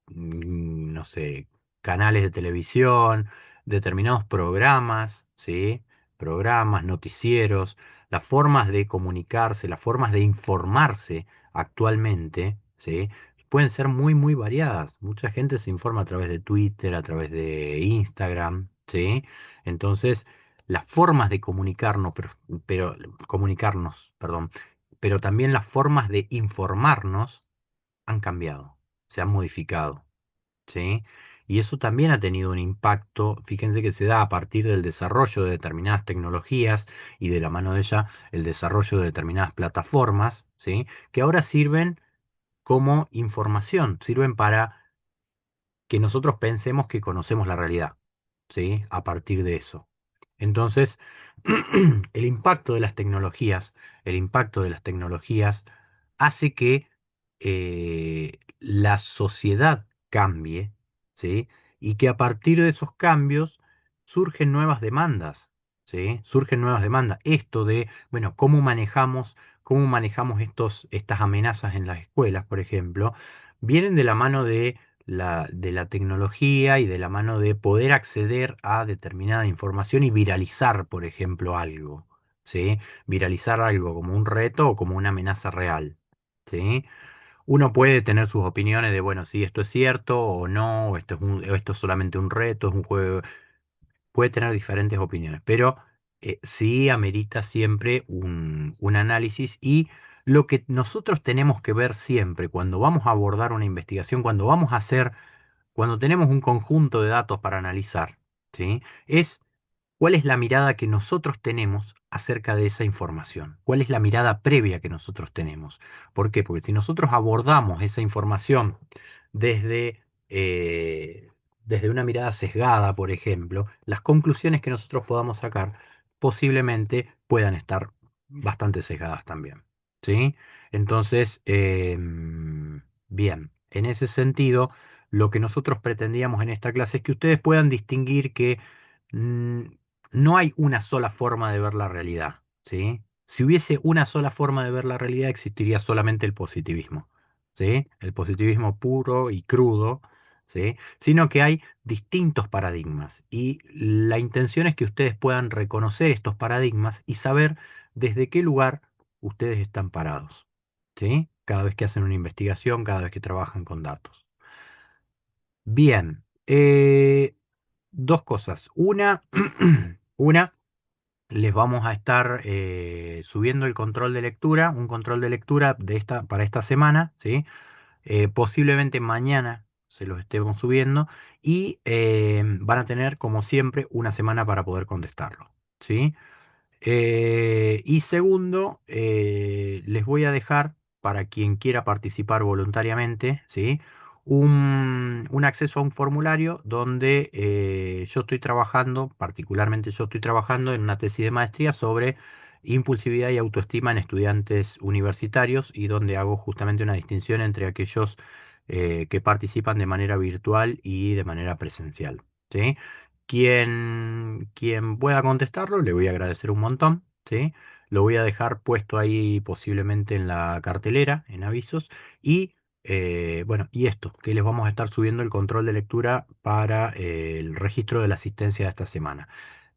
no sé, canales de televisión, determinados programas, ¿sí? Programas, noticieros, las formas de comunicarse, las formas de informarse actualmente, ¿sí? Pueden ser muy, muy variadas. Mucha gente se informa a través de Twitter, a través de Instagram, ¿sí? Entonces, las formas de comunicarnos, pero comunicarnos, perdón, pero también las formas de informarnos han cambiado, se han modificado, ¿sí? Y eso también ha tenido un impacto, fíjense que se da a partir del desarrollo de determinadas tecnologías y de la mano de ella el desarrollo de determinadas plataformas, ¿sí? Que ahora sirven como información, sirven para que nosotros pensemos que conocemos la realidad, ¿sí? A partir de eso. Entonces, el impacto de las tecnologías, el impacto de las tecnologías hace que la sociedad cambie, ¿sí? Y que a partir de esos cambios surgen nuevas demandas, ¿sí? Surgen nuevas demandas. Esto de, bueno, cómo manejamos estas amenazas en las escuelas, por ejemplo, vienen de la mano de la tecnología y de la mano de poder acceder a determinada información y viralizar, por ejemplo, algo, ¿sí? Viralizar algo como un reto o como una amenaza real, ¿sí? Uno puede tener sus opiniones de, bueno, si esto es cierto o no, o esto es solamente un reto, es un juego, puede tener diferentes opiniones, pero sí amerita siempre un análisis y lo que nosotros tenemos que ver siempre cuando vamos a abordar una investigación, cuando tenemos un conjunto de datos para analizar, ¿sí? Es cuál es la mirada que nosotros tenemos acerca de esa información, cuál es la mirada previa que nosotros tenemos. ¿Por qué? Porque si nosotros abordamos esa información desde, eh, desde una mirada sesgada, por ejemplo, las conclusiones que nosotros podamos sacar posiblemente puedan estar bastante sesgadas también. ¿Sí? Entonces, bien, en ese sentido, lo que nosotros pretendíamos en esta clase es que ustedes puedan distinguir que mm, no hay una sola forma de ver la realidad, ¿sí? Si hubiese una sola forma de ver la realidad, existiría solamente el positivismo, ¿sí? El positivismo puro y crudo, ¿sí? Sino que hay distintos paradigmas y la intención es que ustedes puedan reconocer estos paradigmas y saber desde qué lugar ustedes están parados, ¿sí? Cada vez que hacen una investigación, cada vez que trabajan con datos. Bien, dos cosas. Una, una, les vamos a estar subiendo el control de lectura, un control de lectura para esta semana, ¿sí? Posiblemente mañana se los estemos subiendo y van a tener, como siempre, una semana para poder contestarlo, ¿sí? Y segundo, les voy a dejar, para quien quiera participar voluntariamente, ¿sí? Un acceso a un formulario donde yo estoy trabajando, particularmente yo estoy trabajando en una tesis de maestría sobre impulsividad y autoestima en estudiantes universitarios y donde hago justamente una distinción entre aquellos que participan de manera virtual y de manera presencial, ¿sí? Quien pueda contestarlo, le voy a agradecer un montón, ¿sí? Lo voy a dejar puesto ahí posiblemente en la cartelera, en avisos. Y bueno, y esto, que les vamos a estar subiendo el control de lectura para el registro de la asistencia de esta semana.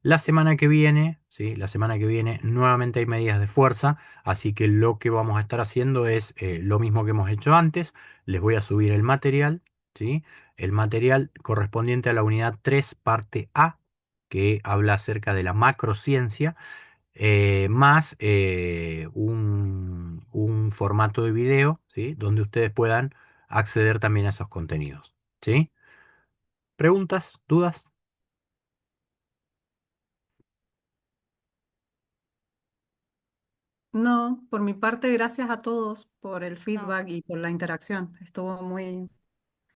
La semana que viene, ¿sí? La semana que viene nuevamente hay medidas de fuerza, así que lo que vamos a estar haciendo es lo mismo que hemos hecho antes. Les voy a subir el material, ¿sí? El material correspondiente a la unidad 3 parte A, que habla acerca de la macrociencia, más un formato de video, ¿sí? Donde ustedes puedan acceder también a esos contenidos, ¿sí? ¿Preguntas? ¿Dudas? No, por mi parte, gracias a todos por el No, feedback y por la interacción. Estuvo muy,